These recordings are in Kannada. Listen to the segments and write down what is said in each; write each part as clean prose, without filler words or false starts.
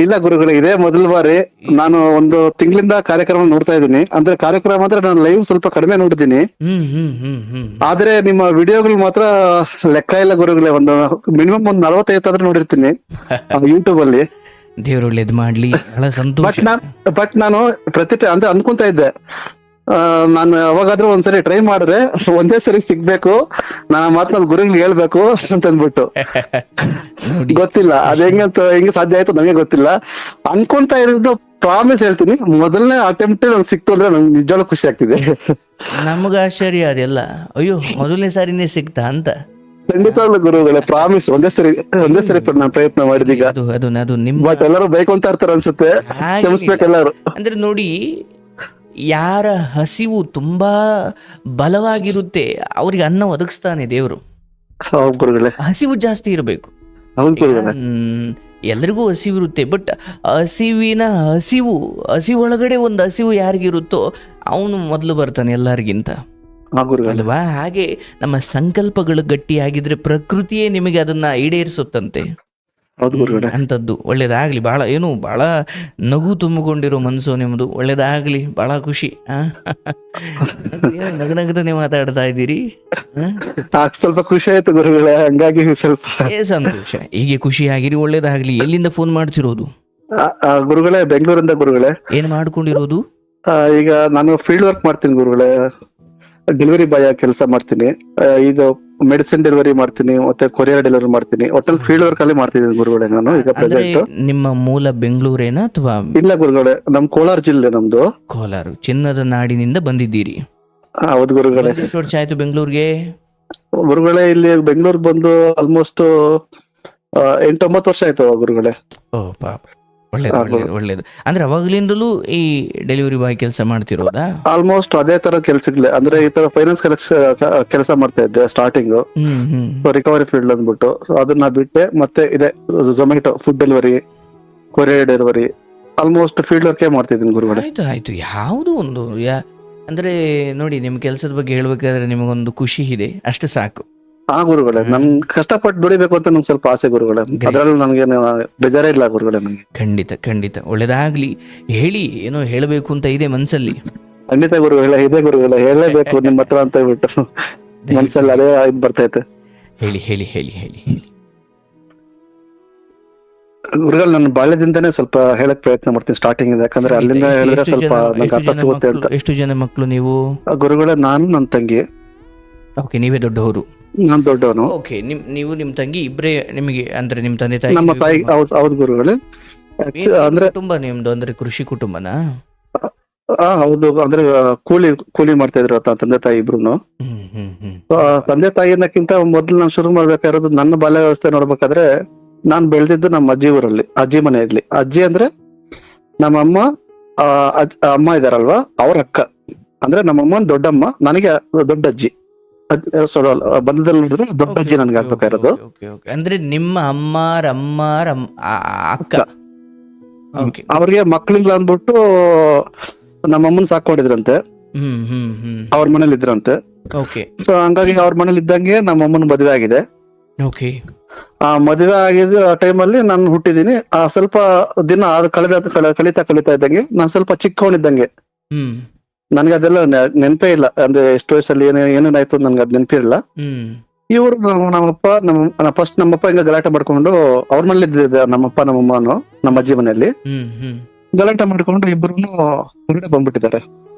ಇಲ್ಲ ಗುರುಗಳೇ, ಇದೇ ಮೊದಲ ಬಾರಿ. ನಾನು ಒಂದು ತಿಂಗಳಿಂದ ಕಾರ್ಯಕ್ರಮ ನೋಡ್ತಾ ಇದ್ದೀನಿ. ಅಂದ್ರೆ ಕಾರ್ಯಕ್ರಮ ಅಂದ್ರೆ ನಾನು ಲೈವ್ ಸ್ವಲ್ಪ ಕಡಿಮೆ ನೋಡಿದ್ದೀನಿ, ಹ್ಮ್ ಹ್ಮ್ ಹ್ಮ್ ಹ್ಮ್ ಆದ್ರೆ ನಿಮ್ಮ ವಿಡಿಯೋಗಳು ಮಾತ್ರ ಲೆಕ್ಕ ಇಲ್ಲ ಗುರುಗಳೇ. ಒಂದು ಮಿನಿಮಮ್ ಒಂದು 45 ನೋಡಿರ್ತೀನಿ ಯೂಟ್ಯೂಬ್ ಅಲ್ಲಿ. ದೇವ್ರು ಒಳ್ಳೇದ್ ಮಾಡ್ಲಿ, ಬಹಳ ಸಂತೋಷ. ಬಟ್ ನಾನು ಅಂದ್ರೆ ಅನ್ಕೊಂತ ಇದ್ದೆ, ನಾನು ಯಾವಾಗಾದ್ರೂ ಒಂದ್ಸರಿ ಟ್ರೈ ಮಾಡಿದ್ರೆ ಒಂದೇ ಸರಿ ಸಿಗ್ಬೇಕು, ನಾನು ಮಾತ್ರ ಗುರುಗಳಿಗೆ ಹೇಳ್ಬೇಕು ಅಂತ ಅಂದ್ಬಿಟ್ಟು. ನೋಡಿ, ಗೊತ್ತಿಲ್ಲ ಅದ್ ಹೆಂಗೆ ಸಾಧ್ಯ ಆಯ್ತು ನನಗೆ ಗೊತ್ತಿಲ್ಲ. ಅನ್ಕೊಂತ ಇರೋದು ಪ್ರಾಮಿಸ್ ಹೇಳ್ತೀನಿ, ಮೊದಲನೇ ಅಟೆಂಪ್ಟ್ ನಂಗೆ ಸಿಕ್ತು ಅಂದ್ರೆ ನಂಗೆ ನಿಜವಾಗ್ಲೂ ಖುಷಿ ಆಗ್ತಿದೆ. ನಮಗ ಆಶ್ಚರ್ಯ ಅದೆಲ್ಲ. ಅಯ್ಯೋ, ಮೊದಲನೇ ಸಾರಿನೇ ಸಿಕ್ತಾ ಅಂತ. ಖಂಡಿತವಾಗ್ಲೂ ಗುರುಗಳೇ, ಪ್ರಾಮಿಸ್ ಒಂದೇ ಸರಿ ನಾನು ಪ್ರಯತ್ನ ಮಾಡಿದೀಗ. ಅದು ನಿಮ್ಮ ಬಟ್ ಎಲ್ಲರೂ ಬೇಕು ಅಂತ ಇರ್ತಾರೆ ಅನ್ಸುತ್ತೆ, ಕ್ಷಮಿಸ್ಬೇಕು ಎಲ್ಲರೂ. ಅಂದ್ರೆ ನೋಡಿ, ಯಾರ ಹಸಿವು ತುಂಬಾ ಬಲವಾಗಿರುತ್ತೆ ಅವ್ರಿಗೆ ಅನ್ನ ಒದಗಿಸ್ತಾನೆ ದೇವರು. ಹೌದು ಗುರುಗಳೇ, ಹಸಿವು ಜಾಸ್ತಿ ಇರಬೇಕು. ಹೌದು ಗುರುಗಳೇ. ಎಲ್ರಿಗೂ ಹಸಿವು ಇರುತ್ತೆ, ಬಟ್ ಹಸಿವೊಳಗಡೆ ಒಂದು ಹಸಿವು ಯಾರಿಗಿರುತ್ತೋ ಅವನು ಮೊದಲು ಬರ್ತಾನೆ ಎಲ್ಲರಿಗಿಂತ, ಅಲ್ವಾ? ಹಾಗೆ ನಮ್ಮ ಸಂಕಲ್ಪಗಳು ಗಟ್ಟಿಯಾಗಿದ್ರೆ ಪ್ರಕೃತಿಯೇ ನಿಮಗೆ ಅದನ್ನ ಈಡೇರಿಸುತ್ತಂತೆ. ಹೌದು ಗುರುಗಳೇ. ಅಂಥದ್ದು ಒಳ್ಳೇದಾಗ್ಲಿ. ಬಹಳ ನಗು ತುಂಬಿಕೊಂಡಿರೋ ಮನಸ್ಸು ನಿಮ್ಮದು. ಒಳ್ಳೇದಾಗ್ಲಿ, ಬಹಳ ಖುಷಿ. ನಗನಗದನೆ ಮಾತಾಡ್ತಾ ಇದ್ದೀರಿ. ಸ್ವಲ್ಪ ಖುಷಿ ಆಯ್ತು ಗುರುಗಳೇ, ಹಂಗಾಗಿ ಸ್ವಲ್ಪ ಸಂತೋಷ. ಹೀಗೆ ಖುಷಿಯಾಗಿರಿ, ಒಳ್ಳೇದಾಗ್ಲಿ. ಎಲ್ಲಿಂದ ಫೋನ್ ಮಾಡ್ತಿರೋದು? ಗುರುಗಳೇ, ಬೆಂಗಳೂರಿಂದ ಗುರುಗಳೇ. ಏನ್ ಮಾಡ್ಕೊಂಡಿರೋದು? ಈಗ ನಾನು ಫೀಲ್ಡ್ ವರ್ಕ್ ಮಾಡ್ತೀನಿ ಗುರುಗಳೇ, ಡೆಲಿವರಿ ಬಾಯ್ ಕೆಲಸ ಮಾಡ್ತೀನಿ. ಇದು ಮೆಡಿಸಿನ್ ಡೆಲಿವರಿ ಮಾಡ್ತೀನಿ, ಮತ್ತೆ ಕೊರಿಯರ್ ಡೆಲಿವರಿ ಮಾಡ್ತೀನಿ. ಒಟ್ಟಲ್ಲಿ ಫೀಲ್ಡ್ ವರ್ಕ್ ಅಲ್ಲಿ ಮಾಡ್ತಿದ್ದೀನಿ ಗುರುಗಳೇ ನಾನು ಈಗ ಪ್ರೆಸೆಂಟ್. ನಿಮ್ಮ ಮೂಲ ಬೆಂಗಳೂರೇನಾ ಅಥವಾ? ಇಲ್ಲ ಗುರುಗಳೇ, ನಮ್ ಕೋಲಾರ ಜಿಲ್ಲೆ ನಮ್ದು. ಕೋಲಾರ, ಚಿನ್ನದ ನಾಡಿನಿಂದ ಬಂದಿದ್ದೀರಿ. ಹೌದು ಗುರುಗಳೇ. ಎಷ್ಟು ವರ್ಷ ಆಯ್ತು ಬೆಂಗಳೂರಿಗೆ? ಗುರುಗಳೇ, ಇಲ್ಲಿ ಬೆಂಗಳೂರು ಬಂದು ಆಲ್ಮೋಸ್ಟ್ 8-9 ವರ್ಷ ಆಯ್ತು ಗುರುಗಳೇ. ಓ ಪಾಪ, ಒಳ್ಳೇದು. ಅಂದ್ರೆ ಅವಾಗ್ಲಿಂದಲೂ ಈ ಡೆಲಿವರಿ ಬಾಯ್ ಕೆಲಸ ಮಾಡ್ತಿರೋದಾ? ಆಲ್ಮೋಸ್ಟ್ ಅದೇ ತರ ಕೆಲ್ಸಗಳೇ. ಅಂದ್ರೆ ಈ ತರ ಫೈನಾನ್ಸ್ ಕೆಲಸ ಮಾಡ್ತಾ ಇದ್ದೆ ಸ್ಟಾರ್ಟಿಂಗ್, ರಿಕವರಿ ಫೀಲ್ಡ್ ಅಂದ್ಬಿಟ್ಟು. ಅದನ್ನ ಬಿಟ್ಟೆ ಮತ್ತೆ ಇದೆ Zomato food delivery, courier delivery, almost field work ಮಾಡ್ತಿದ್ದೀನಿ ಗುರುಗಳೇ. ಆಯ್ತು. ಯಾವುದು ಒಂದು ಅಂದ್ರೆ ನೋಡಿ, ನಿಮ್ ಕೆಲಸದ ಬಗ್ಗೆ ಹೇಳ್ಬೇಕಾದ್ರೆ ನಿಮಗೊಂದು ಖುಷಿ ಇದೆ, ಅಷ್ಟು ಸಾಕು. ಗುರುಗಳೇ, ನನ್ ಕಷ್ಟಪಟ್ಟು ದುಡಿಬೇಕು ಅಂತ ನಂಗೆ ಸ್ವಲ್ಪ ಆಸೆ ಗುರುಗಳೇ. ಅದ್ರಲ್ಲೂ ನನಗೇನು ಬೇಜಾರೇ ಇಲ್ಲ ಗುರುಗಳೇ ನನಗೆ. ಖಂಡಿತ ಒಳ್ಳೇದಾಗ್ಲಿ. ಹೇಳಿ, ಏನೋ ಹೇಳಬೇಕು ಅಂತ ಇದೆ ಮನ್ಸಲ್ಲಿ. ಖಂಡಿತ ಗುರುಗಳೇ, ಇದೆ ಗುರುಗಳೇ, ಹೇಳಲೇಬೇಕು ನಿಮ್ಮ ಹತ್ರ ಅಂತ ಹೇಳ್ಬಿಟ್ಟು ಮನ್ಸಲ್ಲಿ ಅದೇ ಬರ್ತೈತೆ. ಹೇಳಿ. ಗುರುಗಳು, ನನ್ನ ಬಾಲ್ಯದಿಂದನೇ ಸ್ವಲ್ಪ ಹೇಳಕ್ ಪ್ರಯತ್ನ ಮಾಡ್ತೀನಿ ಸ್ಟಾರ್ಟಿಂಗ್ ಇಂದ, ಯಾಕಂದ್ರೆ ಅಲ್ಲಿಂದ ಹೇಳಿದ್ರೆ ಸ್ವಲ್ಪ ನಂಗೆ ಅರ್ಥ ಸಿಗುತ್ತೆ ಅಂತ. ಎಷ್ಟು ಜನ ಮಕ್ಕಳು ನೀವು? ಗುರುಗಳೇ, ನಾನು ನನ್ನ ತಂಗಿ. ಓಕೆ, ನೀವೇ ದೊಡ್ಡವರು? ನಾನ್ ದೊಡ್ಡವನು. ಓಕೆ, ನೀವು ನಿಮ್ ತಂಗಿ ಇಬ್ರೇ? ನಿಮಗೆ ಅಂದ್ರೆ ನಿಮ್ ತಂದೆ ತಾಯಿ? ನಮ್ಮ ತಾಯಿ. ಹೌದು ಗುರುಗಳೇ. ಅಂದ್ರೆ ಕುಟುಂಬ ನಿಮ್ದು, ಅಂದ್ರೆ ಕೃಷಿ ಕುಟುಂಬನಾ? ಹೌದು, ಅಂದ್ರೆ ಕೂಲಿ ಮಾಡ್ತಾ ಇದ್ರು ತಂದೆ ತಾಯಿ ಇಬ್ರು. ತಂದೆ ತಾಯಿ ಅನ್ನಕ್ಕಿಂತ ಮೊದ್ಲು ನಾನು ಶುರು ಮಾಡ್ಬೇಕಾಗಿರೋದು ನನ್ನ ಬಾಲ್ಯ ವ್ಯವಸ್ಥೆ ನೋಡ್ಬೇಕಾದ್ರೆ, ನಾನ್ ಬೆಳೆದಿದ್ದು ನಮ್ಮ ಅಜ್ಜಿ ಊರಲ್ಲಿ, ಅಜ್ಜಿ ಮನೆಯಲ್ಲಿ. ಅಜ್ಜಿ ಅಂದ್ರೆ ನಮ್ಮಮ್ಮ, ಅಮ್ಮ ಇದಾರಲ್ವಾ ಅವ್ರ ಅಕ್ಕ, ಅಂದ್ರೆ ನಮ್ಮಮ್ಮನ್ ದೊಡ್ಡಮ್ಮ, ನನಗೆ ದೊಡ್ಡ ಅಜ್ಜಿ. ಬಂಧದಲ್ಲಿ ನೋಡಿದ್ರೆ ದೊಡ್ಡ ಅಜ್ಜಿ ನನ್ಗೆ ಆಗ್ಬೇಕಾಗಿರೋದು. ಅಂದ್ರೆ ನಿಮ್ಮ ಅಮ್ಮಾರ ಅಕ್ಕ. ಅವ್ರಿಗೆ ಮಕ್ಳಿಲ್ಲ ಅಂದ್ಬಿಟ್ಟು ನಮ್ಮಮ್ಮನ್ ಸಾಕೊಂಡಿದ್ರಂತೆ, ಅವ್ರ ಮನೇಲಿ ಇದ್ರಂತೆ. ಸೊ ಹಂಗಾಗಿ ಅವ್ರ ಮನೇಲಿ ಇದ್ದಂಗೆ ನಮ್ಮಮ್ಮನ ಮದುವೆ ಆಗಿದೆ. ಮದುವೆ ಆಗಿದ್ದ ಟೈಮಲ್ಲಿ ನಾನು ಹುಟ್ಟಿದೀನಿ. ಸ್ವಲ್ಪ ದಿನ ಕಳೀತಾ ಇದ್ದಂಗೆ ನಾನು ಸ್ವಲ್ಪ ಚಿಕ್ಕವನಿದ್ದಂಗೆ. ನನ್ಗೆ ಅದೆಲ್ಲ ನೆನಪೇ ಇಲ್ಲ, ಅಂದ್ರೆ ಎಷ್ಟು ವಯಸ್ಸಲ್ಲಿ ಏನೇನಾಯ್ತು ನನ್ಗೆ ಅದ್ ನೆನಪಿರಲ್ಲ. ಇವ್ರು ಫಸ್ಟ್ ನಮ್ಮಪ್ಪ ಹಿಂಗ ಗಲಾಟೆ ಮಾಡ್ಕೊಂಡು ಅವ್ರ ಮನೇಲಿ ಇದ್ದಿದ್ದೆ, ನಮ್ಮಪ್ಪ ನಮ್ಮಮ್ಮನು ನಮ್ಮ ಅಜ್ಜಿ ಮನೆಯಲ್ಲಿ ಗಲಾಟೆ ಮಾಡ್ಕೊಂಡು ಇಬ್ರು ಹೊರಗಡೆ ಬಂದ್ಬಿಟ್ಟಿದ್ದಾರೆ.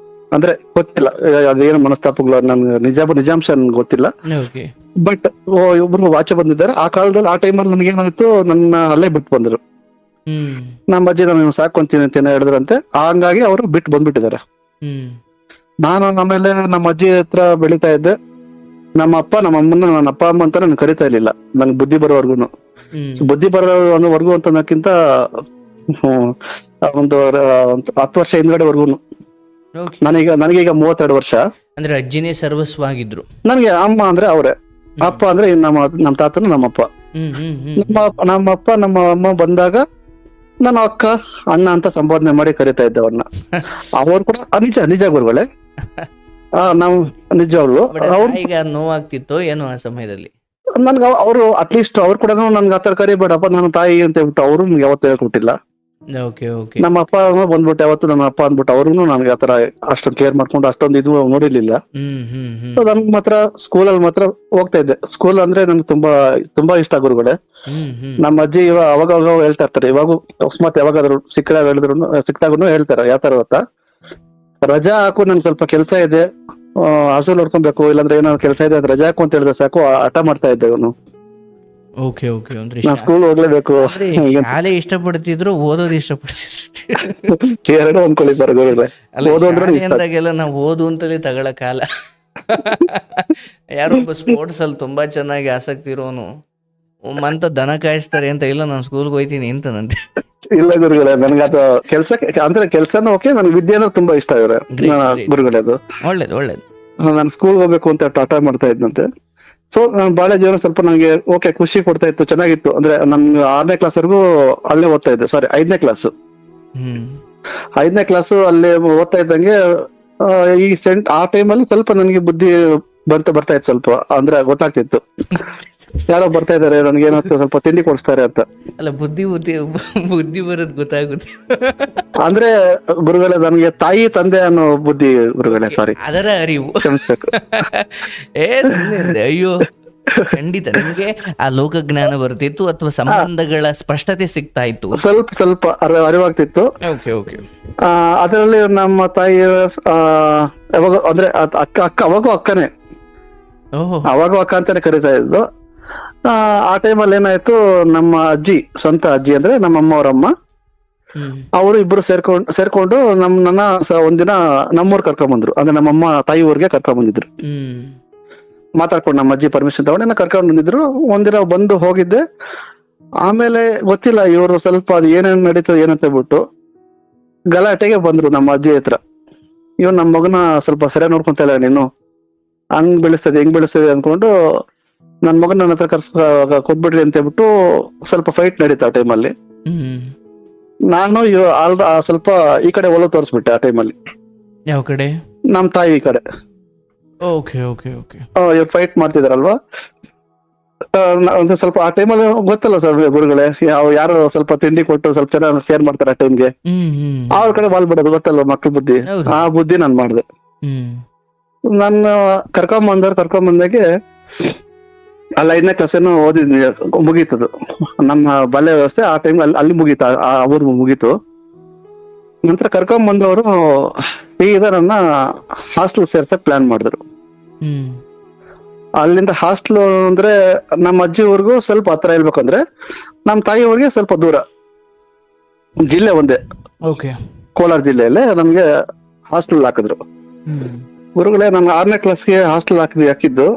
ಅಂದ್ರೆ ಗೊತ್ತಿಲ್ಲ ಅದೇನು ಮನಸ್ತಾಪಗಳು, ನನ್ಗೆ ನಿಜಾಂಶ ನನ್ಗೆ ಗೊತ್ತಿಲ್ಲ. ಬಟ್ ಇಬ್ರು ಆಚೆ ಬಂದಿದ್ದಾರೆ. ಆ ಕಾಲದಲ್ಲಿ ಆ ಟೈಮಲ್ಲಿ ನನ್ಗೆ ಏನಾಯ್ತು, ನನ್ನ ಅಲ್ಲೇ ಬಿಟ್ಟು ಬಂದ್ರು. ನಮ್ಮ ಅಜ್ಜಿ ನಾನು ಸಾಕೊಂತೀನಿ ಅಂತ ಹೇಳಿದ್ರಂತೆ. ಹಂಗಾಗಿ ಅವರು ಬಿಟ್ಟು ಬಂದ್ಬಿಟ್ಟಿದ್ದಾರೆ. ನಾನು ಆಮೇಲೆ ನಮ್ಮ ಅಜ್ಜಿ ಹತ್ರ ಬೆಳಿತಾ ಇದ್ದೆ. ನಮ್ಮ ಅಪ್ಪ ನಮ್ಮ ಅಮ್ಮನ ನನ್ನ ಅಪ್ಪ ಅಮ್ಮ ಅಂತ ನನ್ ಕರಿತಾ ಇರ್ಲಿಲ್ಲ, ನನ್ಗೆ ಬುದ್ಧಿ ಬರೋವರ್ಗುನು. ಬುದ್ಧಿ ಬರೋವರ್ಗು ಅಂತನಕ್ಕಿಂತ ಒಂದು 10 ವರ್ಷ ಹಿಂದ್ಗಡೆವರ್ಗುನು. ನನಗೀಗ 32 ವರ್ಷ. ಅಂದ್ರೆ ಅಜ್ಜಿನೇ ಸರ್ವಸ್ವಾಗಿದ್ರು ನನ್ಗೆ. ಅಮ್ಮ ಅಂದ್ರೆ ಅವ್ರೆ, ಅಪ್ಪ ಅಂದ್ರೆ ನಮ್ಮ ತಾತನ ನಮ್ಮಪ್ಪ. ನಮ್ಮಪ್ಪ ನಮ್ಮ ಅಮ್ಮ ಬಂದಾಗ ನನ್ನ ಅಕ್ಕ ಅಣ್ಣ ಅಂತ ಸಂಬೋಧನೆ ಮಾಡಿ ಕರಿತಾ ಇದ್ದೆ ಅವ್ರನ್ನ. ಅವ್ರು ಕೂಡ ನಿಜ ಗುರುಗಳೇ, ನಾವು ನಿಜವಾಗ್ಲು. ಈಗ ನೋವಾಗ್ತಿತ್ತು ಏನೋ ಆ ಸಮಯದಲ್ಲಿ ನನ್ಗ ಅವರು ಅಟ್ಲೀಸ್ಟ್ ಅವ್ರು ಕೂಡ ನನ್ಗೆ ಆತರ ಕರಿಬೇಡಪ್ಪ ನನ್ನ ತಾಯಿ ಅಂತ ಹೇಳ್ಬಿಟ್ಟು ಅವರು ಯಾವತ್ತೂ ಹೇಳ್ಕೊಟ್ಟಿಲ್ಲ. Okay okay. ನಮ್ಮ ಅಪ್ಪ ಬಂದ್ಬಿಟ್ಟು ಯಾವತ್ತು ನಮ್ಮ ಅಪ್ಪ ಅಂದ್ಬಿಟ್ಟು ಅವ್ರು ನನಗೆ ಆತರ ಅಷ್ಟೊಂದು ಕೇರ್ ಮಾಡ್ಕೊಂಡು ಅಷ್ಟೊಂದು ಇದು ನೋಡಿರ್ಲಿಲ್ಲ. ಹ್ಮ್. ಸೊ ನನ್ಗೆ ಮಾತ್ರ ಸ್ಕೂಲಲ್ಲಿ ಮಾತ್ರ ಹೋಗ್ತಾ ಇದ್ದೆ. ಸ್ಕೂಲ್ ಅಂದ್ರೆ ನನ್ಗೆ ತುಂಬಾ ಇಷ್ಟ ಗುರುಗಳೇ. ನಮ್ಮ ಅಜ್ಜಿ ಅವಾಗ ಹೇಳ್ತಾ ಇರ್ತಾರೆ, ಇವಾಗ ಅಕಸ್ಮಾತ್ ಯಾವಾಗಾದ್ರು ಸಿಕ್ಕಿದಾಗೂ ಹೇಳ್ತಾರೆ ಯಾವ ತರ ಗೊತ್ತಾ, ರಜಾ ಹಾಕು ನನ್ಗೆ ಸ್ವಲ್ಪ ಕೆಲಸ ಇದೆ, ಹಸು ನೋಡ್ಕೊಬೇಕು, ಇಲ್ಲಾಂದ್ರೆ ಏನಾದ್ರು ಕೆಲಸ ಇದೆ ಅದ್ ರಜಾ ಹಾಕು ಅಂತ ಹೇಳಿದ್ರೆ ಸಾಕು ಹಠ ಮಾಡ್ತಾ ಇದ್ದೆ ಅವನು. Okay okay. ಅಂದ್ರೆ ನಾನ್ ಸ್ಕೂಲ್ ಹೋಗ್ಲೇಬೇಕು ಶಾಲೆ ಇಷ್ಟಪಡ್ತಿದ್ರು, ಓದೋದು ಇಷ್ಟಪಡ್ತಿದ್ರು. ಎರಡು ಅನ್ಕೊಳ್ಳಿ ಗುರುಗಳೇ. ಓದು ಅಂದ್ರೆ ಇಷ್ಟ. ಅಂದಾಗೆಲ್ಲ ನಾವು ಓದು ಅಂತಲೇ ತಗೊಳ ಕಾಲ. ಯಾರೊಬ್ಬ ಸ್ಪೋರ್ಟ್ಸ್ ಅಲ್ಲಿ ತುಂಬಾ ಚೆನ್ನಾಗಿ ಆಸಕ್ತಿ ಇರೋನು ಅಂತ ದನ ಕಾಯಿಸ್ತಾರೆ ಅಂತ, ಇಲ್ಲ ನಾನು ಸ್ಕೂಲ್ಗೆ ಹೋಯ್ತೀನಿ ಅಂತ ನಂತೆ. ಇಲ್ಲ ಗುರುಗಳೇ, ನನ್ಗೆ ಅದು ಕೆಲ್ಸಕ್ಕೆ ಅಂದ್ರೆ ಕೆಲ್ಸನೂ ಓಕೆ, ನನ್ಗೆ ವಿದ್ಯೆ ಅಂದ್ರೆ ತುಂಬಾ ಇಷ್ಟ ಇವ್ರೆ ಗುರುಗಳೇ. ಅದು ಒಳ್ಳೇದು. ನಾನು ಸ್ಕೂಲ್ ಹೋಗ್ಬೇಕು ಅಂತ ಟಾಟ ಮಾಡ್ತಾ ಇದ್ನಂತೆ. ಸೊ ನಾನು ಬಾಳೆ ಜೀವನ ಸ್ವಲ್ಪ ನಂಗೆ ಓಕೆ ಖುಷಿ ಕೊಡ್ತಾ ಇತ್ತು, ಚೆನ್ನಾಗಿತ್ತು. ಅಂದ್ರೆ ನನ್ 6ನೇ ಕ್ಲಾಸ್ ವರ್ಗೂ ಅಲ್ಲೇ ಓದ್ತಾ ಇದ್ದೆ. ಸಾರಿ 5ನೇ ಕ್ಲಾಸ್. 5ನೇ ಕ್ಲಾಸ್ ಅಲ್ಲೇ ಓದ್ತಾ ಇದ್ದಂಗೆ ಆ ಟೈಮಲ್ಲಿ ಸ್ವಲ್ಪ ನನಗೆ ಬುದ್ಧಿ ಬರ್ತಾ ಇತ್ತು ಸ್ವಲ್ಪ, ಅಂದ್ರೆ ಗೊತ್ತಾಗ್ತಿತ್ತು ಯಾರೋ ಬರ್ತಾ ಇದಾರೆ, ನನ್ಗೆ ಏನಾಗ್ತದೆ ಸ್ವಲ್ಪ ತಿಂಡಿ ಕೊಡಿಸ್ತಾರೆ ಅಂತ. ಅಲ್ಲ, ಬುದ್ಧಿ ಬರೋದು ಗೊತ್ತಾಗುತ್ತೆ. ಅಂದ್ರೆ ಗುರುಗಳೇ, ನನಗೆ ತಾಯಿ ತಂದೆ ಅನ್ನೋ ಬುದ್ಧಿ ಗುರುಗಳೇ, ಸಾರಿ ಅದರ ಅರಿವು ಕ್ಷಮಿಸ್ಬೇಕು. ಅಯ್ಯೋ ಖಂಡಿತ ನಿಮ್ಗೆ ಆ ಲೋಕಜ್ಞಾನ ಬರ್ತಿತ್ತು ಅಥವಾ ಸಂಬಂಧಗಳ ಸ್ಪಷ್ಟತೆ ಸಿಗ್ತಾ ಇತ್ತು? ಸ್ವಲ್ಪ ಅರಿವಾಗ್ತಿತ್ತು. Okay okay. ಅದರಲ್ಲಿ ನಮ್ಮ ತಾಯಿ ಯಾವಾಗ ಅಂದ್ರೆ ಅಕ್ಕ ಅವಾಗೂ ಅಕ್ಕನೇ, ಅವಾಗೂ ಅಕ್ಕ ಅಂತಾನೆ ಕರೀತಾ ಇದ್ದು. ಆ ಟೈಮಲ್ಲಿ ಏನಾಯ್ತು, ನಮ್ಮ ಅಜ್ಜಿ, ಸ್ವಂತ ಅಜ್ಜಿ ಅಂದ್ರೆ ನಮ್ಮ ಅಮ್ಮ ಅವರಮ್ಮ, ಅವರು ಇಬ್ರು ಸೇರ್ಕೊಂಡು ನನ್ನ ಒಂದಿನ ನಮ್ಮೂರ್ ಕರ್ಕೊಂಡ್ ಅಂದ್ರೆ ನಮ್ಮಮ್ಮ ತಾಯಿ ಊರಿಗೆ ಕರ್ಕೊಂಡ್ ಬಂದಿದ್ರು. ಮಾತಾಡ್ಕೊಂಡು ನಮ್ಮ ಅಜ್ಜಿ ಪರ್ಮಿಷನ್ ತಗೊಂಡು ನನ್ನ ಕರ್ಕೊಂಡ್ ಬಂದಿದ್ರು. ಒಂದಿನ ಬಂದು ಹೋಗಿದ್ದೆ. ಆಮೇಲೆ ಗೊತ್ತಿಲ್ಲ ಇವರು ಸ್ವಲ್ಪ ಅದು ಏನೇನ್ ನಡೀತದೆ ಏನಂತ ಬಿಟ್ಟು ಗಲಾಟೆಗೆ ಬಂದ್ರು ನಮ್ಮ ಅಜ್ಜಿ ಹತ್ರ. ಇವ್ ನಮ್ಮ ಮಗನ ಸ್ವಲ್ಪ ಸರಿಯಾಗಿ ನೋಡ್ಕೊಂತ ಇಲ್ಲ ನೀನು, ಹಂಗ್ ಬೆಳೆಸ್ತದೆ ಅನ್ಕೊಂಡು ನನ್ ಮಗನ ನನ್ನ ಹತ್ರ ಕೊಟ್ಬಿಡ್ರಿ ಅಂತ ಹೇಳ್ಬಿಟ್ಟು ಸ್ವಲ್ಪ ಫೈಟ್ ನಡೀತಾ ಆ ಟೈಮಲ್ಲಿ. ನಾನು ಸ್ವಲ್ಪ ಈ ಕಡೆ ಒಲವು ತೋರಿಸ್ಬಿಟ್ಟೆ ಆ ಟೈಮಲ್ಲಿ. ಯಾವ ಕಡೆ? ನಮ್ ತಾಯಿ ಕಡೆ. Okay okay okay. ಇವ್ರು ಫೈಟ್ ಮಾಡ್ತಿದಾರಲ್ವಾ, ಒಂದು ಸ್ವಲ್ಪ ಆ ಟೈಮಲ್ಲಿ ಗೊತ್ತಲ್ಲ ಸರ್ ಗುರುಗಳೇ, ಯಾರು ಸ್ವಲ್ಪ ತಿಂಡಿ ಕೊಟ್ಟು ಸ್ವಲ್ಪ ಚೆನ್ನಾಗಿ ಕೇರ್ ಮಾಡ್ತಾರೆ ಆ ಟೈಮ್ಗೆ, ಅವ್ರ ಕಡೆ ಬಾಲ್ ಬಿಡೋದು ಗೊತ್ತಲ್ವ ಮಕ್ಳ ಬುದ್ಧಿ. ಆ ಬುದ್ಧಿ ನಾನ್ ಮಾಡ್ದೆ. ನಾನು ಕರ್ಕೊಂಬಂದಾಗೆ ಅಲ್ಲಿ 5ನೇ ಕ್ಲಾಸ್ ಏನೋ ಓದಿದ್ನಿ, ಮುಗೀತದು ನಮ್ಮ ಬಾಲ್ಯ ವ್ಯವಸ್ಥೆ ಆ ಟೈಮ್ ಅಲ್ಲಿ ಮುಗೀತು, ಆ ಊರು ಮುಗೀತು. ನಂತರ ಕರ್ಕೊಂಬಂದವರು ಈಗ ನನ್ನ ಹಾಸ್ಟೆಲ್ ಸೇರ್ಸಕ್ ಪ್ಲಾನ್ ಮಾಡಿದ್ರು. ಅಲ್ಲಿಂದ ಹಾಸ್ಟೆಲ್ ಅಂದ್ರೆ ನಮ್ಮ ಅಜ್ಜಿ ಊರಿಗೂ ಸ್ವಲ್ಪ ಹತ್ರ ಇರ್ಬೇಕಂದ್ರೆ ನಮ್ಮ ತಾಯಿ ಊರಿಗೆ ಸ್ವಲ್ಪ ದೂರ, ಜಿಲ್ಲೆ ಒಂದೇ, ಕೋಲಾರ ಜಿಲ್ಲೆಯಲ್ಲೇ ನಮ್ಗೆ ಹಾಸ್ಟೆಲ್ ಹಾಕಿದ್ರು. ಗುರುಗಳೇ, ನಾನು 6ನೇ ಕ್ಲಾಸ್ಗೆ ಹಾಸ್ಟೆಲ್ ಹಾಕಿದ್ದು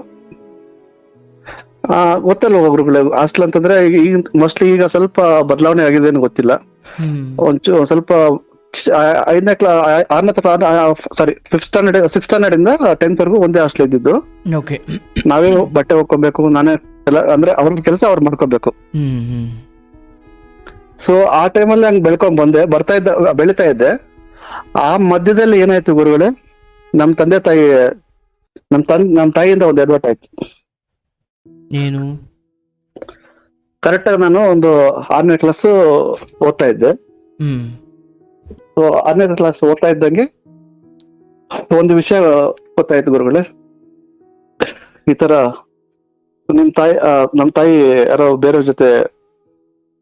ಗೊತ್ತಲ್ವ ಗುರುಗಳೇ, ಹಾಸ್ಟೆಲ್ ಅಂತಂದ್ರೆ ಈಗ ಮೋಸ್ಟ್ಲಿ ಈಗ ಸ್ವಲ್ಪ ಬದಲಾವಣೆ ಆಗಿದೆ ಏನು ಗೊತ್ತಿಲ್ಲ. ಸ್ವಲ್ಪ 5ನೇ ಕ್ಲಾಸ್ 6ನೇ ಸಾರಿ 6th ಸ್ಟ್ಯಾಂಡರ್ಡ್ ಇಂದ 10th ವರೆಗೂ ಒಂದೇ ಹಾಸ್ಟೆಲ್ ಇದ್ದಿದ್ದು. ನಾವೇ ಬಟ್ಟೆ ಹೋಗ್ಕೊಬೇಕು, ನಾನೇ ಎಲ್ಲ ಅಂದ್ರೆ ಅವ್ರ ಕೆಲಸ ಅವ್ರು ಮಾಡ್ಕೋಬೇಕು. ಸೊ ಆ ಟೈಮಲ್ಲಿ ಹಂಗ್ ಬೆಳಿತಾ ಇದ್ದೆ. ಆ ಮಧ್ಯದಲ್ಲಿ ಏನಾಯ್ತು ಗುರುಗಳೇ, ನಮ್ ತಂದೆ ತಾಯಿ ನಮ್ ತಾಯಿಯಿಂದ ಒಂದು ಎಡವಟ್ ಆಯ್ತು. ಏನು? ಕರೆಕ್ಟ್ ಆಗಿ ನಾನು ಒಂದು 6ನೇ ಕ್ಲಾಸ್ ಓದ್ತಾ ಇದ್ದೆ. 6ನೇ ಕ್ಲಾಸ್ ಓದ್ತಾ ಇದ್ದಂಗೆ ಒಂದು ವಿಷಯ ಗೊತ್ತಾಯ್ತು ಗುರುಗಳೇ, ಈ ತರ ನಮ್ ತಾಯಿ ಯಾರೋ ಬೇರೆಯವ್ರ ಜೊತೆ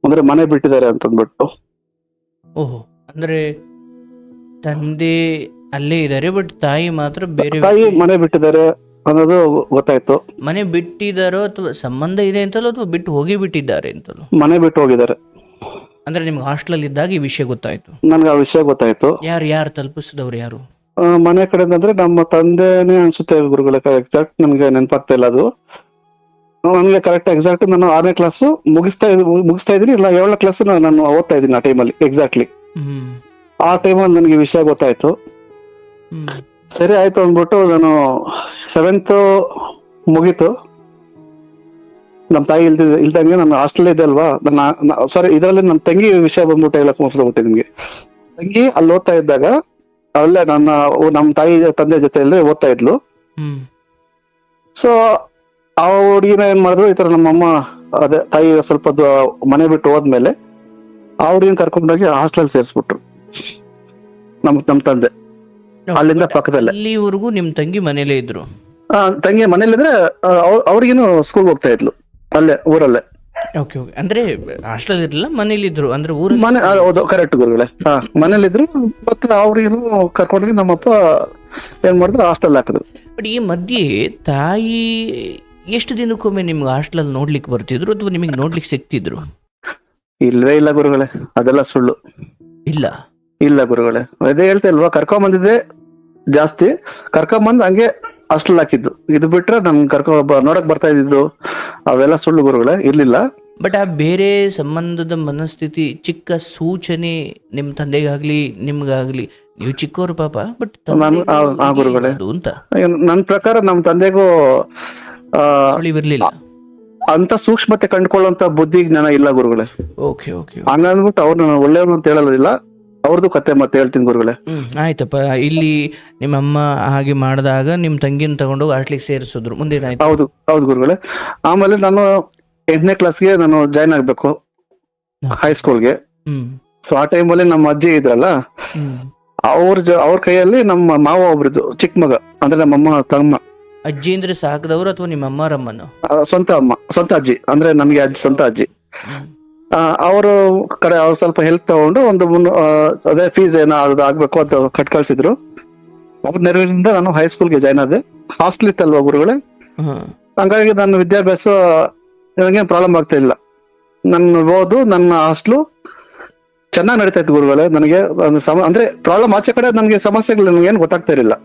ಅಂದ್ರೆ ಮನೆ ಬಿಟ್ಟಿದ್ದಾರೆ ಅಂತಂದ್ಬಿಟ್ಟು. ಓಹೋ, ಅಂದ್ರೆ ತಂದೆ ಅಲ್ಲೇ ಇದಾರೆ ಬಟ್ ತಾಯಿ ಮಾತ್ರ ಬೇರೆ, ತಾಯಿ ಮನೆ ಬಿಟ್ಟಿದ್ದಾರೆ ಅನ್ನೋದು ಗೊತ್ತಾಯ್ತು. ಮನೆ ಬಿಟ್ಟಿದಾರೋ ಅಥವಾ ಸಂಬಂಧ ಇದೆ ಅಂತಲೋ ಅಥವಾ ಬಿಟ್ಟು ಹೋಗಿ ಬಿಟ್ಟಿದ್ದಾರೆ ಅಂತಲೋ? ಮನೆ ಬಿಟ್ಟು ಹೋಗಿದ್ದಾರೆ. ಅಂದ್ರೆ ನಿಮ್ಗೆ ಹಾಸ್ಟೆಲ್ ಇದ್ದಾಗ ಈ ವಿಷಯ ಗೊತ್ತಾಯ್ತು? ನನ್ಗೆ ಆ ವಿಷಯ ಗೊತ್ತಾಯ್ತು. ಯಾರು ತಲುಪಿಸಿದವ್ರು ಯಾರು? ಮನೆ ಕಡೆ ಅಂದ್ರೆ ನಮ್ಮ ತಂದೆನೇ ಅನ್ಸುತ್ತೆ ಗುರುಗಳ, ಎಕ್ಸಾಕ್ಟ್ ನನ್ಗೆ ನೆನಪಾಗ್ತಾ ಇಲ್ಲ ಅದು. ನನ್ಗೆ ಕರೆಕ್ಟ್ ಎಕ್ಸಾಕ್ಟ್ ನಾನು 6ನೇ ಕ್ಲಾಸ್ ಮುಗಿಸ್ತಾ ಇದೀನಿ, ಇಲ್ಲ 7ನೇ ಕ್ಲಾಸ್ ನಾನು ಓದ್ತಾ ಇದೀನಿ ಆ ಟೈಮಲ್ಲಿ ಎಕ್ಸಾಕ್ಟ್ಲಿ. ಆ ಟೈಮಲ್ಲಿ ನನಗೆ ವಿಷಯ ಗೊತ್ತಾಯ್ತು. ಸರಿ ಆಯ್ತು ಅಂದ್ಬಿಟ್ಟು ನಾನು 7th ಮುಗೀತು. ನಮ್ ತಾಯಿ ಇಲ್ದಂಗೆ ನನ್ನ ಹಾಸ್ಟೆಲ್ ಇದೆ ಅಲ್ವಾ, ಸಾರಿ ಇದರಲ್ಲಿ ನನ್ನ ತಂಗಿ ವಿಷಯ ಬಂದ್ಬಿಟ್ಟು ಹೇಳಕ್ ಮುಗಿಸ್ಬಿಟ್ಟೆ ನಿಮ್ಗೆ. ತಂಗಿ ಅಲ್ಲಿ ಓದ್ತಾ ಇದ್ದಾಗ ಅಲ್ಲೇ ನಮ್ ತಾಯಿ ತಂದೆ ಜೊತೆಯಲ್ಲಿ ಓದ್ತಾ ಇದ್ಲು. ಸೊ ಆ ಹುಡುಗಿನ ಏನ್ ಮಾಡಿದ್ರು, ಈ ತರ ನಮ್ಮಮ್ಮ ಅದೇ ತಾಯಿ ಸ್ವಲ್ಪ ಮನೆ ಬಿಟ್ಟು ಹೋದ್ಮೇಲೆ ಅವ್ರಿಗೇನ್ ಕರ್ಕೊಂಡೋಗಿ ಹಾಸ್ಟೆಲ್ ಸೇರಿಸ್ಬಿಟ್ರು ನಮ್ ತಂದೆ. ಅಲ್ಲಿಂದ ಪಕ್ಕದಲ್ಲೇ. ಅಲ್ಲಿವರೆಗೂ ನಿಮ್ ತಂಗಿ ಮನೇಲೇ ಇದ್ರು? ತಂಗಿ ಮನೇಲಿದ್ರೆ ಅವ್ರಿಗೇನು ಸ್ಕೂಲ್ ಹೋಗ್ತಾ ಇದ್ಲು ಅಲ್ಲೇ ಊರಲ್ಲೇ. Okay okay. ಅಂದ್ರೆ ಹಾಸ್ಟೆಲ್ ಇರಲಿಲ್ಲ, ಮನೇಲಿದ್ರು. ಅಂದ್ರೆ ಊರ ಮನೆ ಹೌದು, ಕರೆಕ್ಟ್ ಗುರುಗಳೇ. ಮನೇಲಿದ್ರು. ಮತ್ತೆ ಅವ್ರಿಗೇನು ಕರ್ಕೊಂಡೋಗಿ ನಮ್ಮಪ್ಪ ಏನ್ ಮಾಡಿದ್ರು, ಹಾಸ್ಟೆಲ್ ಹಾಕಿದ್ರು. ಬಟ್ ಈ ಮಧ್ಯೆ ತಾಯಿ ಎಷ್ಟು ದಿನಕ್ಕೊಮ್ಮೆ ನಿಮ್ಗೆ ಹಾಸ್ಟೆಲ್ ನೋಡ್ಲಿಕ್ಕೆ ಬರ್ತಿದ್ರು ಅಥವಾ ನಿಮಗೆ ನೋಡ್ಲಿಕ್ಕೆ ಸಿಗ್ತಿದ್ರು? ಇಲ್ವೇ ಇಲ್ಲ ಗುರುಗಳೇ, ಅದೆಲ್ಲ ಸುಳ್ಳು. ಇಲ್ಲ ಗುರುಗಳೇ, ಅದೇ ಹೇಳ್ತಾ ಇಲ್ವಾ, ಕರ್ಕೊಂಬಂದಿದ್ದೆ ಜಾಸ್ತಿ. ಕರ್ಕೊಂಬಂದ್ ಹಂಗೆ ಹಾಸ್ಟೆಲ್ ಹಾಕಿದ್ದು. ಇದು ಬಿಟ್ರೆ ನನ್ ನೋಡಕ್ ಬರ್ತಾ ಇದ್ದಿದ್ದು ಅವೆಲ್ಲ ಸುಳ್ಳು ಗುರುಗಳೇ, ಇರ್ಲಿಲ್ಲ. ಬಟ್ ಆ ಬೇರೆ ಸಂಬಂಧದ ಮನಸ್ಥಿತಿ, ಚಿಕ್ಕ ಸೂಚನೆ ನಿಮ್ ತಂದೆಗಾಗ್ಲಿ ನಿಮ್ಗಾಗ್ಲಿ, ನೀವು ಚಿಕ್ಕವರು ಪಾಪ, ಬಟ್ ಗುರುಗಳೇ ಅಂತ ನನ್ ಪ್ರಕಾರ ನಮ್ ತಂದೆಗೂ ಸುಳಿವಿರ್ಲಿಲ್ಲ, ಅಂತ ಸೂಕ್ಷ್ಮತೆ ಕಂಡುಕೊಳ್ಳುವಂತ ಬುದ್ಧಿ ಜ್ಞಾನ ಇಲ್ಲ ಗುರುಗಳೇ. Okay okay. ಹಂಗಂದ್ಬಿಟ್ಟು ಅವ್ರನ್ನ ಒಳ್ಳೆಯವ್ರು ಅಂತ ಹೇಳೋದಿಲ್ಲ, ಅವ್ರದ್ದು ಕತೆ ಮತ್ತೆ ಹೇಳ್ತೀನಿ ಗುರುಗಳೇ. ಆಯ್ತಪ್ಪ. ಇಲ್ಲಿ ನಿಮ್ಮಮ್ಮ ಹಾಗೆ ಮಾಡಿದಾಗ ನಿಮ್ ತಂಗಿನ ತಗೊಂಡೋಗಿ ಹಾಸ್ಟ್ಲಿಗೆ ಸೇರಿಸಿದ್ರು, ಮುಂದೇನಾಯ್ತು? ಹೌದು ಗುರುಗಳೇ. ಆಮೇಲೆ ನಾನು 8ನೇ ಕ್ಲಾಸ್ಗೆ ನಾನು ಜಾಯ್ನ್ ಆಗ್ಬೇಕು ಹೈಸ್ಕೂಲ್ಗೆ. ಸೊ ಆ ಟೈಮಲ್ಲಿ ನಮ್ಮ ಅಜ್ಜಿ ಇದ್ರಲ್ಲ, ಅವ್ರ ಕೈಯಲ್ಲಿ ನಮ್ಮ ಮಾವ ಒಬ್ರಿದ್ದು ಚಿಕ್ಕ ಮಗ, ಅಂದ್ರೆ ನಮ್ಮಮ್ಮ ತಮ್ಮ. ಅಜ್ಜಿ ಅಂದ್ರೆ ಸಾಕದವ್ರು ಅಥವಾ ನಿಮ್ಮ ಅಮ್ಮರಮ್ಮನ? ಸ್ವಂತ ಅಜ್ಜಿ, ಅಂದ್ರೆ ನಮ್ಗೆ ಸ್ವಂತ ಅಜ್ಜಿ. ಅವರು ಕಡೆ ಅವ್ರು ಸ್ವಲ್ಪ ಹೆಲ್ಪ್ ತಗೊಂಡು ಅದೇ ಫೀಸ್ ಏನೋ ಅದು ಆಗ್ಬೇಕು ಅಂತ ಕಳ್ಸಿದ್ರು. ಅವ್ರ ನೆರವಿನಿಂದ ನಾನು ಹೈಸ್ಕೂಲ್ಗೆ ಜಾಯ್ನ್ ಆದೆ. ಹಾಸ್ಟೆಲ್ ಇತ್ತಲ್ವಾ ಗುರುಗಳೇ, ಹಂಗಾಗಿ ನನ್ನ ವಿದ್ಯಾಭ್ಯಾಸ ನನಗೇನು ಪ್ರಾಬ್ಲಮ್ ಆಗ್ತಾ ಇಲ್ಲ. ನನ್ನ ಹಾಸ್ಟ್ಲು ಚೆನ್ನಾಗಿ ನಡೀತಾ ಇತ್ತು ಗುರುಗಳೇ. ನನಗೆ ಅಂದ್ರೆ ಪ್ರಾಬ್ಲಮ್ ಆಚೆ ಕಡೆ ನನಗೆ ಸಮಸ್ಯೆಗಳು ನನಗೇನು ಗೊತ್ತಾಗ್ತಾ ಇರಲಿಲ್ಲ.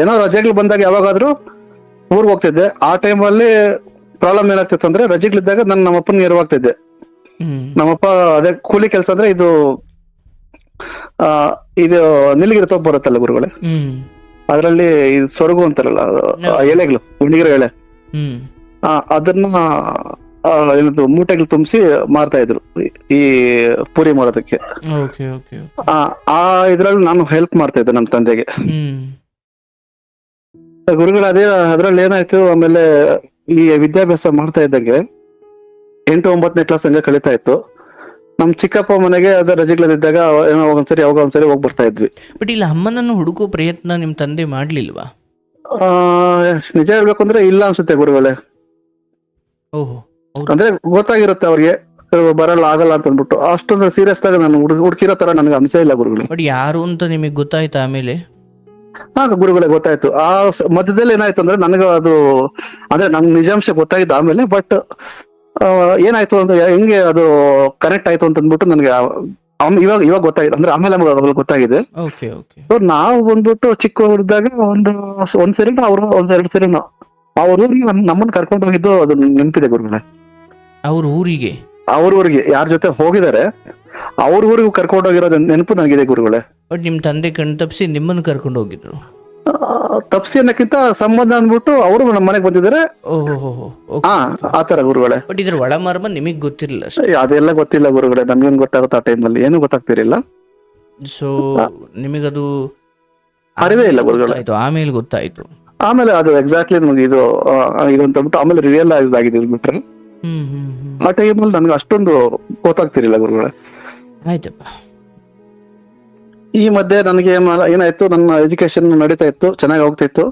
ಏನೋ ರಜೆಗಳು ಬಂದಾಗ ಯಾವಾಗಾದ್ರೂ ಊರ್ಗ್ ಹೋಗ್ತಿದ್ದೆ. ಆ ಟೈಮಲ್ಲಿ ಪ್ರಾಬ್ಲಮ್ ಏನಾಗ್ತಿತ್ತು ಅಂದ್ರೆ, ರಜೆಗಳಿದ್ದಾಗ ನಾನು ನಮ್ಮಪ್ಪನ ನೆರವಾಗ್ತಿದ್ದೆ. ನಮ್ಮಪ್ಪ ಅದೇ ಕೂಲಿ ಕೆಲಸ ಅಂದ್ರೆ ಇದು ನೀಲಗಿರಿ ತೋಪ್ ಬರುತ್ತಲ್ಲ ಗುರುಗಳೇ, ಅದ್ರಲ್ಲಿ ಸೊರಗು ಅಂತಾರಲ್ಲ ಎಲೆಗಳು, ಗುಂಡಿಗಿರೋ ಎಳೆ, ಅದನ್ನ ಏನದು ಮೂಟೆಗಳು ತುಂಬಿಸಿ ಮಾರ್ತಾ ಇದ್ರು ಈ ಪೂರಿ ಮಾಡೋದಕ್ಕೆ. ಆ ಇದ್ರಲ್ಲಿ ನಾನು ಹೆಲ್ಪ್ ಮಾಡ್ತಾ ಇದ್ದೆ ನಮ್ಮ ತಂದೆಗೆ ಗುರುಗಳು. ಅದ್ರಲ್ಲಿ ಏನಾಯ್ತು, ಆಮೇಲೆ ಈ ವಿದ್ಯಾಭ್ಯಾಸ ಮಾಡ್ತಾ ಇದ್ದಂಗೆ 8-9ನೇ ಕ್ಲಾಸ್ ಹಂಗೆ ಕಳೀತಾ ಇತ್ತು. ನಮ್ ಚಿಕ್ಕಪ್ಪ ಮನೆಗೆ ಅದ ರಜೆಗಳಿದ್ದಾಗ ಏನೋ ಒಂದ್ಸರಿ ಹೋಗಿ ಬರ್ತಾ ಇದ್ವಿ. ಬಟ್ ಇಲ್ಲ, ಅಮ್ಮನನ್ನು ಹುಡುಕೋ ಪ್ರಯತ್ನ ನಿಮ್ ತಂದೆ ಮಾಡ್ಲಿಲ್ವಾ? ನಿಜ ಹೇಳ್ಬೇಕು ಅಂದ್ರೆ ಇಲ್ಲ ಅನ್ಸುತ್ತೆ ಗುರುಗಳೇ. ಅಂದ್ರೆ ಗೊತ್ತಾಗಿರುತ್ತೆ ಅವ್ರಿಗೆ ಬರಲ್ಲ ಆಗಲ್ಲ ಅಂತ ಅಂದ್ಬಿಟ್ಟು. ಅಷ್ಟೊಂದು ಸೀರಿಯಸ್ ಆಗ ನಾನು ಹುಡುಕಿರೋ ತರ ನನಗೆ ಅನ್ಸೇ ಇಲ್ಲ ಗುರುಗಳೇ. ಬಟ್ ಯಾರು ಅಂತ ನಿಮಗೆ ಗೊತ್ತಾಯ್ತಾ ಆಮೇಲೆ? ಗುರುಗಳೇ ಗೊತ್ತಾಯ್ತು. ಆ ಮಧ್ಯದಲ್ಲಿ ಏನಾಯ್ತು ಅಂದ್ರೆ ನನಗೆ ಅದು ಅಂದ್ರೆ ನಂಗೆ ನಿಜಾಂಶ ಗೊತ್ತಾಗಿದ್ದು ಆಮೇಲೆ. ಬಟ್ ಏನಾಯ್ತು ಅಂದ್ರೆ ಹೆಂಗೆ ಅದು ಕನೆಕ್ಟ್ ಆಯ್ತು ಅಂತ ಅಂದ್ಬಿಟ್ಟು ನನಗೆ ಇವಾಗ ಗೊತ್ತಾಗಿದೆ. ಅಂದ್ರೆ ಆಮೇಲೆ ಗೊತ್ತಾಗಿದೆ. ನಾವು ಬಂದ್ಬಿಟ್ಟು ಚಿಕ್ಕವರಿದ್ದಾಗ ಒಂದ್ ಸರಿನೋ ಅವ್ರು ಒಂದ್ ಸರಿನೋ ಅವ್ರ ಊರಿಗೆ ನಮ್ಮನ್ನ ಕರ್ಕೊಂಡು ಹೋಗಿದ್ದು ಅದು ನೆನಪಿದೆ ಗುರುಗಳೇ. ಅವ್ರ ಊರಿಗೆ ಯಾರ ಜೊತೆ ಹೋಗಿದ್ದಾರೆ ಅವ್ರ ಊರಿಗೂ ಕರ್ಕೊಂಡು ಹೋಗಿರೋದು ನೆನಪು ನನಗಿದೆ ಗುರುಗಳೇ. ಬಟ್ ನಿಮ್ ತಂದೆ ಕಣ್ ತಪ್ಪಿಸಿ ನಿಮ್ಮನ್ನು ಕರ್ಕೊಂಡು ಹೋಗಿದ್ರು? ತಪ್ಸಿ ಅನ್ನಕ್ಕಿಂತ ಸಂಬಂಧ ಅಂದ್ಬಿಟ್ಟು ಅವರು ನಮ್ಮ ಮನೆಗೆ ಬಂದಿದ್ದಾರೆ. ಆತರ ಗುರುಗಳೇ. ಬಟ್ ಇದ್ರ ಒಳ ಮರ್ಮ ನಿಮಗ್ ಗೊತ್ತಿರಲಿಲ್ಲ? ಅದೆಲ್ಲ ಗೊತ್ತಿಲ್ಲ ಗುರುಗಳೇ, ನಮ್ಗೇನ್ ಗೊತ್ತಾಗುತ್ತೆ ಆ ಟೈಮಲ್ಲಿ, ಏನು ಗೊತ್ತಾಗ್ತಿರ್ಲಿಲ್ಲ. ಸೊ ನಿಮಗದು ಅರಿವೇ ಇಲ್ಲ ಗುರುಗಳೇ. ಆಮೇಲೆ ಗೊತ್ತಾಯ್ತು? ಆಮೇಲೆ ಅದು ಎಕ್ಸಾಕ್ಟ್ಲಿ ನಮ್ಗೆ ಇದು ಅಂತ ಅಂದ್ಬಿಟ್ಟು ಆಮೇಲೆ ರಿಯಲ್ ಆಗಿದೆ ಬಿಟ್ರೆ. ಆ ಟೈಮಲ್ಲಿ ನನ್ಗೆ ಅಷ್ಟೊಂದು ಗೊತ್ತಾಗ್ತಿರ್ಲಿಲ್ಲ ಗುರುಗಳೇ. ಆಯ್ತಪ್ಪ. ಈ ಮಧ್ಯೆ ನನಗೆ ಏನಾಯ್ತು, ನನ್ನ ಎಜುಕೇಶನ್ ನಡೀತಾ ಇತ್ತು, ಚೆನ್ನಾಗಿ ಹೋಗ್ತಾ ಇತ್ತು.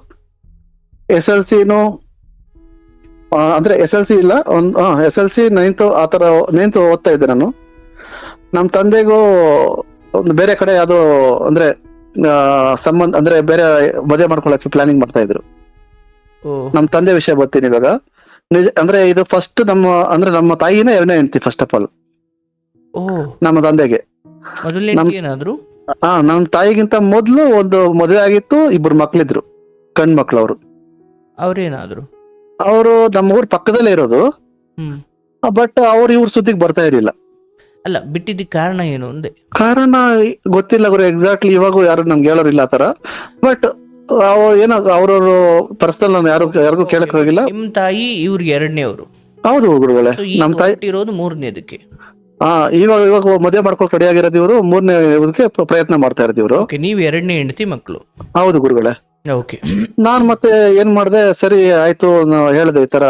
SLC ಅಂದ್ರೆ SLC ಇಲ್ಲ, SLC 9th ಆತರ 9th ಓದ್ತಾ ಇದ್ದೆ ನಾನು. ನಮ್ ತಂದೆಗೂ ಒಂದು ಬೇರೆ ಕಡೆ ಯಾವ್ದೋ ಅಂದ್ರೆ ಸಂಬಂಧ ಅಂದ್ರೆ ಬೇರೆ ಮದುವೆ ಮಾಡ್ಕೊಳಕ್ಕೆ ಪ್ಲಾನಿಂಗ್ ಮಾಡ್ತಾ ಇದ್ರು. ನಮ್ ತಂದೆ ವಿಷಯ ಬರ್ತೀನಿ ಇವಾಗ. ಅಂದ್ರೆ ಇದು ಫಸ್ಟ್ ನಮ್ಮ ತಾಯಿನೇ 2ನೇ ಹೆಂಡತಿ ಫಸ್ಟ್ ಆಫ್ ಆಲ್ ನಮ್ಮ ತಂದೆಗೆ. ನಮ್ ತಾಯಿಗಿಂತ ಮೊದ್ಲು ಒಂದು ಮದುವೆ ಆಗಿತ್ತು, 2 ಮಕ್ಳಿದ್ರು, ಗಂಡ್ ಮಕ್ಳು. ಅವರು ನಮ್ಮ ಊರ್ ಪಕ್ಕದಲ್ಲೇ ಇರೋದು. ಬಟ್ ಇವ್ರ ಸುದ್ದಿಗೆ ಬರ್ತಾ ಇರಲಿಲ್ಲ. ಅಲ್ಲ, ಬಿಟ್ಟಿದ್ದ ಕಾರಣ ಏನು ಅಂದೆ? ಕಾರಣ ಗೊತ್ತಿಲ್ಲ ಗುರು, ಎಕ್ಸಾಕ್ಟ್ಲಿ ಇವಾಗೂ ಯಾರು ನಮ್ಗೆ ಹೇಳೋರಿಲ್ಲ ಆತರ. ಬಟ್ ಏನೋ ಅವ್ರವ್ರು ಪರ್ಸನಲ್ ನಾನು ಯಾರಿಗೂ ಕೇಳಕ್ ಹೋಗಿಲ್ಲ. ನಿಮ್ ತಾಯಿ ಇವ್ರಿಗೆ 2ನೇವ್ರು? ಹೌದು ಗುರುಗಳೇ. ನಮ್ ತಾಯಿ ಇರೋದು 3ನೇದಕ್ಕೆ. ಇವಾಗ ಮದುವೆ ಮಾಡ್ಕೊಳಕ್ ರೆಡಿ ಆಗಿರೋದು ಇವರು, 3ನೇ ಪ್ರಯತ್ನ ಮಾಡ್ತಾ ಇರೋದು ಇವರು. ನೀವು 2ನೇ ಹೆಂಡತಿ ಮಕ್ಕಳು? ಹೌದು ಗುರುಗಳೇ. ನಾನ್ ಮತ್ತೆ ಏನ್ ಮಾಡ್ದೆ, ಸರಿ ಆಯ್ತು ಹೇಳಿದೆ ಈ ತರ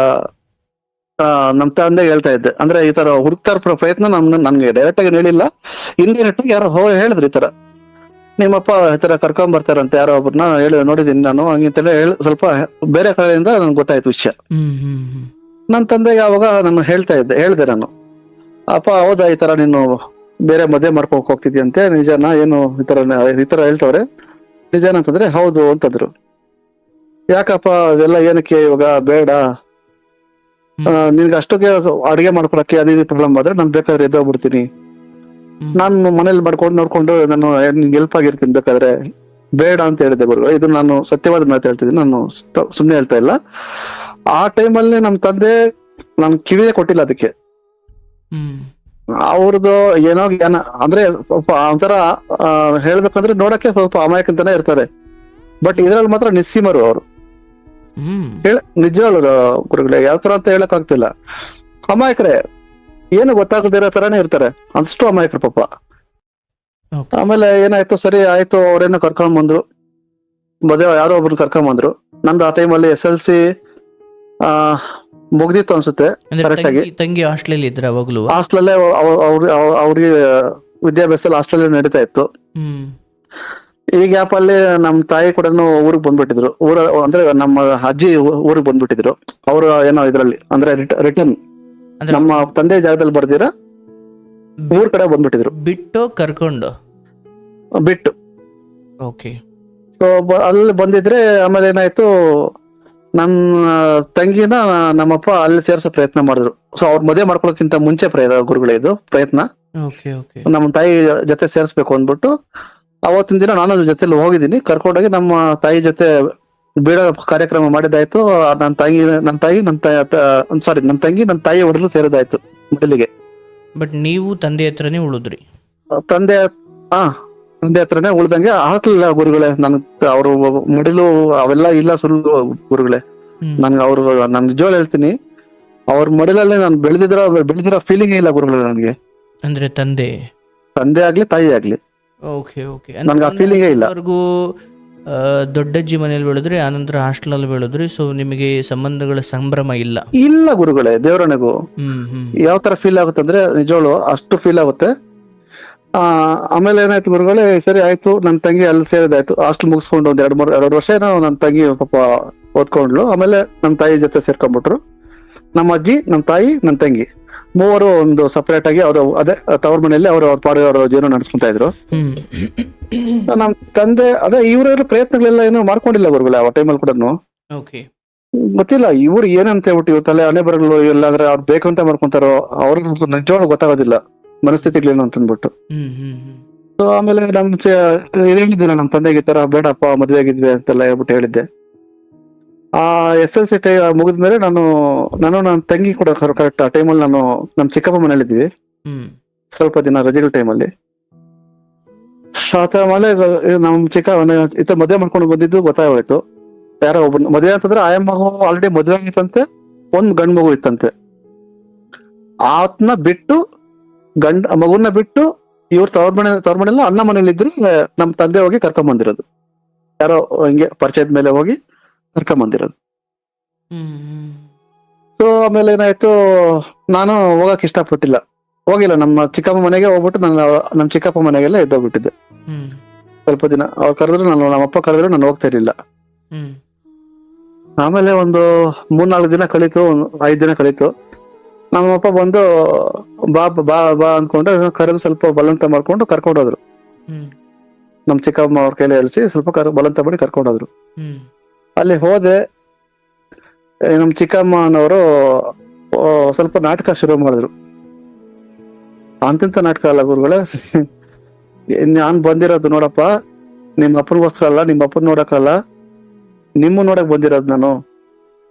ನಮ್ ತಂದೆ ಹೇಳ್ತಾ ಇದ್ದೆ, ಅಂದ್ರೆ ಈ ತರ ಹುಡುಕ್ತಾರ ಪ್ರಯತ್ನ ನನ್ಗೆ ಡೈರೆಕ್ಟ್ ಆಗಿ ಹೇಳಿಲ್ಲ, ಇಂಡೈರೆಕ್ಟ್ ಆಗಿ ಯಾರೋ ಹೇಳಿದ್ರು ಈ ತರ ನಿಮ್ಮಪ್ಪ ಈ ತರ ಕರ್ಕೊಂಡ್ ಬರ್ತಾರಂತೆ ಯಾರೋ ಒಬ್ರನ್ನ ನೋಡಿದೀನಿ ನಾನು ಹಂಗಿಂತೆಲ್ಲ ಸ್ವಲ್ಪ ಬೇರೆ ಕಡೆಯಿಂದ ನನ್ಗೆ ಗೊತ್ತಾಯ್ತು ವಿಷಯ. ನನ್ ತಂದೆಗೆ ಅವಾಗ ನಾನು ಹೇಳ್ದೆ ನಾನು, ಅಪ್ಪ ಹೌದಾ ಈ ತರ ನೀನು ಬೇರೆ ಮದುವೆ ಮಾಡ್ಕೊಕ್ ಹೋಗ್ತಿದ್ಯಂತೆ, ನಿಜನಾ ಏನು ಈ ತರ ಹೇಳ್ತವ್ರೆ ನಿಜಾನ ಅಂತಂದ್ರೆ ಹೌದು ಅಂತಂದ್ರು. ಯಾಕಪ್ಪ ಅದೆಲ್ಲ ಏನಕ್ಕೆ ಇವಾಗ ಬೇಡ, ನಿನ್ಗೆ ಅಷ್ಟಕ್ಕೆ ಅಡಿಗೆ ಮಾಡ್ಕೊಳಕ್ಕೆ ಅದೇ ಪ್ರಾಬ್ಲಮ್ ಆದ್ರೆ ನಾನು ಬೇಕಾದ್ರೆ ಎದ್ದೋಗ್ಬಿಡ್ತೀನಿ, ನಾನು ಮನೇಲಿ ಮಾಡ್ಕೊಂಡು ನೋಡ್ಕೊಂಡು ನಾನು ನಿನ್ಗೆ ಹೆಲ್ಪ್ ಆಗಿರ್ತೀನಿ, ಬೇಕಾದ್ರೆ ಬೇಡ ಅಂತ ಹೇಳಿದೆ ಗುರುಗಳು. ಇದು ನಾನು ಸತ್ಯವಾದ ಮಾತು ಹೇಳ್ತಿದ್ದೀನಿ, ನಾನು ಸುಮ್ನೆ ಹೇಳ್ತಾ ಇಲ್ಲ. ಆ ಟೈಮಲ್ಲಿ ನಮ್ ತಂದೆ ನನ್ ಕಿವಿಯೇ ಕೊಟ್ಟಿಲ್ಲ ಅದಕ್ಕೆ. ಅವ್ರದ್ದು ಏನೋ ಜ್ಞಾನ ಅಂದ್ರೆ ಒಂಥರ ಹೇಳ್ಬೇಕಂದ್ರೆ ನೋಡಕ್ಕೆ ಸ್ವಲ್ಪ ಅಮಾಯಕಂತಾನೆ ಇರ್ತಾರೆ, ಬಟ್ ಇದ್ರಲ್ಲಿ ಮಾತ್ರ ನಿಸ್ಸೀಮರು ಅವರು. ನಿಜವಾಗ್ಲು ಗುರುಗಳೇ, ಯಾವ ತರ ಅಂತ ಹೇಳಕ್ ಆಗ್ತಿಲ್ಲ, ಅಮಾಯಕರೇ, ಏನು ಗೊತ್ತಾಗದಿರೋ ತರಾನೇ ಇರ್ತಾರೆ, ಅಷ್ಟು ಅಮಾಯಕರು ಪಾಪ. ಆಮೇಲೆ ಏನಾಯ್ತು, ಸರಿ ಆಯ್ತು, ಅವ್ರೇನೋ ಕರ್ಕೊಂಡ್ ಬಂದ್ರು, ಮದುವೆ ಯಾರೋ ಒಬ್ರು ಕರ್ಕೊಂಡ್ ಬಂದ್ರು. ನಂದು ಆ ಟೈಮಲ್ಲಿ SLC ಮುಗ್ದಿತ್ತು ಅನ್ಸುತ್ತೆ ಕರೆಕ್ಟ್ ಆಗಿ. ತಂಗಿ ಹಾಸ್ಟೆಲ್ ಇದ್ರ ಅವಾಗ್ಲೂ? ಹಾಸ್ಟೆಲ್ ಅವ್ರಿಗೆ ವಿದ್ಯಾಭ್ಯಾಸ ಹಾಸ್ಟೆಲ್ ನಡೀತಾ ಇತ್ತು. ಈ ಗ್ಯಾಪ್ ಅಲ್ಲಿ ನಮ್ ತಾಯಿ ಕೂಡ ಊರಿಗೆ ಬಂದ್ಬಿಟ್ಟಿದ್ರು. ಅಂದ್ರೆ ನಮ್ಮ ಅಜ್ಜಿ ಊರಿಗೆ ಬಂದ್ಬಿಟ್ಟಿದ್ರು. ಅವರು ಏನೋ ಇದ್ರಲ್ಲಿ ಅಂದ್ರೆ ರಿಟರ್ನ್ ನಮ್ಮ ತಂದೆ ಜಾಗದಲ್ಲಿ ಬರ್ದಿರ ಊರ್ ಕಡೆ ಬಂದ್ಬಿಟ್ಟಿದ್ರು. ಬಿಟ್ಟು ಓಕೆ. ಸೊ ಅಲ್ಲಿ ಬಂದಿದ್ರೆ ಆಮೇಲೆ ಏನಾಯ್ತು, ನನ್ನ ತಂಗಿನ ನಮ್ಮಪ್ಪ ಅಲ್ಲಿ ಸೇರ್ಸೋ ಪ್ರಯತ್ನ ಮಾಡಿದ್ರು. ಸೊ ಅವ್ರ ಮದುವೆ ಮಾಡ್ಕೊಳಕ್ಕಿಂತ ಮುಂಚೆ ಗುರುಗಳೇ ಇದು ಪ್ರಯತ್ನ. ನಮ್ಮ ತಾಯಿ ಜೊತೆ ಸೇರ್ಸ್ಬೇಕು ಅಂದ್ಬಿಟ್ಟು ಅವತ್ತಿನ ದಿನ ನಾನು ಜೊತೆಲಿ ಹೋಗಿದ್ದೀನಿ. ಕರ್ಕೊಂಡೋಗಿ ನಮ್ಮ ತಾಯಿ ಜೊತೆ ಬೀಳೋ ಕಾರ್ಯಕ್ರಮ ಮಾಡಿದಾಯ್ತು. ನನ್ನ ತಂಗಿ ನನ್ನ ತಾಯಿ ಹೊಡೆದು ಸೇರಿದಾಯ್ತು ಮಡಲಿಗೆ. ಬಟ್ ನೀವು ತಂದೆ ಹತ್ರನೇ ಉಳಿದ್ರಿ? ತಂದೆ ಹತ್ರನೇ ಉಳ್ದಂಗೆ ಹಾಕ್ಲಿಲ್ಲ ಗುರುಗಳೇ. ಅವ್ರು ಮಡಿಲು ಅವೆಲ್ಲ ಇಲ್ಲ ಸುಳ್ಳು ಗುರುಗಳೇ. ನನ್ಗೆ ನಾನು ನಿಜವಾಗ್ಲೂ ಹೇಳ್ತೀನಿ, ಅವ್ರ ಮಡಿಲಲ್ಲಿ ನಾನು ಬೆಳೆದಿರೋ ಫೀಲಿಂಗ್ ಇಲ್ಲ ಗುರುಗಳೇ ನನ್ಗೆ. ಅಂದ್ರೆ ತಂದೆ ಆಗ್ಲಿ ತಾಯಿ ಆಗ್ಲಿ ನನ್ಗೆ ಆ ಫೀಲಿಂಗೇ ಇಲ್ಲ. ದೊಡ್ಡಜ್ಜಿ ಮನೇಲಿ ಬೆಳೆದ್ರಿ, ಆನಂತರ ಹಾಸ್ಟೆಲ್ ಅಲ್ಲಿ ಬೆಳೆದ್ರಿ. ಸೊ ನಿಮಗೆ ಸಂಬಂಧಗಳ ಸಂಭ್ರಮ ಇಲ್ಲ ಗುರುಗಳೇ. ದೇವರನಿಗೂ ಯಾವ ತರ ಫೀಲ್ ಆಗುತ್ತೆ ಅಂದ್ರೆ ನಿಜವಾಗ್ಲು ಅಷ್ಟು ಫೀಲ್ ಆಗುತ್ತೆ. ಆಮೇಲೆ ಏನಾಯ್ತು ಗುರುಗಳೇ, ಸರಿ ಆಯ್ತು, ನನ್ ತಂಗಿ ಅಲ್ಲಿ ಸೇರಿದಾಯ್ತು. ಹಾಸ್ಟೆಲ್ ಮುಗಿಸ್ಕೊಂಡು ಒಂದ್ 2 ವರ್ಷ ನನ್ ತಂಗಿ ಪಾಪ ಓದ್ಕೊಂಡ್ಲು. ಆಮೇಲೆ ನಮ್ ತಾಯಿ ಜೊತೆ ಸೇರ್ಕೊಂಡ್ಬಿಟ್ರು. ನಮ್ಮ ಅಜ್ಜಿ, ನಮ್ ತಾಯಿ, ನನ್ ತಂಗಿ ಮೂವರು ಒಂದು ಸಪರೇಟ್ ಆಗಿ ಅವರು ಅದೇ ತವ್ರ ಮನೆಯಲ್ಲಿ ಅವ್ರ ಪಾಡಿಗೆ ಅವ್ರ ಜೀವನ ನಡೆಸ್ಕೊಂತ ಇದ್ರು. ನಮ್ ತಂದೆ ಅದೇ ಇವ್ರ ಪ್ರಯತ್ನಗಳೆಲ್ಲ ಏನೋ ಮಾಡ್ಕೊಂಡಿಲ್ಲ ಗುರುಗಳೇ ಆ ಟೈಮಲ್ಲಿ ಕೂಡ. ಗೊತ್ತಿಲ್ಲ ಇವ್ರು ಏನಂತ ಹೇಳ್ಬಿಟ್ಟು ಇವ್ರ ತಲೆ ಹಣೆ ಬರಗಳು ಇಲ್ಲಾಂದ್ರೆ ಅವ್ರು ಬೇಕಂತ ಮಾಡ್ಕೊಂತಾರೋ ಅವ್ರಿಗೆ ನಿಜವಾಗ್ಲೂ ಗೊತ್ತಾಗೋದಿಲ್ಲ ಮನಸ್ಥಿತಿಗಳೇನು ಅಂತಂದ್ಬಿಟ್ಟು. ಸೊ ಆಮೇಲೆ ಹೇಳಿದ್ದಿಲ್ಲ ನಮ್ ತಂದೆಗೆ ಈ ತರ ಬೇಡಪ್ಪ ಮದ್ವೆ ಆಗಿದ್ವಿ ಅಂತೆಲ್ಲ ಹೇಳ್ಬಿಟ್ಟು ಹೇಳಿದ್ದೆ. ಆ SLC ಮುಗಿದ್ಮೇಲೆ ನಾನು ನನ್ನ ತಂಗಿ ಕೂಡ ಕರೆಕ್ಟ್ ಆ ಟೈಮಲ್ಲಿ ನಾನು ನಮ್ ಚಿಕ್ಕಪ್ಪ ಮನೇಲಿ ಇದ್ವಿ ಸ್ವಲ್ಪ ದಿನ ರಜೆಗಳ ಟೈಮಲ್ಲಿ. ಆಮೇಲೆ ನಮ್ ಚಿಕ್ಕ ಮದ್ವೆ ಮಾಡ್ಕೊಂಡು ಬಂದಿದ್ದು ಗೊತ್ತಾಗೋಯ್ತು. ಯಾರೋ ಒಬ್ಬ ಮದ್ವೆ ಅಂತಂದ್ರೆ ಮಗು ಆಲ್ರೆಡಿ ಮದ್ವೆ ಆಗಿತ್ತಂತೆ, ಒಂದ್ ಗಂಡ್ ಮಗು ಇತ್ತಂತೆ. ಆತ್ನ ಬಿಟ್ಟು ಮಗುನ ಬಿಟ್ಟು ಇವ್ರ ತವ್ರ ಮನೆಲ್ಲ ಅಣ್ಣ ಮನೇಲಿ ಇದ್ರು ನಮ್ ತಂದೆ ಹೋಗಿ ಕರ್ಕೊಂಡ್ ಬಂದಿರೋದು. ಯಾರೋ ಹಿಂಗೆ ಪರಿಚಯದ ಮೇಲೆ ಹೋಗಿ ಕರ್ಕೊಂಡ್ ಬಂದಿರೋದು. ಸೊ ಆಮೇಲೆ ಏನಾಯ್ತು, ನಾನು ಹೋಗಕ್ ಇಷ್ಟಪಟ್ಟಿಲ್ಲ, ಹೋಗಿಲ್ಲ. ನಮ್ಮ ಚಿಕ್ಕಪ್ಪ ಮನೆಗೆ ಹೋಗ್ಬಿಟ್ಟು ನಮ್ ಚಿಕ್ಕಪ್ಪ ಮನೆಗೆಲ್ಲ ಎದ್ದೋಗ್ಬಿಟ್ಟಿದ್ದೆ. ಸ್ವಲ್ಪ ದಿನ ಅವ್ರು ಕರೆದ್ರು, ನಮ್ಮಪ್ಪ ಕರೆದ್ರು, ನಾನು ಹೋಗ್ತಾ ಇರ್ಲಿಲ್ಲ. ಆಮೇಲೆ ಒಂದು 3-4 ದಿನ ಕಳೀತು, 5 ದಿನ ಕಳೀತು. ನಮ್ಮಪ್ಪ ಬಂದು ಬಾ ಬಾ ಬಾ ಅಂದ್ಕೊಂಡು ಕರೆದು ಸ್ವಲ್ಪ ಬಲವಂತ ಮಾಡ್ಕೊಂಡು ಕರ್ಕೊಂಡೋದ್ರು. ನಮ್ ಚಿಕ್ಕಮ್ಮ ಅವ್ರ ಕೈಲಿ ಹೇಳಿಸಿ ಸ್ವಲ್ಪ ಬಲವಂತ ಮಾಡಿ ಕರ್ಕೊಂಡೋದ್ರು. ಅಲ್ಲಿ ಹೋದೆ, ನಮ್ ಚಿಕ್ಕಮ್ಮನವರು ಸ್ವಲ್ಪ ನಾಟಕ ಶುರು ಮಾಡಿದ್ರು. ಅಂತಿಂತ ನಾಟಕ ಅಲ್ಲ ಗುರುಗಳೇ. ನಾನ್ ಬಂದಿರೋದು ನೋಡಪ್ಪ, ನಿಮ್ ಅಪ್ಪನಿಗೋಸ್ಕರ ಅಲ್ಲ, ನಿಮ್ ಅಪ್ಪನ್ ನೋಡಕ್ಕಲ್ಲ, ನಿಮ್ಮ ನೋಡಕ್ ಬಂದಿರೋದು ನಾನು.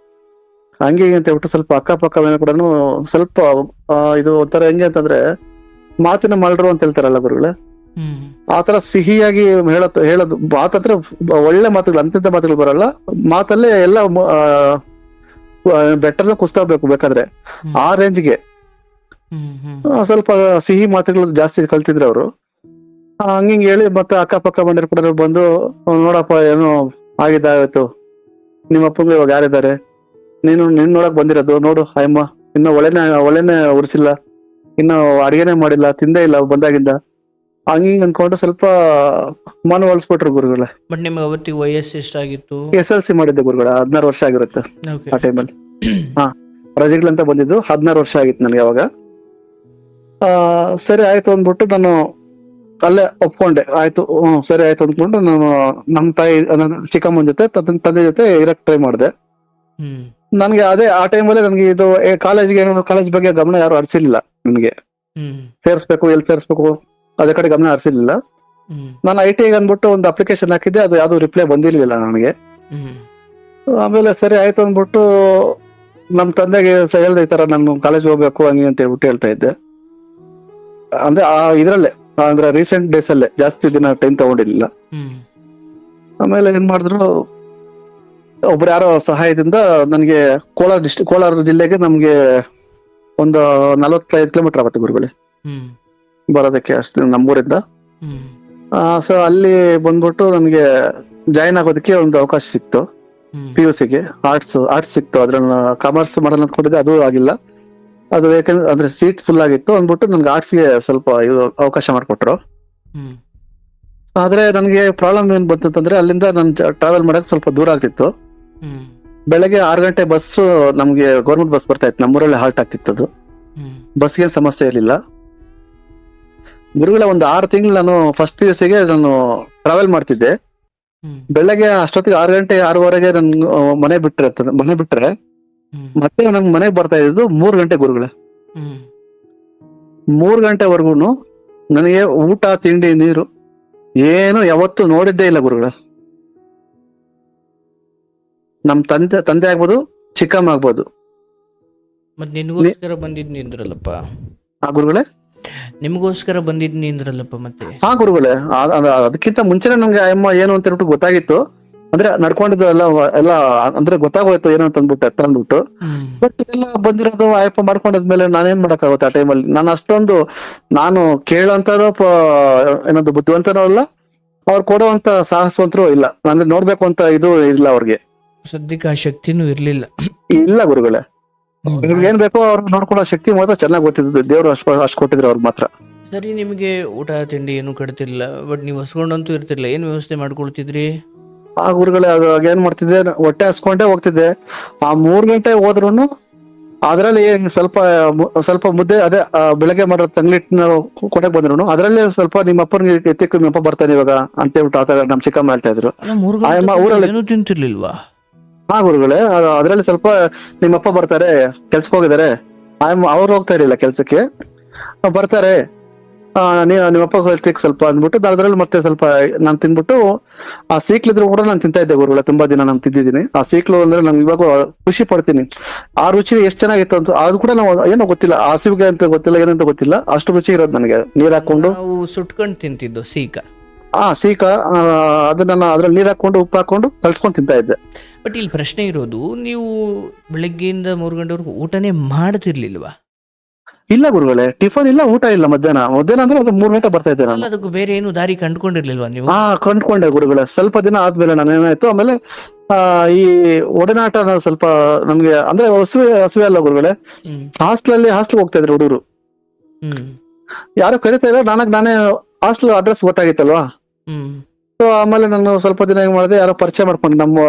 ಹಂಗೆ ಅಂತ ಹೇಳ್ಬಿಟ್ಟು ಸ್ವಲ್ಪ ಅಕ್ಕಪಕ್ಕ ಮೇಲೆ ಕೂಡ ಸ್ವಲ್ಪ ಇದು ಒಂಥರ ಹೆಂಗೆ ಅಂತಂದ್ರೆ ಮಾತಿನ ಮಲ್ರು ಅಂತ ಹೇಳ್ತಾರಲ್ಲ ಗುರುಗಳೇ, ಆತರ ಸಿಹಿಯಾಗಿ ಹೇಳೋದು ಮಾತಂದ್ರೆ ಒಳ್ಳೆ ಮಾತುಗಳು, ಅಂತಿಂತ ಮಾತುಗಳು ಬರಲ್ಲ. ಮಾತಲ್ಲೇ ಎಲ್ಲ ಬೆಟ್ಟರ್ನ ಕುಸ್ತಾಬೇಕು ಬೇಕಾದ್ರೆ, ಆ ರೇಂಜ್ಗೆ ಸ್ವಲ್ಪ ಸಿಹಿ ಮಾತುಗಳು ಜಾಸ್ತಿ ಕಳ್ತಿದ್ರು ಅವರು. ಹಂಗಿಂಗ್ ಹೇಳಿ ಮತ್ತೆ ಅಕ್ಕಪಕ್ಕ ಬಂದಿರೋ ಕೂಡ ಬಂದು, ನೋಡಪ್ಪ ಏನೋ ಆಗಿದ್ದಾಯ್ತು, ನಿಮ್ಮ ಅಪ್ಪಂಗೆ ಇವಾಗ ಯಾರಿದ್ದಾರೆ, ನೀನ್ ನೋಡಕ್ ಬಂದಿರೋದು ನೋಡು, ಅಯ್ಯಮ್ಮ ಇನ್ನು ಒಳೆನೆ ಉರ್ಸಿಲ್ಲ, ಇನ್ನು ಅಡಿಗೆನೆ ಮಾಡಿಲ್ಲ, ತಿಂದೇ ಇಲ್ಲ ಬಂದಾಗಿಂದ. ಹಂಗಿಂಗ್ ಅನ್ಕೊಂಡು ಸ್ವಲ್ಪ ಮನವೊಲಿಸ್ಬಿಟ್ರು ಗುರುಗಳೇ. ಬಟ್ ನಿಮ್ಗೆ ಅವತ್ತಿಗೆ ವಯಸ್ಸು ಎಷ್ಟಾಗಿತ್ತು? SLC ಮಾಡಿದ್ದೆ ಗುರುಗಳೇ, 16 ವರ್ಷ ಆಗಿರುತ್ತೆ ಓಕೆ. ಆ ಟೈಮಲ್ಲಿ. ಹಾ, ರಜೆಗಳಂತ ಬಂದಿದ್ದು 16 ವರ್ಷ ಆಗಿತ್ತು ನನಗೆ ಅವಾಗ. ಸರಿ ಆಯ್ತು ಅಂದ್ಬಿಟ್ಟು ನಾನು ಅಲ್ಲೇ ಒಪ್ಕೊಂಡೆ. ಆಯ್ತು, ಸರಿ ಆಯ್ತು ಅಂದ್ಕೊಂಡು ನಾನು ನಮ್ಮ ತಾಯಿ ಚಿಕ್ಕಮ್ಮನ ಜೊತೆ ತಂದೆ ಜೊತೆ ಇರಕ್ ಟ್ರೈ ಮಾಡಿದೆ. ಹ್ಮ್ ನನ್ಗೆ ಅದೇ ಆ ಟೈಮಲ್ಲಿ ನನಗೆ ಇದು ಕಾಲೇಜ್ ಬಗ್ಗೆ ಗಮನ ಯಾರು ಹರಿಸಿರ್ಲಿಲ್ಲ. ನನಗೆ ಹ್ಮ್ ಸೇರಿಸ್ಬೇಕು, ಎಲ್ಲಿ ಸೇರಿಸ್ಬೇಕು ಅದೇ ಕಡೆ ಗಮನ ಹರಿಸಿರ್ಲಿಲ್ಲ. ಹ್ಮ್ ನಾನು IT ಅಂದ್ಬಿಟ್ಟು ಒಂದು ಅಪ್ಲಿಕೇಶನ್ ಹಾಕಿದ್ದೆ, ಅದು ಯಾವ್ದು ರಿಪ್ಲೈ ಬಂದಿರ್ಲಿಲ್ಲ ನನಗೆ. ಹ್ಮ್ ಆಮೇಲೆ ಸರಿ ಆಯ್ತು ಅಂದ್ಬಿಟ್ಟು ನಮ್ ತಂದೆಗೆ ಹೇಳ್ದೆ, ಈ ತರ ನಾನು ಕಾಲೇಜ್ ಹೋಗ್ಬೇಕು ಹಂಗೆ ಅಂತ ಹೇಳ್ಬಿಟ್ಟು ಹೇಳ್ತಾ ಇದ್ದೆ. ಅಂದ್ರೆ ಇದ್ರಲ್ಲೇ ಅಂದ್ರೆ ರೀಸೆಂಟ್ ಡೇಸ್ ಅಲ್ಲೇ, ಜಾಸ್ತಿ ದಿನ ಟೈಮ್ ತಗೊಂಡಿರ್ಲಿಲ್ಲ. ಹ್ಮ್ ಆಮೇಲೆ ಏನ್ ಮಾಡಿದ್ರು, ಒಬ್ರು ಯಾರೋ ಸಹಾಯದಿಂದ ನನಗೆ ಕೋಲಾರ ಜಿಲ್ಲೆಗೆ ನಮ್ಗೆ ಒಂದು 45 ಕಿಲೋಮೀಟರ್ ಆಗುತ್ತೆ ಗುರುಗಳೇ ಹ್ಮ್ ಬರೋದಕ್ಕೆ, ಅಷ್ಟು ನಮ್ಮೂರಿಂದ. ಹ್ಮ್ ಸೊ ಅಲ್ಲಿ ಬಂದ್ಬಿಟ್ಟು ನನಗೆ ಜಾಯಿನ್ ಆಗೋದಕ್ಕೆ ಒಂದು ಅವಕಾಶ ಸಿಕ್ತು. ಹ್ಮ್ PUCಗೆ ಆರ್ಟ್ಸ್ ಸಿಕ್ತು. ಅದ್ರಲ್ಲಿ ಕಾಮರ್ಸ್ ಮಾಡೋಣ ಅಂದ್ಕೊಂಡಿದ್ದೆ, ಅದು ಆಗಿಲ್ಲ. ಅದು ಯಾಕಂದ್ರೆ ಅಂದ್ರೆ ಸೀಟ್ ಫುಲ್ ಆಗಿತ್ತು ಅಂದ್ಬಿಟ್ಟು ನನ್ಗೆ ಆರ್ಟ್ಸ್ಗೆ ಸ್ವಲ್ಪ ಅವಕಾಶ ಮಾಡಿಕೊಟ್ರು. ಹ್ಮ್ ಆದ್ರೆ ನನಗೆ ಪ್ರಾಬ್ಲಮ್ ಏನ್ ಬಂತಂದ್ರೆ, ಅಲ್ಲಿಂದ ನಾನು ಟ್ರಾವೆಲ್ ಮಾಡಕ್ ಸ್ವಲ್ಪ ದೂರ ಆಗ್ತಿತ್ತು. ಹ್ಮ್ ಬೆಳಗ್ಗೆ 6 ಗಂಟೆ ಬಸ್ ನಮ್ಗೆ ಗೌರ್ಮೆಂಟ್ ಬಸ್ ಬರ್ತಾ ಇತ್ತು, ನಮ್ಮೂರಲ್ಲೇ ಹಾಲ್ಟ್ ಆಗ್ತಿತ್ತು. ಅದು ಹ್ಮ್ ಬಸ್ಗೆ ಸಮಸ್ಯೆ ಇರಲಿಲ್ಲ. ಗುರುಗಳ ಒಂದು 6 ತಿಂಗಳು ನಾನು ಫಸ್ಟ್ PUCಗೆ ನಾನು ಟ್ರಾವೆಲ್ ಮಾಡ್ತಿದ್ದೆ. ಹ್ಮ್ ಬೆಳಗ್ಗೆ ಅಷ್ಟೊತ್ತಿಗೆ 6 ಗಂಟೆ 6:15 ನನ್ ಮನೆ ಬಿಟ್ರೆ ಹ್ಮ್ ಮತ್ತೆ ನನ್ ಮನೆಗೆ ಬರ್ತಾ ಇದ್ದು 3 ಗಂಟೆ ಗುರುಗಳೇ. ಹ್ಮ್ 3 ಗಂಟೆವರೆಗೂ ನನಗೆ ಊಟ ತಿಂಡಿ ನೀರು ಏನು ಯಾವತ್ತೂ ನೋಡಿದ್ದೇ ಇಲ್ಲ ಗುರುಗಳೇ. ನಮ್ ತಂದೆ ಆಗ್ಬೋದು, ಚಿಕ್ಕಮ್ಮ ಆಗ್ಬೋದು. ಮತ್ ನಿನ್ಗೋಸ್ಕರ ಬಂದಿದ್ ನಿಂದ್ರಲ್ಲಪ್ಪ, ಆ ಗುರುಗಳೇ, ನಿಮ್ಗೋಸ್ಕರ ಬಂದಿದ್ ನಿಂದ್ರಲ್ಲಪ್ಪ ಮತ್ತೆ. ಹಾ ಗುರುಗಳೇ, ಅದಕ್ಕಿಂತ ಮುಂಚೆನೆ ನಮ್ಗೆ ಅಮ್ಮ ಏನು ಅಂತ ಹೇಳ್ಬಿಟ್ಟು ಗೊತ್ತಾಗಿತ್ತು. ಅಂದ್ರೆ ನಡ್ಕೊಂಡಿದ್ದು ಎಲ್ಲ ಅಂದ್ರೆ ಗೊತ್ತಾಗೋಯ್ತು ಏನು ಅಂತ ಅಂದ್ಬಿಟ್ಟು. ಹ್ಮ್ ಬಟ್ ಇದೆಲ್ಲ ಬಂದಿರೋದು ಆಯಪ್ಪ ಮಾಡ್ಕೊಂಡಾದ್ಮೇಲೆ ನಾನೇನ್ ಮಾಡಕ್ಕಾಗುತ್ತೆ ಆ ಟೈಮಲ್ಲಿ. ನಾನು ಅಷ್ಟೊಂದು ನಾನು ಕೇಳೋಂತಾರೋ ಏನೊಂದು ಬುದ್ಧಿವಂತನೋ ಅಲ್ಲ, ಅವ್ರು ಕೊಡುವಂತ ಸಾಹಸವಂತರು ಇಲ್ಲ. ಅಂದ್ರೆ ನೋಡ್ಬೇಕು ಅಂತ ಇದು ಇಲ್ಲ ಅವ್ರಿಗೆ, ಸದ್ಯಕ್ಕೆ ಆ ಶಕ್ತಿನೂ ಇರ್ಲಿಲ್ಲ. ಇಲ್ಲ ಗುರುಗಳೇ. ಇವ್ರಿಗೆ ಏನ್ ಬೇಕೋ ಅವ್ರು ನೋಡ್ಕೊಳ್ಳೋ ಶಕ್ತಿ ಮಾತ್ರ ಚೆನ್ನಾಗಿ ಗೊತ್ತಿದ್ದು, ದೇವ್ರು ಅಷ್ಟು ಕೊಟ್ಟಿದ್ರು ಅವ್ರಿಗೆ ಮಾತ್ರ. ಸರಿ, ನಿಮಗೆ ಊಟ ತಿಂಡಿ ಏನು ಕಟ್ತಿರ್ಲಿಲ್ಲ, ಬಟ್ ನೀವು ಹಸ್ಕೊಂಡಂತೂ ಇರ್ತಿರ್ಲಿಲ್ಲ. ಏನ್ ವ್ಯವಸ್ಥೆ ಮಾಡ್ಕೊಳ್ತಿದ್ರಿ? ಆ ಗುರುಗಳೇ, ಅದು ಏನ್ ಮಾಡ್ತಿದ್ದೆ, ಹೊಟ್ಟೆ ಹಸ್ಕೊಂಡೇ ಹೋಗ್ತಿದ್ದೆ. ಆ 3 ಗಂಟೆ ಹೋದ್ರುನು ಅದ್ರಲ್ಲಿ ಸ್ವಲ್ಪ ಮುದ್ದೆ, ಅದೇ ಬೆಳಗ್ಗೆ ಮಾಡೋ ತಂಗ್ಲಿಟ್ನ ಕೊಟ್ಟಕ್ ಬಂದ್ರು ಅದ್ರಲ್ಲಿ ಸ್ವಲ್ಪ ನಿಮ್ಮ ಅಪ್ಪನಿಗೆ ಎತ್ತಿಕ್ ನಿಮ್ಮ ಅಪ್ಪ ಬರ್ತಾನೆ ಇವಾಗ ಅಂತ ಹೇಳ್ಬಿಟ್ಟು ಆತರ ನಮ್ ಚಿಕ್ಕಮ್ಮ ಹೇಳ್ತಾ ಇದ್ರು. ಅಲ್ಲ, 3 ಆಯಮ್ಮ ಗಂಟೆ ಊರಲ್ಲಿ ಏನು ತಿಂತಿರ್ಲಿಲ್ವಾ? ಹಾ ಗುರುಗಳೇ, ಅದ್ರಲ್ಲಿ ಸ್ವಲ್ಪ ನಿಮ್ಮಪ್ಪ ಬರ್ತಾರೆ, ಕೆಲ್ಸಕ್ಕೆ ಹೋಗಿದ್ದಾರೆ. ಅವ್ರು ಹೋಗ್ತಾ ಇರ್ಲಿಲ್ಲ ಕೆಲ್ಸಕ್ಕೆ, ಬರ್ತಾರೆ, ನಿಮ್ಮಪ್ಪ ಹೇಳ್ತಿಕ್ ಸ್ವಲ್ಪ ಅಂದ್ಬಿಟ್ಟು ಅದ್ರಲ್ಲಿ ಮತ್ತೆ ಸ್ವಲ್ಪ ನಾನು ತಿನ್ಬಿಟ್ಟು, ಆ ಸೀಕ್ಲಿದ್ರು ಕೂಡ ನಾನು ತಿಂತಾ ಇದ್ದೆ ಗುರುಗಳೇ. ತುಂಬಾ ದಿನ ನಾನು ತಿಂದಿದ್ದೀನಿ ಆ ಸೀಕ್ಲು. ಅಂದ್ರೆ ನಾನು ಇವಾಗ ಖುಷಿ ಪಡ್ತೀನಿ, ಆ ರುಚಿ ಎಷ್ಟ್ ಚೆನ್ನಾಗಿತ್ತು ಅಂತ. ಅದು ಕೂಡ ನಾವು ಏನೋ ಗೊತ್ತಿಲ್ಲ, ಹಸಿವಿಗೆ ಅಂತ ಗೊತ್ತಿಲ್ಲ, ಏನಂತ ಗೊತ್ತಿಲ್ಲ, ಅಷ್ಟು ರುಚಿ ಇರೋದು ನನಗೆ. ನೀರ್ ಹಾಕೊಂಡು ನಾವು ಸುಟ್ಕೊಂಡ್ ತಿಂತಿದ್ದು ಸೀಕ. ಸೀಕ, ಅದನ್ನ ಅದ್ರಲ್ಲಿ ನೀರ್ ಹಾಕೊಂಡು ಉಪ್ಪು ಹಾಕೊಂಡು ಕಲ್ಸ್ಕೊಂಡ್ ತಿಂತಾ ಇದ್ದೆ. ಬಟ್ ಇಲ್ಲಿ ಪ್ರಶ್ನೆ ಇರೋದು, ನೀವು ಬೆಳಗ್ಗೆಯಿಂದ 3 ಗಂಟೆವರೆಗೂ ಊಟನೇ ಮಾಡ್ತಿರ್ಲಿಲ್ವಾ? ಇಲ್ಲ ಗುರುಗಳೇ, ಟಿಫನ್ ಇಲ್ಲ, ಊಟ ಇಲ್ಲ. ಮಧ್ಯಾಹ್ನ ಅಂದ್ರೆ ಅದು 3 ಗಂಟೆ ಬರ್ತಾ ಇದ್ದೆ ನಾನು. ಅದಕ್ಕೂ ಬೇರೆ ಏನು ದಾರಿ ಕಂಡುಕೊಂಡಿರ್ಲಿಲ್ವಾ ನೀವು? ಕಂಡ್ಕೊಂಡೆ ಗುರುಗಳೇ. ಸ್ವಲ್ಪ ದಿನ ಆದ್ಮೇಲೆ ನಾನು ಏನಾಯ್ತು, ಆಮೇಲೆ ಈ ಒಡನಾಟ ಸ್ವಲ್ಪ ನನ್ಗೆ ಅಂದ್ರೆ ಹಸುವೆ ಅಲ್ಲ ಗುರುಗಳೇ. ಹಾಸ್ಟೆಲ್ ಹೋಗ್ತಾ ಇದ್ರು ಹುಡುಗರು, ಯಾರು ಕರಿತಾ ಇಲ್ಲ. ನಾನೇ ಹಾಸ್ಟೆಲ್ ಅಡ್ರೆಸ್ ಗೊತ್ತಾಗಿತ್ತಲ್ವಾ. ಸೊ ಆಮೇಲೆ ನಾನು ಸ್ವಲ್ಪ ದಿನ ಏನ್ ಮಾಡಿದೆ, ಯಾರೋ ಪರಿಚಯ ಮಾಡ್ಕೊಂಡು ನಮ್ಮ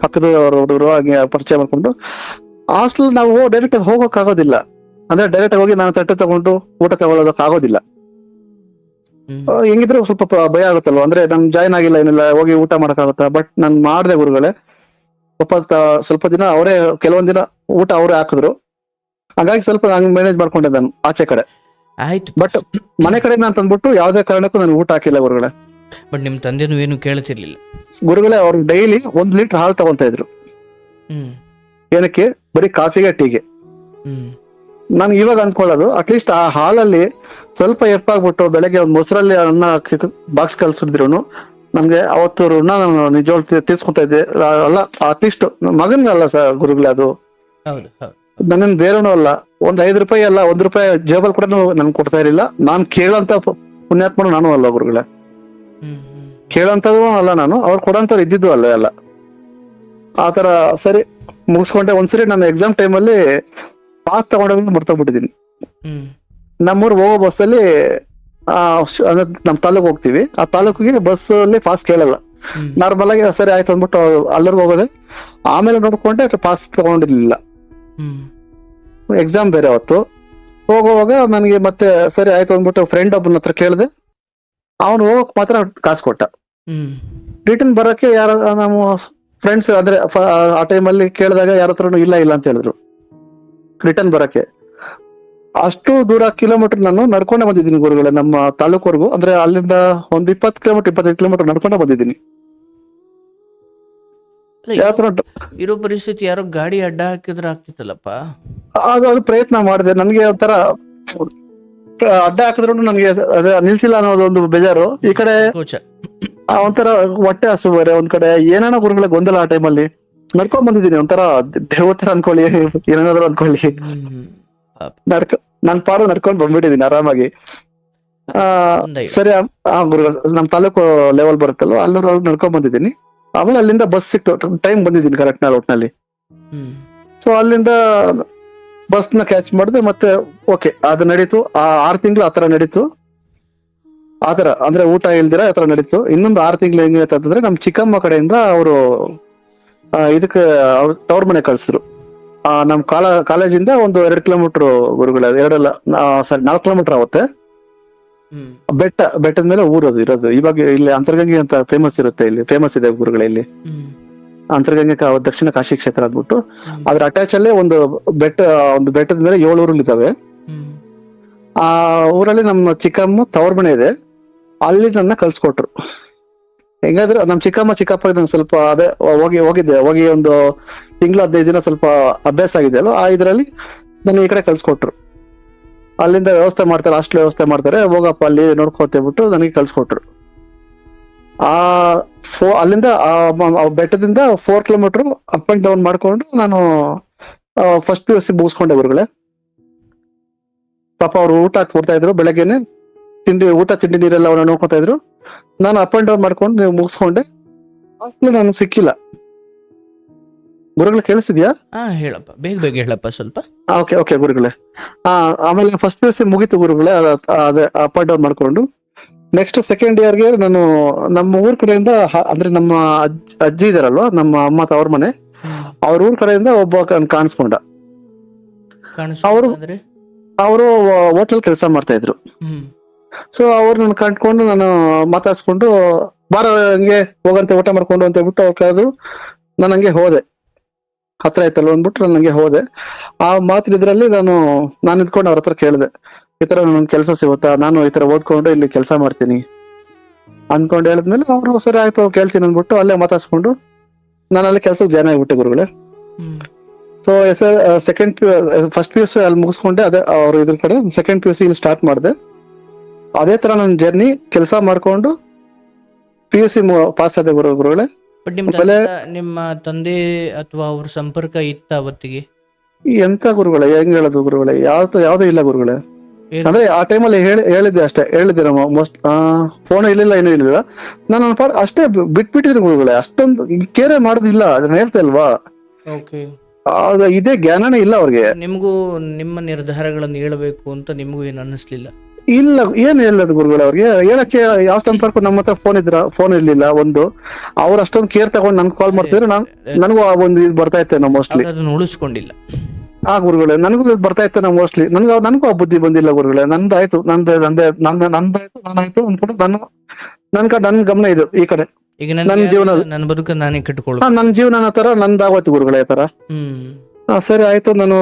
ಪಕ್ಕದ ಹುಡುಗರು ಹಾಗೆ ಪರಿಚಯ ಮಾಡ್ಕೊಂಡು, ಹಾಸ್ಟೆಲ್ ನಾವು ಡೈರೆಕ್ಟ್ ಆಗಿ ಹೋಗೋಕ್ ಆಗೋದಿಲ್ಲ. ಅಂದ್ರೆ ಡೈರೆಕ್ಟ್ ಆಗಿ ಹೋಗಿ ನಾನು ತಟ್ಟೆ ತಗೊಂಡು ಊಟ ತಗೊಳ್ಳೋದಕ್ಕೆ ಆಗೋದಿಲ್ಲ. ಹೆಂಗಿದ್ರೆ ಸ್ವಲ್ಪ ಭಯ ಆಗುತ್ತಲ್ವ, ಅಂದ್ರೆ ನನ್ ಜಾಯ್ನ್ ಆಗಿಲ್ಲ ಏನಿಲ್ಲ, ಹೋಗಿ ಊಟ ಮಾಡಕ್ಕಾಗುತ್ತಾ. ಬಟ್ ನಾನ್ ಮಾಡ್ದೆ ಗುರುಗಳೇ. ಸ್ವಲ್ಪ ದಿನ ಅವರೇ ಕೆಲವೊಂದ್ ದಿನ ಊಟ ಅವರೇ ಹಾಕಿದ್ರು. ಹಾಗಾಗಿ ಸ್ವಲ್ಪ ನಾನು ಮ್ಯಾನೇಜ್ ಮಾಡ್ಕೊಂಡೆ ನಾನು ಆಚೆ ಕಡೆ. ಆಯ್ತು, ಬಟ್ ಮನೆ ಕಡೆ ನಾನು ತಂದ್ಬಿಟ್ಟು ಯಾವ್ದೇ ಕಾರಣಕ್ಕೂ ನಾನು ಊಟ ಹಾಕಿಲ್ಲ ಗುರುಗಳೇ. ಬಟ್ ನಿಮ್ ತಂದೆನೂ ಏನು ಕೇಳ್ತಿರ್ಲಿಲ್ಲ ಗುರುಗಳೇ. ಅವ್ರು ಡೈಲಿ 1 ಲೀಟರ್ ಹಾಲು ತಗೊಂತಾ ಇದ್ರು. ಏನಕ್ಕೆ? ಬರೀ ಕಾಫಿಗೆ, ಟೀಗೆ. ನಾನು ಇವಾಗ ಅಂದ್ಕೊಳ್ಳೋದು, ಅಟ್ಲೀಸ್ಟ್ ಆ ಹಾಲಲ್ಲಿ ಸ್ವಲ್ಪ ಎಪ್ಪಾಗ್ಬಿಟ್ಟು ಬೆಳಗ್ಗೆ ಒಂದು ಮೊಸರಲ್ಲಿ ಅನ್ನ ಬಾಕ್ಸ್ ಕಳ್ಸಿದ್ರು ನನ್ಗೆ ಅವತ್ತು ಋಣ ನಾನು ನಿಜವಾಗ್ಲೂ ತೀರ್ಸ್ಕೊತಾ ಇದ್ದೆ. ಅಲ್ಲ, ಅಟ್ಲೀಸ್ಟ್ ಮಗನ್ಗಲ್ಲ ಸರ್ ಗುರುಗಳೇ, ಅದು ನನ್ನನ್ ಬೇರೆನೂ ಅಲ್ಲ. ಒಂದ್ 5 ರೂಪಾಯಿ ಅಲ್ಲ, 1 ರೂಪಾಯಿ ಜೇಬಲ್ ಕೂಡ ನನ್ಗೆ ಕೊಡ್ತಾ ಇರಲಿಲ್ಲ. ನಾನ್ ಕೇಳೋಂತ ಪುಣ್ಯಾತ್ಮನು ನಾನು ಅಲ್ಲ ಗುರುಗಳೇ. ಕೇಳೋಂಥದ್ದು ಅಲ್ಲ ನಾನು, ಅವ್ರು ಕೊಡೋಂಥವ್ರು ಇದ್ದಿದ್ದು ಅಲ್ಲ ಎಲ್ಲ. ಆತರ ಸರಿ ಮುಗಿಸ್ಕೊಂಡೆ. ಒಂದ್ಸರಿ ನನ್ನ ಎಕ್ಸಾಮ್ ಟೈಮಲ್ಲಿ ಪಾಸ್ ತಗೊಂಡೋಗಿ ಮರ್ತೋಗ್ಬಿಟ್ಟಿದೀನಿ. ಹ್ಮ್ ನಮ್ಮೂರ್ ಹೋಗೋ ಬಸ್ಸಲ್ಲಿ ನಮ್ ತಾಲೂಕ್ ಹೋಗ್ತೀವಿ, ಆ ತಾಲೂಕಿಗೆ ಬಸ್ ಅಲ್ಲಿ ಪಾಸ್ ಕೇಳಲ್ಲ. ಹ್ಮ್ ನಾರ್ಮಲ್ ಆಗಿ ಸರಿ ಆಯ್ತು ಅಂದ್ಬಿಟ್ಟು ಅಲ್ಲರ್ಗು ಹೋಗೋದೆ. ಆಮೇಲೆ ನೋಡ್ಕೊಂಡೆ ಪಾಸ್ ತಗೊಂಡಿರ್ಲಿಲ್ಲ. ಹ್ಮ್ ಎಕ್ಸಾಮ್ ಬೇರೆ ಅವತ್ತು. ಹೋಗುವಾಗ ನನಗೆ ಮತ್ತೆ ಸರಿ ಆಯ್ತು ಅಂದ್ಬಿಟ್ಟು ಫ್ರೆಂಡ್ ಒಬ್ಬನ ಹತ್ರ ಕೇಳಿದೆ. ಅವನು ಹೋಗಕ್ ಮಾತ್ರ ಕಾಸು ಕೊಟ್ಟ. ಹ್ಮ್ ರಿಟರ್ನ್ ಬರಕ್ಕೆ ಯಾರ ನಮ್ಮ ಫ್ರೆಂಡ್ಸ್ ಅಂದ್ರೆ ಆ ಟೈಮಲ್ಲಿ ಕೇಳಿದಾಗ ಯಾರ ಹತ್ರನು ಇಲ್ಲ ಇಲ್ಲ ಅಂತ ಹೇಳಿದ್ರು ರಿಟರ್ನ್ ಬರಕ್ಕೆ. ಅಷ್ಟು ದೂರ ಕಿಲೋಮೀಟರ್ ನಾನು ನಡ್ಕೊಂಡೆ ಬಂದಿದ್ದೀನಿ ಗುರುಗಳೇ, ನಮ್ಮ ತಾಲೂಕವರೆಗೂ. ಅಂದ್ರೆ ಅಲ್ಲಿಂದ ಒಂದು 20 ಕಿಲೋಮೀಟರ್ 25 ಕಿಲೋಮೀಟರ್ ನಡ್ಕೊಂಡೆ ಬಂದಿದ್ದೀನಿ. ಅಲ್ಲ, ಯಾವ ತರ ಇರೋ ಪರಿಸ್ಥಿತಿ ಯಾರೋ ಗಾಡಿ ಅಡ್ಡ ಹಾಕಿದ್ರೆ ಆಗ್ತಿತ್ತಲ್ಲಪ್ಪ. ಅದು ಪ್ರಯತ್ನ ಮಾಡಿದೆ. ನನ್ಗೆ ಒಂಥರ ಅಡ್ಡ ಹಾಕಿದ್ರು ನನ್ಗೆ ಅದೇ ನಿಲ್ಸಿಲ್ಲ ಅನ್ನೋದು ಒಂದು ಬೇಜಾರು. ಈ ಕಡೆ ಕೋಚ ಒಂಥರ ಹೊಟ್ಟೆ ಹಸು ಬೇರೆ, ಒಂದ್ ಕಡೆ ಏನೇನೋ ಗುರುಗಳ ಗೊಂದಲ. ಆ ಟೈಮಲ್ಲಿ ನಡ್ಕೊಂಡ್ ಬಂದಿದ್ದೀನಿ, ಒಂಥರ ದೇವತೆ ಅನ್ಕೊಳ್ಳಿ, ಏನೇನಾದ್ರು ಅನ್ಕೊಳ್ಳಿ. ನನ್ ಪಾಡು ನಡ್ಕೊಂಡ್ ಬಂದ್ಬಿಟ್ಟಿದೀನಿ ಆರಾಮಾಗಿ. ಸರಿ ಗುರುಗಳು ನಮ್ ತಾಲೂಕು ಲೆವೆಲ್ ಬರುತ್ತಲ್ವ, ಅಲ್ಲೂ ನಡ್ಕೊಂಡ್ ಬಂದಿದ್ದೀನಿ. ಆಮೇಲೆ ಅಲ್ಲಿಂದ ಬಸ್ ಸಿಕ್ತು, ಟೈಮ್ ಬಂದಿದ್ದೀನಿ ಕರೆಕ್ಟ್ ನಲ್ಲಿ. ಸೊ ಅಲ್ಲಿಂದ ಬಸ್ ನ ಕ್ಯಾಚ್ ಮಾಡಿದೆ. ಮತ್ತೆ ಓಕೆ ಅದು ನಡೀತು. 6 ತಿಂಗಳು ಆತರ ನಡೀತು. ಆತರ ಅಂದ್ರೆ ಊಟ ಇಲ್ದಿರ ಆತರ ನಡೀತು. ಇನ್ನೊಂದು 6 ತಿಂಗಳು ಹೆಂಗೆ ಅಂತಂದ್ರೆ ನಮ್ ಚಿಕ್ಕಮ್ಮ ಕಡೆಯಿಂದ ಅವರು ಇದಕ್ಕೆ ಅವ್ರ ತವ್ರ ಮನೆ ಕಳ್ಸಿದ್ರು. ನಮ್ ಕಾಲೇಜಿಂದ ಒಂದು 2 ಕಿಲೋಮೀಟರ್ ಗುರುಗಳ, 4 ಕಿಲೋಮೀಟರ್ ಆಗುತ್ತೆ. ಬೆಟ್ಟದ ಮೇಲೆ ಊರದು ಇರೋದು. ಇವಾಗ ಇಲ್ಲಿ ಅಂತರ್ಗಂಗೆ ಅಂತ ಫೇಮಸ್ ಇರುತ್ತೆ, ಇಲ್ಲಿ ಫೇಮಸ್ ಇದೆ ಗುರುಗಳ. ಇಲ್ಲಿ ಅಂತರ್ಗಂಗೆ ದಕ್ಷಿಣ ಕಾಶಿ ಕ್ಷೇತ್ರ ಅಂದ್ಬಿಟ್ಟು ಅದ್ರ ಅಟ್ಯಾಚ್ ಅಲ್ಲೇ ಒಂದು ಬೆಟ್ಟದ ಮೇಲೆ 7 ಊರುಗಳು ಇದಾವೆ. ಆ ಊರಲ್ಲಿ ನಮ್ಮ ಚಿಕ್ಕಮ್ಮ ತವ್ರ ಮನೆ ಇದೆ. ಅಲ್ಲಿ ನನ್ನ ಕಳ್ಸ್ಕೊಟ್ರು. ಹೆಂಗಾದ್ರೆ ನಮ್ ಚಿಕ್ಕಪ್ಪ ಇದನ್ನ ಸ್ವಲ್ಪ ಅದೇ ಹೋಗಿ ಒಂದು ತಿಂಗಳು 15 ದಿನ ಸ್ವಲ್ಪ ಅಭ್ಯಾಸ ಆಗಿದೆ ಅಲ್ವ, ಇದ್ರಲ್ಲಿ ನನ್ನ ಈ ಕಡೆ ಕಳ್ಸ್ಕೊಟ್ರು. ಅಲ್ಲಿಂದ ವ್ಯವಸ್ಥೆ ಮಾಡ್ತಾರೆ, ಹಾಸ್ಟೆಲ್ ವ್ಯವಸ್ಥೆ ಮಾಡ್ತಾರೆ, ಹೋಗಪ್ಪ ಅಲ್ಲಿ ನೋಡ್ಕೋತೇಬಿಟ್ಟು ನನಗೆ ಕಳ್ಸ್ಕೊಟ್ರು. ಅಲ್ಲಿಂದ ಬೆಟ್ಟದಿಂದ 4 ಕಿಲೋಮೀಟರ್ ಅಪ್ ಅಂಡ್ ಡೌನ್ ಮಾಡ್ಕೊಂಡು ನಾನು ಫಸ್ಟ್ PUC ಮುಗಿಸ್ಕೊಂಡೆ ಗುರುಗಳೇ. ಪಾಪ ಅವ್ರು ಊಟ ಕೊಡ್ತಾ ಇದ್ರು, ಬೆಳಗ್ಗೆನೆ ಊಟ ತಿಂಡಿ ನೀರೆಲ್ಲ ಅವ್ರನ್ನ ನೋಡ್ಕೊತಾ ಇದ್ರು. ನಾನು ಅಪ್ ಅಂಡ್ ಡೌನ್ ಮಾಡ್ಕೊಂಡು ನೀವು ಮುಗಿಸ್ಕೊಂಡೆ. ಹಾಸ್ಟೆಲ್ ನಾನು ಸಿಕ್ಕಿಲ್ಲ ಗುರುಗಳು. ಕೇಳಿಸಿದ್ಯಾ? ಹೇಳಪ್ಪ, ಬೇಗ ಹೇಳಪ್ಪ ಸ್ವಲ್ಪ. ಓಕೆ ಗುರುಗಳೇ. ಆಮೇಲೆ ಫಸ್ಟ್ PUC ಮುಗೀತು ಗುರುಗಳೇ. ಅದೇ ಅಪ್ ಅಂಡ್ ಡೌನ್ ಮಾಡ್ಕೊಂಡು ನೆಕ್ಸ್ಟ್ ಸೆಕೆಂಡ್ ಇಯರ್ಗೆ ನಾನು ನಮ್ಮ ಊರ್ ಕಡೆಯಿಂದ ಅಂದ್ರೆ ನಮ್ಮ ಅಜ್ಜಿ ಇದಾರಲ್ವಾ, ನಮ್ಮ ಅಮ್ಮ ತವ್ರ ಮನೆ, ಅವ್ರ ಊರ್ ಕಡೆಯಿಂದ ಒಬ್ಬ ಕಾಣಿಸ್ಕೊಂಡ. ಅವರು ಹೋಟೆಲ್ ಕೆಲಸ ಮಾಡ್ತಾ ಇದ್ರು. ಸೊ ಅವ್ರು ನನ್ನ ಕಂಡ್ಕೊಂಡು ನಾನು ಮಾತಾಡ್ಸ್ಕೊಂಡು ಬಾರ ಹಂಗೆ ಹೋಗಂತೆ ಊಟ ಮಾಡ್ಕೊಂಡು ಅಂತ ಹೇಳ್ಬಿಟ್ಟು ಅವ್ರು ಕೇಳಿದ್ರು. ನಾನು ಹಂಗೆ ಹೋದೆ, ಹತ್ರ ಆಯ್ತಲ್ಲ ಅಂದ್ಬಿಟ್ಟು ನಾನು ಹಂಗೆ ಹೋದೆ. ಆ ಮಾತಿದ್ರಲ್ಲಿ ನಾನು ಇದ್ಕೊಂಡು ಅವ್ರ ಹತ್ರ ಕೇಳಿದೆ, ಈ ತರ ನನ್ ಕೆಲಸ ಸಿಗುತ್ತಾ, ನಾನು ಈ ತರ ಓದ್ಕೊಂಡು ಇಲ್ಲಿ ಕೆಲಸ ಮಾಡ್ತೀನಿ ಅನ್ಕೊಂಡು ಹೇಳಿದ್ಮೇಲೆ ಅವರು ಸರಿ ಆಯ್ತು ಕೇಳ್ತೀನಿ ಅಂದ್ಬಿಟ್ಟು ಅಲ್ಲೇ ಮಾತಾಡ್ಸ್ಕೊಂಡು ನಾನು ಅಲ್ಲಿ ಕೆಲ್ಸಕ್ಕೆ ಜಾಯ್ನ್ ಆಗ್ಬಿಟ್ಟೆ ಗುರುಗಳೇ. ಸೊ ಫಸ್ಟ್ PUC ಅಲ್ಲಿ ಮುಗಿಸ್ಕೊಂಡೆ. ಅದೇ ಅವ್ರ ಇದ್ರ ಕಡೆ ಸೆಕೆಂಡ್ PUC ಇಲ್ಲಿ ಸ್ಟಾರ್ಟ್ ಮಾಡಿದೆ. ಅದೇ ತರ ನನ್ನ ಜರ್ನಿ ಕೆಲಸ ಮಾಡ್ಕೊಂಡು PUC ಪಾಸ್ ಆದ ಗುರುಗಳೇ. ನಿಮ್ಮ ತಂದೆ ಅಥವಾ ಅವ್ರ ಸಂಪರ್ಕ ಇತ್ತ ಅವತ್ತಿಗೆ? ಎಂತ ಗುರುಗಳೇ, ಹೆಂಗ್ ಹೇಳೋದು ಗುರುಗಳೇ, ಯಾವ್ದು ಇಲ್ಲ ಗುರುಗಳೇ. ಅಂದ್ರೆ ಆ ಟೈಮಲ್ಲಿ ಹೇಳಿದ್ದೆ ಅಷ್ಟೇ, ಹೇಳಿದ್ದೆ ಮೋಸ್ಟ್ ಫೋನ್ ಇರ್ಲಿಲ್ಲ, ಏನೂ ಇರ್ಲಿಲ್ಲ. ನಾನು ಅಷ್ಟೇ ಬಿಟ್ಬಿಟ್ಟಿದ್ರು ಗುರುಗಳೇ. ಅಷ್ಟೊಂದು ಕೇರೆ ಮಾಡೋದಿಲ್ಲ, ಅದನ್ನ ಹೇಳ್ತಾ ಇಲ್ವಾ, ಇದೇ ಜ್ಞಾನನೇ ಇಲ್ಲ ಅವ್ರಿಗೆ. ನಿಮ್ಗೂ ನಿಮ್ಮ ನಿರ್ಧಾರಗಳನ್ನು ಹೇಳಬೇಕು ಅಂತ ನಿಮ್ಗೂ ಏನು ಅನ್ನಿಸ್ಲಿಲ್ಲ? ಇಲ್ಲ, ಏನ್ ಹೇಳೋದು ಗುರುಗಳು ಅವ್ರಿಗೆ ಹೇಳಕ್ಕೆ. ಯಾವ ಸಂಪರ್ಕ ನಮ್ಮ ಹತ್ರ ಫೋನ್ ಇರ್ಲಿಲ್ಲ. ಒಂದು ಅವ್ರ ಅಷ್ಟೊಂದು ಕೇರ್ ತಗೊಂಡು ನನ್ಗೆ ಕಾಲ್ ಮಾಡ್ತಿದ್ರು. ನನಗೂ ಒಂದು ಇದು ಬರ್ತಾ ಇತ್ತೆ ನಾವು ಮೋಸ್ಟ್ಲಿ ಉಳಿಸ್ಕೊಂಡಿಲ್ಲ. ಗುರುಗಳೇ ನನಗೂ ಬರ್ತಾ ಇತ್ತು ನಾವು ಮೋಸ್ಟ್ಲಿ. ನನಗೂ ಆ ಬುದ್ಧಿ ಬಂದಿಲ್ಲ ಗುರುಗಳೇ. ನಂದಾಯ್ತು, ನಾನಾಯ್ತು ಅಂದ್ಕೊಂಡು ನನ್ ಗಮನ ಇದು ಈ ಕಡೆ. ಈಗ ನನ್ನ ಜೀವನ, ನನ್ನ ಬದುಕ ನಾನೇ ಕಟ್ಕೊಳ್ಳೋ, ನನ್ನ ಜೀವನ ತರ ನಂದಾಗೋಯ್ತು ಗುರುಗಳೇ ತರ. ಸರಿ ಆಯ್ತು. ನಾನು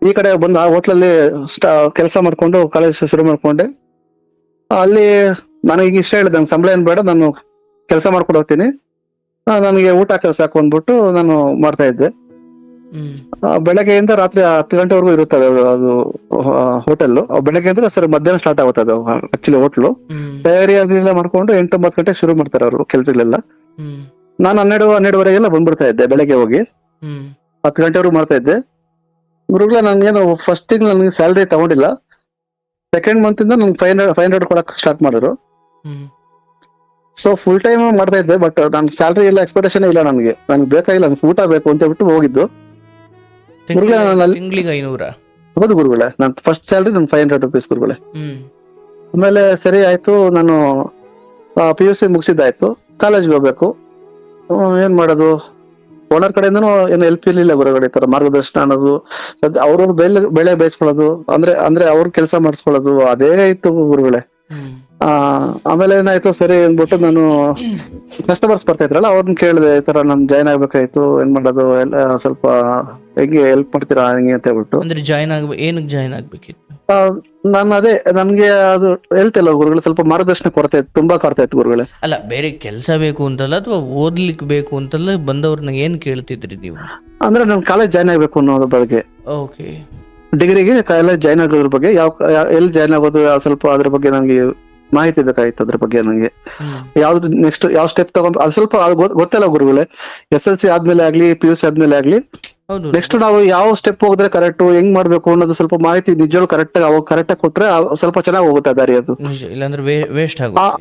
ಈ ಕಡೆ ಬಂದು ಆ ಹೋಟ್ಲಲ್ಲಿ ಕೆಲಸ ಮಾಡ್ಕೊಂಡು ಕಾಲೇಜ್ ಶುರು ಮಾಡ್ಕೊಂಡೆ. ಅಲ್ಲಿ ನನಗೆ ಇಷ್ಟ ಹೇಳಿದೆ, ನಂಗೆ ಸಂಬಳ ಏನ್ ಬೇಡ, ನಾನು ಕೆಲಸ ಮಾಡ್ಕೊಂಡು ಹೋಗ್ತೀನಿ, ನನಗೆ ಊಟ ಸಾಕು ಅಂದ್ಬಿಟ್ಟು ನಾನು ಮಾಡ್ತಾ ಇದ್ದೆ. ಬೆಳಗ್ಗೆಯಿಂದ ರಾತ್ರಿ 10 ಗಂಟೆವರೆಗೂ ಇರುತ್ತದೆ ಅದು ಹೋಟೆಲ್. ಬೆಳಗ್ಗೆಯಿಂದ ಸರಿ ಮಧ್ಯಾಹ್ನ ಸ್ಟಾರ್ಟ್ ಆಗುತ್ತೆ ಅದು ಆಕ್ಚುಲಿ ಹೋಟ್ಲು. ತಯಾರಿ ಅದೆಲ್ಲ ಮಾಡ್ಕೊಂಡು 8-9 ಗಂಟೆ ಶುರು ಮಾಡ್ತಾರೆ ಅವರು ಕೆಲ್ಸಗಳೆಲ್ಲ. ನಾನು 12-12:30 ಬಂದ್ಬಿಡ್ತಾ ಇದ್ದೆ ಬೆಳಗ್ಗೆ ಹೋಗಿ. 10 ಗಂಟೆವರೆಗೂ ಮಾಡ್ತಾ ಇದ್ದೆ ಗುರುಗಳ. ನನ್ಗೇನು ಫಸ್ಟ್ ತಿಂಗ್ ನನಗೆ ಸ್ಯಾಲ್ರಿ ತಗೊಂಡಿಲ್ಲ. ಸೆಕೆಂಡ್ ಮಂತ್ ಇಂದ ನನ್ಗೆ 500 ಕೊಡಕ್ ಸ್ಟಾರ್ಟ್ ಮಾಡಿದ್ರು. ಸೊ ಫುಲ್ ಟೈಮ್ ಮಾಡ್ತಾ ಇದ್ದೆ. ಬಟ್ ನನ್ ಸ್ಯಾಲ್ರಿ ಇಲ್ಲ, ಎಕ್ಸ್ಪೆಕ್ಟೇಷನ್ ಇಲ್ಲ, ನನ್ಗೆ ಬೇಕಾಗಿಲ್ಲ, ನನ್ಗೆ ಊಟ ಬೇಕು ಅಂತ ಹೇಳ್ಬಿಟ್ಟು ಹೋಗಿದ್ದು. ಗುರುಗಳೇ ನಾನು ಅಲ್ಲಿ ತಿಂಗಳಿಗೆ 500? ಹೌದು ಗುರುಗಳೇ, ನನ್ನ ಫಸ್ಟ್ ಸ್ಯಾಲ್ರಿ ನನ್ನ 500 rupees ಗುರುಗಳೇ. ಆಮೇಲೆ ಸರಿ ಆಯ್ತು, ನಾನು PUC ಮುಗಿಸಿದ್ದಾಯ್ತು, ಕಾಲೇಜ್ಗೆ ಹೋಗ್ಬೇಕು. ಏನ್ ಮಾಡೋದು, ಓನರ್ ಕಡೆಯಿಂದನೂ ಏನು ಹೆಲ್ಪ್ ಇರ್ಲಿಲ್ಲ ಗುರುಗಳೇ. ಈ ತರ ಮಾರ್ಗದರ್ಶನ ಅನ್ನೋದು, ಅವ್ರವ್ರ ಬೆಳೆ ಬೇಯಿಸ್ಕೊಳ್ಳೋದು, ಅಂದ್ರೆ ಅವ್ರ ಕೆಲಸ ಮಾಡಿಸ್ಕೊಳ್ಳೋದು, ಅದೇ ಇತ್ತು ಗುರುಗಳೇ. ಆಮೇಲೆ ಏನಾಯ್ತು, ಸರಿ ಅಂದ್ಬಿಟ್ಟು ನಾನು ಕಸ್ಟಮರ್ಸ್ ಬರ್ತಾ ಇದ್ರಲ್ಲ, ಅವ್ರನ್ನ ಕೇಳಿದೆ, ಈ ತರ ನಾನು ಜಾಯ್ನ್ ಆಗ್ಬೇಕಾಯ್ತು, ಏನ್ ಮಾಡೋದು, ಎಲ್ಲ ಸ್ವಲ್ಪ ಹೆಂಗೆ ಹೆಲ್ಪ್ ಮಾಡ್ತೀರಾ ಹಂಗೆ ಅಂತ ಹೇಳ್ಬಿಟ್ಟು. ಅಂದ್ರೆ ಏನಕ್ಕೆ ಜಾಯ್ನ್ ಆಗ್ಬೇಕಿತ್ತು? ನಾನು ಅದೇ, ನನ್ಗೆ ಅದು ಹೇಳ್ತಿಲ್ಲ ಗುರುಗಳು, ಸ್ವಲ್ಪ ಮಾರ್ಗದರ್ಶನ ಕೊರತೆ ಇತ್ತು, ತುಂಬಾ ಕಾಡ್ತಾ ಇತ್ತು ಗುರುಗಳೇ. ಅಲ್ಲ, ಬೇರೆ ಕೆಲಸ ಬೇಕು ಅಂತಲ್ಲ ಅಥವಾ ಓದ್ಲಿಕ್ಕೆ ಬೇಕು ಅಂತಲ್ಲ ಬಂದವ್ರನ್ನ ಏನ್ ಕೇಳ್ತಿದ್ರಿ ನೀವು? ಅಂದ್ರೆ ನಾನು ಕಾಲೇಜ್ ಜಾಯ್ನ್ ಆಗ್ಬೇಕು ಅನ್ನೋದ್ರ ಬಗ್ಗೆ, ಓಕೆ, ಡಿಗ್ರಿಗೆ ಕಾಲೇಜ್ ಜಾಯ್ನ್ ಆಗೋದ್ರ ಬಗ್ಗೆ, ಎಲ್ಲಿ ಜಾಯ್ನ್ ಆಗೋದು, ಸ್ವಲ್ಪ ಅದ್ರ ಬಗ್ಗೆ ನನಗೆ ಮಾಹಿತಿ ಬೇಕಾಗಿತ್ತು. ಅದ್ರ ಬಗ್ಗೆ ನನಗೆ ಯಾವ್ದು ನೆಕ್ಸ್ಟ್ ಯಾವ ಸ್ಟೆಪ್ ತಗೊಂಡು ಅದು ಸ್ವಲ್ಪ ಗೊತ್ತಿಲ್ಲ ಗುರುಗಳೇ. SLC ಆದ್ಮೇಲೆ ಆಗ್ಲಿ, PUC ಆದ್ಮೇಲೆ ಆಗ್ಲಿ, ನೆಕ್ಸ್ಟ್ ನಾವು ಯಾವ ಸ್ಟೆಪ್ ಹೋಗಿದ್ರೆ ಕರೆಕ್ಟ್, ಹೆಂಗ್ ಮಾಡ್ಬೇಕು ಅನ್ನೋದು ಸ್ವಲ್ಪ ಮಾಹಿತಿ ನಿಜವಾಗ್ಲೂ ಕರೆಕ್ಟ್ ಆಗಿ ಕೊಟ್ರೆ ಸ್ವಲ್ಪ ಚೆನ್ನಾಗಿ ಹೋಗುತ್ತೆ ದಾರಿ ಅದು. ಇಲ್ಲಾಂದ್ರೆ ವೇಸ್ಟ್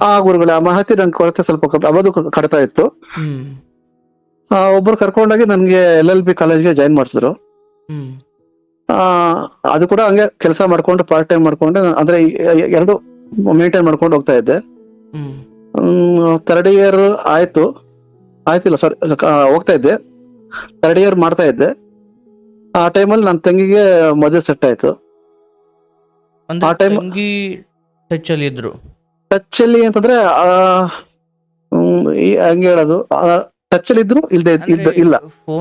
ಆ ಗುರುಗಳೇ, ಆ ಮಾಹಿತಿ ನಂಗೆ ಕೊರತೆ ಸ್ವಲ್ಪ ಅವದು ಕಡಿತಾ ಇತ್ತು. ಒಬ್ರು ಕರ್ಕೊಂಡೋಗಿ ನನ್ಗೆ LLB ಕಾಲೇಜ್ಗೆ ಜಾಯ್ನ್ ಮಾಡಿಸಿದ್ರು. ಅದು ಕೂಡ ಹಂಗೆ ಕೆಲಸ ಮಾಡ್ಕೊಂಡು ಪಾರ್ಟ್ ಟೈಮ್ ಮಾಡ್ಕೊಂಡು, ಅಂದ್ರೆ ಎರಡು ಮೇಂಟೈನ್ ಮಾಡ್ಕೊಂಡು ಹೋಗ್ತಾ ಇದ್ದೆ. 3rd ಇಯರ್ ಆಯ್ತಿಲ್ಲ ಸಾರಿ, ಹೋಗ್ತಾ ಇದ್ದೆ, 3rd ಇಯರ್ ಮಾಡ್ತಾ ಇದ್ದೆ. ಆ ಟೈಮಲ್ಲಿ ನನ್ನ ತಂಗಿಗೆ ಮದುವೆ ಸೆಟ್ ಆಯ್ತು. ಆ ಟೈಮ್ ಟಚ್ ಅಲ್ಲಿ ಇದ್ರು. ಟಚ್ ಅಲ್ಲಿ ಅಂತಂದ್ರೆ ಹಂಗೆ ಹೇಳೋದು, ಟಚ್ ಅಲ್ಲಿ ಇದ್ರು ಇಲ್ಲ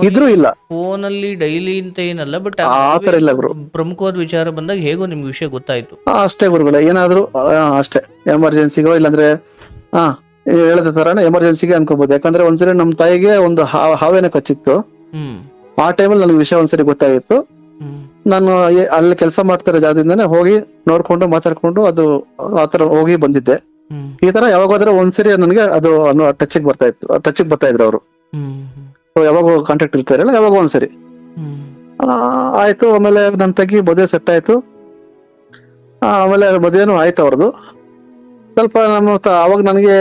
ಇದ್ರು ಇಲ್ಲ, ಫೋನ್ ಅಲ್ಲಿ ಡೈಲಿ ಅಂತ ಏನಲ್ಲ, ಬಟ್ ಆತರ ಇಲ್ಲ ಗುರು. ಪ್ರಮುಖವಾದ ವಿಚಾರ ಬಂದಾಗ ಹೇಗೋ ನಿಮ್ಗೆ ವಿಷಯ ಗೊತ್ತಾಯ್ತು ಅಷ್ಟೇ ಗುರುಗಳೇ. ಏನಾದ್ರು ಅಷ್ಟೇ ಎಮರ್ಜೆನ್ಸಿಗೋ, ಇಲ್ಲಾಂದ್ರೆ ಹೇಳಿದ ತರಾನ ಎಮರ್ಜೆನ್ಸಿಗೆ ಅನ್ಕೋಬಹುದು. ಯಾಕಂದ್ರೆ ಒಂದ್ಸರಿ ನಮ್ ತಾಯಿಗೆ ಒಂದು ಹಾವೇನ ಕಚ್ಚಿತ್ತು. ಆ ಟೈಮಲ್ಲಿ ನನಗೆ ವಿಷಯ ಒಂದ್ಸರಿ ಗೊತ್ತಾಗಿತ್ತು. ನಾನು ಅಲ್ಲಿ ಕೆಲಸ ಮಾಡ್ತಿರೋ ಜಾಗದಿಂದಾನೆ ಹೋಗಿ ನೋಡ್ಕೊಂಡು ಮಾತಾಡ್ಕೊಂಡು ಅದು ಆತರ ಹೋಗಿ ಬಂದಿದ್ದೆ. ಈ ತರ ಯಾವಾಗಾದ್ರೂ ಒಂದ್ಸರಿ ನನಗೆ ಅದು ಟಚ್ಗೆ ಬರ್ತಾ ಇದ್ರು ಅವರು. ಯಾವಾಗ ಕಾಂಟ್ಯಾಕ್ಟ್ ಇರ್ತಾರಲ್ಲ, ಯಾವಾಗ ಒಂದ್ಸರಿ ಆಯ್ತು. ಆಮೇಲೆ ನನ್ನ ತಂಗಿ ಮದುವೆ ಸೆಟ್ ಆಯ್ತು. ಆಮೇಲೆ ಮದುವೆನೂ ಆಯ್ತು ಅವ್ರದ್ದು. ಸ್ವಲ್ಪ ಅವಾಗ ನನಗೆ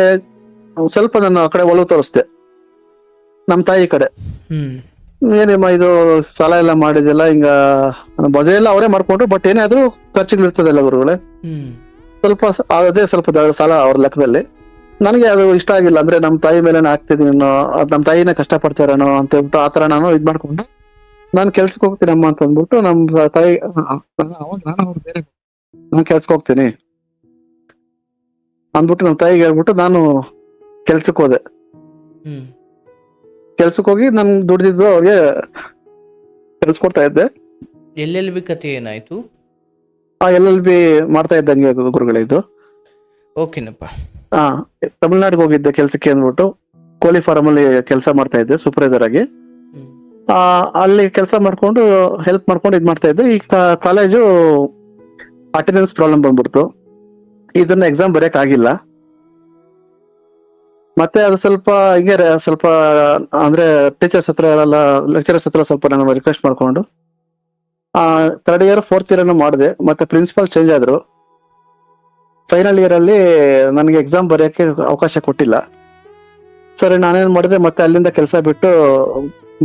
ಸ್ವಲ್ಪ ನನ್ನ ಕಡೆ ಒಲವು ತೋರಿಸ್ದೆ, ನಮ್ ತಾಯಿ ಕಡೆ. ಏನೇಮ್ಮ ಇದು ಸಾಲ ಎಲ್ಲ ಮಾಡಿದೆಲ್ಲ, ಹಿಂಗ ಮದುವೆ ಎಲ್ಲ ಅವರೇ ಮಾಡ್ಕೊಂಡ್ರು, ಬಟ್ ಏನಾದ್ರು ಖರ್ಚುಗಳು ಇರ್ತದಲ್ಲ ಗುರುಗಳೇ, ಸ್ವಲ್ಪ ಅದೇ ಸ್ವಲ್ಪ ಸಾಲ ಅವ್ರ ಲೆಕ್ಕದಲ್ಲಿ. ನನಗೆ ಅದು ಇಷ್ಟ ಆಗಿಲ್ಲ. ಅಂದ್ರೆ ನಮ್ ತಾಯಿ ಮೇಲೆ ಹಾಕ್ತಿದೀನಿ, ನಮ್ ತಾಯಿನೇ ಕಷ್ಟ ಪಡ್ತಾರೇನೋ ಅಂತ ಹೇಳ್ಬಿಟ್ಟು ಆತರ ನಾನು ಇದ್ ಮಾಡ್ಕೊಂಡು ನಾನು ಕೆಲ್ಸಕ್ಕೆ ಹೋಗ್ತೀನಮ್ಮ ಅಂತ ಅಂದ್ಬಿಟ್ಟು ನಮ್ ತಾಯಿ, ನಾನು ಕೆಲ್ಸಕ್ಕೆ ಹೋಗ್ತೀನಿ ಅಂದ್ಬಿಟ್ಟು ನಮ್ ತಾಯಿಗೆ ಹೇಳ್ಬಿಟ್ಟು ನಾನು ಕೆಲ್ಸಕ್ಕೆ ಹೋದೆ. ಕೆಲ್ಸಕ್ಕೆ ಹೋಗಿ ನನ್ ದುಡ್ದಿದ್ದು ಅವ್ರಿಗೆ ಕೆಲ್ಸ ಕೊಡ್ತಾ ಇದ್ದೆ. LLB ಕತೆ ಏನಾಯ್ತು? LLB ಮಾಡ್ತಾ ಇದ್ದಂಗೆ ಗುರುಗಳೇ ಇದು. ಓಕೆನಪ್ಪ. ತಮಿಳ್ನಾಡಿಗೆ ಹೋಗಿದ್ದೆ ಕೆಲ್ಸಕ್ಕೆ ಅಂದ್ಬಿಟ್ಟು, ಕೋಳಿ ಫಾರ್ಮ್ ಅಲ್ಲಿ ಕೆಲಸ ಮಾಡ್ತಾ ಇದ್ದೆ ಸೂಪರ್ವೈಸರ್ ಆಗಿ. ಅಲ್ಲಿ ಕೆಲಸ ಮಾಡ್ಕೊಂಡು ಹೆಲ್ಪ್ ಮಾಡ್ಕೊಂಡು ಇದ್ ಮಾಡ್ತಾ ಇದ್ದೆ. ಈ ಕಾಲೇಜು ಅಟೆಂಡೆನ್ಸ್ ಪ್ರಾಬ್ಲಮ್ ಬಂದ್ಬಿಡ್ತು. ಇದನ್ನ ಎಕ್ಸಾಮ್ ಬರೆಯಕ್ ಆಗಿಲ್ಲ. ಮತ್ತೆ ಅದು ಸ್ವಲ್ಪ ಹಿಂಗೆ ಸ್ವಲ್ಪ ಅಂದ್ರೆ ಟೀಚರ್ಸ್ ಹತ್ರ ಎಲ್ಲ, ಲೆಕ್ಚರರ್ಸ್ ಹತ್ರ ಸ್ವಲ್ಪ ನಾನು ರಿಕ್ವೆಸ್ಟ್ ಮಾಡ್ಕೊಂಡು 3rd ಇಯರ್ 4th ಇಯರ್ ಮಾಡಿದೆ. ಮತ್ತೆ ಪ್ರಿನ್ಸಿಪಾಲ್ ಚೇಂಜ್ ಆದ್ರು. ಫೈನಲ್ ಇಯರ್ ಅಲ್ಲಿ ನನಗೆ ಎಕ್ಸಾಮ್ ಬರೆಯಕ್ಕೆ ಅವಕಾಶ ಕೊಟ್ಟಿಲ್ಲ. ಸರಿ, ನಾನೇನ್ ಮಾಡಿದೆ, ಮತ್ತೆ ಅಲ್ಲಿಂದ ಕೆಲಸ ಬಿಟ್ಟು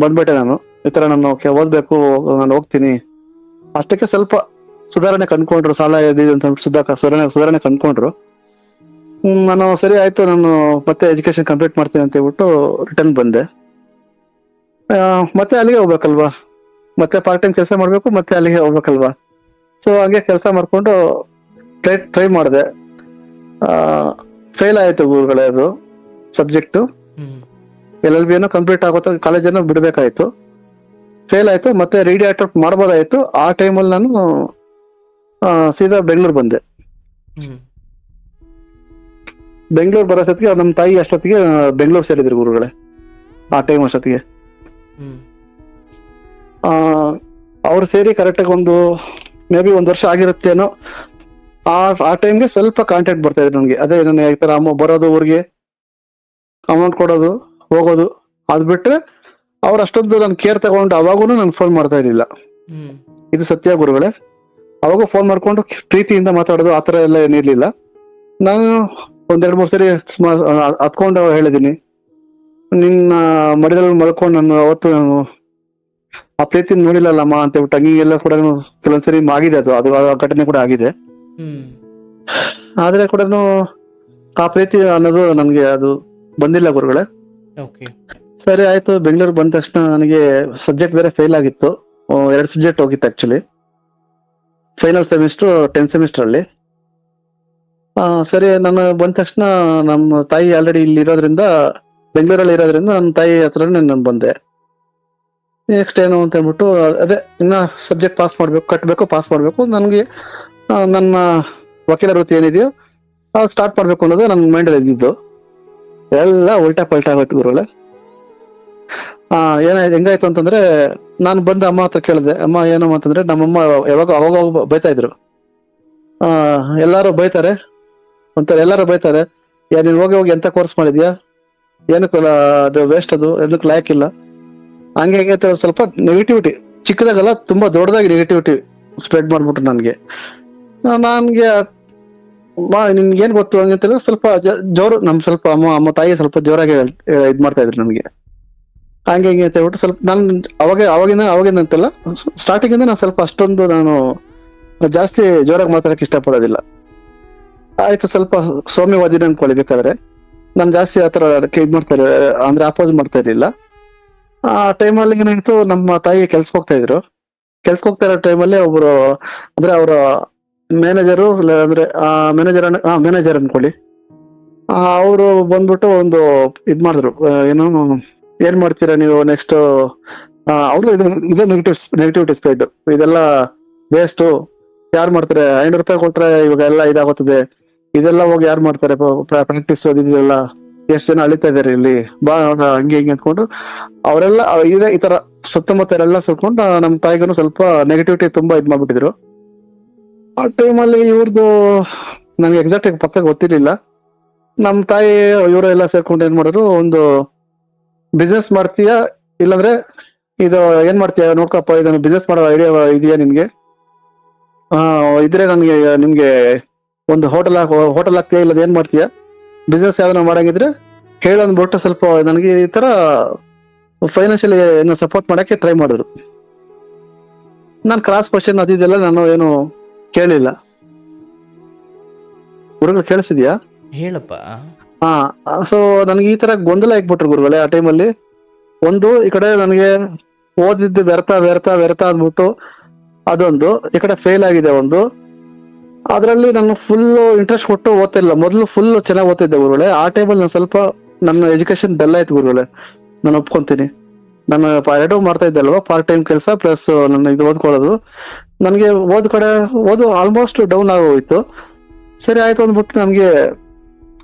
ಬಂದ್ಬಿಟ್ಟೆ. ನಾನು ಈ ತರ ನಾನು ಓದ್ಬೇಕು, ನಾನು ಹೋಗ್ತೀನಿ. ಅಷ್ಟಕ್ಕೆ ಸ್ವಲ್ಪ ಸುಧಾರಣೆ ಕಂಡ್ಕೊಂಡ್ರು, ಸಾಲ ಇದೆ ಅಂತ ಸುಧಾರಣೆ ಕಂಡ್ಕೊಂಡ್ರು. ನಾನು ಸರಿ ಆಯ್ತು, ನಾನು ಮತ್ತೆ ಎಜುಕೇಶನ್ ಕಂಪ್ಲೀಟ್ ಮಾಡ್ತೀನಿ ಅಂತ ಹೇಳ್ಬಿಟ್ಟು ರಿಟರ್ನ್ ಬಂದೆ. ಮತ್ತೆ ಅಲ್ಲಿಗೆ ಹೋಗ್ಬೇಕಲ್ವಾ, ಮತ್ತೆ ಪಾರ್ಟ್ ಟೈಮ್ ಕೆಲಸ ಮಾಡ್ಬೇಕು, ಮತ್ತೆ ಅಲ್ಲಿಗೆ ಹೋಗ್ಬೇಕಲ್ವಾ. ಸೊ ಹಂಗೆ ಕೆಲಸ ಮಾಡ್ಕೊಂಡು ಟ್ರೈ ಮಾಡಿದೆ. ಫೇಲ್ ಆಯ್ತು ಗುರುಗಳೇ, ಅದು ಸಬ್ಜೆಕ್ಟ್ LLB ಕಂಪ್ಲೀಟ್ ಆಗೋ ಕಾಲೇಜನ್ನು ಬಿಡ್ಬೇಕಾಯ್ತು. ಫೇಲ್ ಆಯ್ತು. ಮತ್ತೆ ರೀಡಿ ಅಟೆಂಪ್ಟ್ ಮಾಡ್ಬೋದಾಯ್ತು. ಆ ಟೈಮಲ್ಲಿ ನಾನು ಸೀದಾ ಬೆಂಗಳೂರು ಬಂದೆ. ಬೆಂಗಳೂರು ಬರೋಷ್ಟೊತ್ತಿಗೆ ನಮ್ಮ ತಾಯಿ ಅಷ್ಟೊತ್ತಿಗೆ ಬೆಂಗಳೂರು ಸೇರಿದ್ರು ಗುರುಗಳೇ. ಆ ಟೈಮ್ ಅಷ್ಟೊತ್ತಿಗೆ ಅವ್ರು ಸೇರಿ ಕರೆಕ್ಟಾಗಿ ಮೇ ಬಿ 1 ವರ್ಷ ಆಗಿರುತ್ತೇನೋ. ಆ ಟೈಮ್ಗೆ ಸ್ವಲ್ಪ ಕಾಂಟ್ಯಾಕ್ಟ್ ಬರ್ತಾ ಇದ್ರು ನನಗೆ. ಅದೇ ನಾನು ಈ ತರ ಬರೋದು, ಊರಿಗೆ ಅಮೌಂಟ್ ಕೊಡೋದು, ಹೋಗೋದು, ಅದ್ ಬಿಟ್ರೆ ಅವ್ರು ಅಷ್ಟೊಂದು ನಾನು ಕೇರ್ ತಗೊಂಡು ಅವಾಗೂ ನನ್ಗೆ ಫೋನ್ ಮಾಡ್ತಾ ಇರ್ಲಿಲ್ಲ. ಇದು ಸತ್ಯ ಗುರುಗಳೇ. ಅವಾಗೂ ಫೋನ್ ಮಾಡ್ಕೊಂಡು ಪ್ರೀತಿಯಿಂದ ಮಾತಾಡೋದು ಆತರ ಎಲ್ಲ ಏನಿರ್ಲಿಲ್ಲ. ನಾನು 1-2-3 ಸರಿ ಹತ್ಕೊಂಡು ಹೇಳಿದೀನಿ, ನಿನ್ನ ಮಡಿದಲ್ಲಿ ಮಲ್ಕೊಂಡು ನಾನು ಅವತ್ತು ನಾನು ಆ ಪ್ರೀತಿ ನೋಡಿಲ್ಲಲ್ಲಮ್ಮ ಅಂತ ಹೇಳ್ಬಿಟ್ಟು ಹಂಗೆಲ್ಲ ಕೂಡ ಕೆಲವೊಂದ್ಸರಿ ಆಗಿದೆ, ಅದು ಆ ಘಟನೆ ಕೂಡ ಆಗಿದೆ. ಆದ್ರೆ ಕೂಡ ಆ ಪ್ರೀತಿ ಅನ್ನೋದು ನನ್ಗೆ ಅದು ಬಂದಿಲ್ಲ ಗುರುಗಳೇ. ಸರಿ ಆಯ್ತು, ಬೆಂಗಳೂರು ಬಂದ ತಕ್ಷಣ ನನಗೆ ಸಬ್ಜೆಕ್ಟ್ ಬೇರೆ ಫೇಲ್ ಆಗಿತ್ತು. 2 ಸಬ್ಜೆಕ್ಟ್ ಹೋಗಿತ್ತು actually, final semester 10th semester ಅಲ್ಲಿ. ಸರಿ, ನಾನು ಬಂದ ತಕ್ಷಣ ನಮ್ಮ ತಾಯಿ ಆಲ್ರೆಡಿ ಇಲ್ಲಿ ಇರೋದ್ರಿಂದ, ಬೆಂಗಳೂರಲ್ಲಿ ಇರೋದ್ರಿಂದ ನನ್ನ ತಾಯಿ ಹತ್ರ ನಾನು ಬಂದೆ. ನೆಕ್ಸ್ಟ್ ಏನು ಅಂತ ಹೇಳ್ಬಿಟ್ಟು, ಅದೇ ಇನ್ನ ಸಬ್ಜೆಕ್ಟ್ ಪಾಸ್ ಮಾಡ್ಬೇಕು ನನಗೆ, ನನ್ನ ವಕೀಲ ವೃತ್ತಿ ಏನಿದೆಯೋ ಅವಾಗ ಸ್ಟಾರ್ಟ್ ಮಾಡ್ಬೇಕು ಅನ್ನೋದು ನನ್ನ ಮೈಂಡಲ್ಲಿ ಇದ್ದಿದ್ದು. ಎಲ್ಲ ಉಲ್ಟಾ ಪಲ್ಟಾ ಆಗೋಯ್ತು ಗುರುಗಳೇ. ಹೆಂಗಾಯ್ತು ಅಂತಂದ್ರೆ, ನಾನು ಬಂದ ಅಮ್ಮ ಹತ್ರ ಕೇಳಿದೆ, ಅಮ್ಮ ಏನಮ್ಮ ಅಂತಂದ್ರೆ, ನಮ್ಮಮ್ಮ ಅವಾಗ ಬೈತಾ ಇದ್ರು. ಎಲ್ಲಾರು ಬೈತಾರೆ ನೀನ್ ಹೋಗಿ ಎಂತ ಕೋರ್ಸ್ ಮಾಡಿದ್ಯಾ, ಏನಕ್ಕೆ ಅದು ವೇಸ್ಟ್, ಅದು ಏನಕ್ಕೆ ಲಾಯಕ್ಕಿಲ್ಲ, ಹಂಗೆ ಸ್ವಲ್ಪ ನೆಗೆಟಿವಿಟಿ, ಚಿಕ್ಕದಾಗಲ್ಲ ತುಂಬಾ ದೊಡ್ಡದಾಗಿ ನೆಗೆಟಿವಿಟಿ ಸ್ಪ್ರೆಡ್ ಮಾಡ್ಬಿಟ್ರು ನನ್ಗೆ. ನಿನ್ಗೆ ಏನ್ ಗೊತ್ತು ಹಂಗಂತ ಸ್ವಲ್ಪ ಜೋರು, ಸ್ವಲ್ಪ ಅಮ್ಮ ತಾಯಿ ಸ್ವಲ್ಪ ಜೋರಾಗಿ ಇದ್ ಮಾಡ್ತಾ ಇದ್ರು ನನ್ಗೆ. ಹಂಗೆ ಅಂತ ಹೇಳ್ಬಿಟ್ಟು ಸ್ವಲ್ಪ ನಾನು ಅವಾಗಿಂದ ಅಂತಲ್ಲ, ಸ್ಟಾರ್ಟಿಂಗ್ ಇಂದ ನಾನು ಸ್ವಲ್ಪ ಅಷ್ಟೊಂದು ನಾನು ಜಾಸ್ತಿ ಜೋರಾಗಿ ಮಾತಾಡಕ್ ಇಷ್ಟಪಡೋದಿಲ್ಲ. ಆಯ್ತು, ಸ್ವಲ್ಪ ಸೌಮ್ಯವಾದಿನ ಅನ್ಕೊಳ್ಬೇಕಾದ್ರೆ ನಾನು ಜಾಸ್ತಿ ಆತರ ಇದ್ ಮಾಡ್ತಾರೆ ಅಂದ್ರೆ ಅಪೋಸ್ ಮಾಡ್ತಾ ಇರ್ಲಿಲ್ಲ. ಆ ಟೈಮಲ್ಲಿ ಏನಾಯ್ತು, ನಮ್ಮ ತಾಯಿ ಕೆಲ್ಸಕ್ಕೆ ಹೋಗ್ತಾ ಇರೋ ಟೈಮಲ್ಲಿ ಒಬ್ರು ಅಂದ್ರೆ ಅವರ ಮ್ಯಾನೇಜರು, ಅಂದ್ರೆ ಮ್ಯಾನೇಜರ್ ಅನ್ಕೊಳ್ಳಿ, ಅವರು ಬಂದ್ಬಿಟ್ಟು ಒಂದು ಇದ್ ಮಾಡಿದ್ರು, ಏನ್ ಮಾಡ್ತೀರಾ ನೀವು ನೆಕ್ಸ್ಟ್, ಅವರು ಇದು ನೆಗೆಟಿವಿಟಿ ಸ್ಪ್ರೆಡ್, ಇದೆಲ್ಲ ವೇಸ್ಟ್, ಯಾರು ಮಾಡ್ತಾರೆ, 500 ರೂಪಾಯಿ ಕೊಟ್ರೆ ಇವಾಗ ಎಲ್ಲ ಇದಾಗುತ್ತದೆ, ಇದೆಲ್ಲ ಹೋಗಿ ಯಾರು ಮಾಡ್ತಾರೆ ಪ್ರಾಕ್ಟೀಸ್, ಇದೆಲ್ಲ ಎಷ್ಟು ಜನ ಅಳಿತಾ ಇದಾರೆ ಇಲ್ಲಿ ಬಾ ಹಂಗೆ ಅಂದ್ಕೊಂಡು ಅವರೆಲ್ಲ ಈ ತರ ಸುತ್ತಮುತ್ತಲೆಲ್ಲ ಸೇರ್ಕೊಂಡು ನಮ್ಮ ತಾಯಿಗೂ ಸ್ವಲ್ಪ ನೆಗೆಟಿವಿಟಿ ತುಂಬಾ ಇದ್ ಮಾಡ್ಬಿಟ್ಟಿದ್ರು. ಆ ಟೈಮಲ್ಲಿ ಇವ್ರದ್ದು ನನಗೆ ಎಕ್ಸಾಕ್ಟ್ ಪಕ್ಕ ಗೊತ್ತಿರ್ಲಿಲ್ಲ. ನಮ್ಮ ತಾಯಿ ಇವರು ಎಲ್ಲ ಸೇರ್ಕೊಂಡು ಏನ್ ಮಾಡಿದ್ರು, ಒಂದು ಬಿಸ್ನೆಸ್ ಮಾಡ್ತೀಯಾ ಇಲ್ಲಾಂದ್ರೆ ಇದು ಏನ್ ಮಾಡ್ತೀಯಾ ನೋಡ್ಕಪ್ಪ, ಇದನ್ನ ಬಿಸ್ನೆಸ್ ಮಾಡೋ ಐಡಿಯಾ ಇದೆಯಾ ನಿನ್ಗೆ, ಇದ್ರೆ ನಿಮ್ಗೆ ಒಂದು ಹೋಟೆಲ್ ಹಾಕ್ತೀಯಾ, ಇಲ್ಲದ ಏನ್ ಮಾಡ್ತೀಯಾ, ಬಿಸ್ನೆಸ್ ಯಾವ್ದನ್ನ ಮಾಡಂಗಿದ್ರೆ ಹೇಳಂದ್ಬಿಟ್ಟು ಸ್ವಲ್ಪ ನನಗೆ ಈ ತರ ಫೈನಾನ್ಷಿಯಲಿ ಏನೋ ಸಪೋರ್ಟ್ ಮಾಡಕ್ಕೆ ಟ್ರೈ ಮಾಡಿದ್ರು. ನಾನು ಕ್ರಾಸ್ ಕ್ವಶನ್ ಅದೆಲ್ಲ ನಾನು ಏನು ಕೇಳಿಲ್ಲ. ಗುರುಗಳು ಕೇಳಿಸಿದ್ಯಾ? ಹೇಳಪ್ಪ. ಸೊ ನನಗೆ ಈ ತರ ಗೊಂದಲ ಆಗ್ಬಿಟ್ರು ಗುರುಗಳೇ ಆ ಟೈಮಲ್ಲಿ. ಒಂದು ಈ ಕಡೆ ನನಗೆ ಓದಿದ್ದು ವ್ಯರ್ಥ ಅಂದ್ಬಿಟ್ಟು ಅದೊಂದು, ಈ ಕಡೆ ಫೇಲ್ ಆಗಿದೆ ಒಂದು. ಅದ್ರಲ್ಲಿ ನಾನು ಫುಲ್ ಇಂಟ್ರೆಸ್ಟ್ ಕೊಟ್ಟು ಓದ್ತಿಲ್ಲ. ಮೊದಲು ಫುಲ್ ಚೆನ್ನಾಗಿ ಓದ್ತಿದ್ದೆ ಗುರುಗಳೇ. ಆ ಟೈಮಲ್ಲಿ ನಾನು ಸ್ವಲ್ಪ ನನ್ನ ಎಜುಕೇಶನ್ ಡಲ್ ಆಯ್ತು ಗುರುಗಳೇ, ನಾನು ಒಪ್ಕೊಂತೀನಿ. ನಾನು 2 ಮಾಡ್ತಾ ಇದ್ದೆ ಅಲ್ವಾ, ಪಾರ್ಟ್ ಟೈಮ್ ಕೆಲಸ ಪ್ಲಸ್ ನನ್ನ ಇದು ಓದ್ಕೊಳ್ಳೋದು. ನನಗೆ ಓದು ಆಲ್ಮೋಸ್ಟ್ ಡೌನ್ ಆಗೋಯ್ತು. ಸರಿ ಆಯ್ತು ಅಂದ್ಬಿಟ್ಟು ನನಗೆ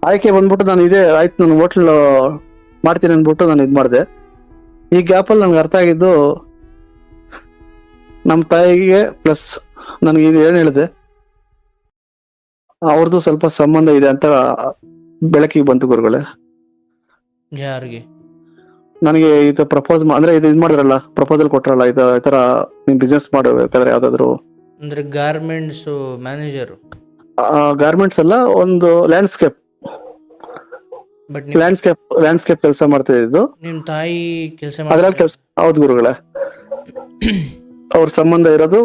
ಆಯ್ಕೆ ಬಂದ್ಬಿಟ್ಟು ನಾನು ಆಯ್ತು ನಾನು ಹೋಟ್ಲ್ ಮಾಡ್ತೀನಿ ಅಂದ್ಬಿಟ್ಟು ನಾನು ಇದ್ ಮಾಡಿದೆ. ಈ ಗ್ಯಾಪಲ್ಲಿ ನನ್ಗೆ ಅರ್ಥ ಆಗಿದ್ದು, ನಮ್ಮ ತಾಯಿಗೆ ಪ್ಲಸ್ ನನಗೆ ಏನ್ ಹೇಳಿದೆ, ಅವ್ರದ್ದು ಸ್ವಲ್ಪ ಸಂಬಂಧ ಇದೆ ಅಂತ ಬೆಳಕಿಗೆ ಬಂತು ಗುರುಗಳೇ. ಯಾರಿಗೆ? ನನಗೆ ಇದು ಪ್ರಪೋಸ್ ಅಂದ್ರೆ ಇದು ಮಾಡಿದ್ರಲ್ಲ, ಪ್ರಪೋಸಲ್ ಕೊಟ್ರಲ್ಲ, ಈ ತರ ನಿಮ್ ಬಿಸ್ನೆಸ್ ಮಾಡಬೇಕಾದ್ರೆ ಯಾವ್ದಾದ್ರು ಅಂದ್ರೆ ಗಾರ್ಮೆಂಟ್ಸ್ ಮ್ಯಾನೇಜರ್, ಗಾರ್ಮೆಂಟ್ಸ್ ಅಲ್ಲ, ಒಂದು ಲ್ಯಾಂಡ್ಸ್ಕೇಪ್ ಕೆಲಸ ಮಾಡ್ತಾ ಇದ್ದು. ನಿಮ್ ತಾಯಿ ಕೆಲಸ ಅದ್ರಲ್ಲಿ ಕೆಲಸ? ಹೌದು ಗುರುಗಳೇ. ಅವ್ರ ಸಂಬಂಧ ಇರೋದು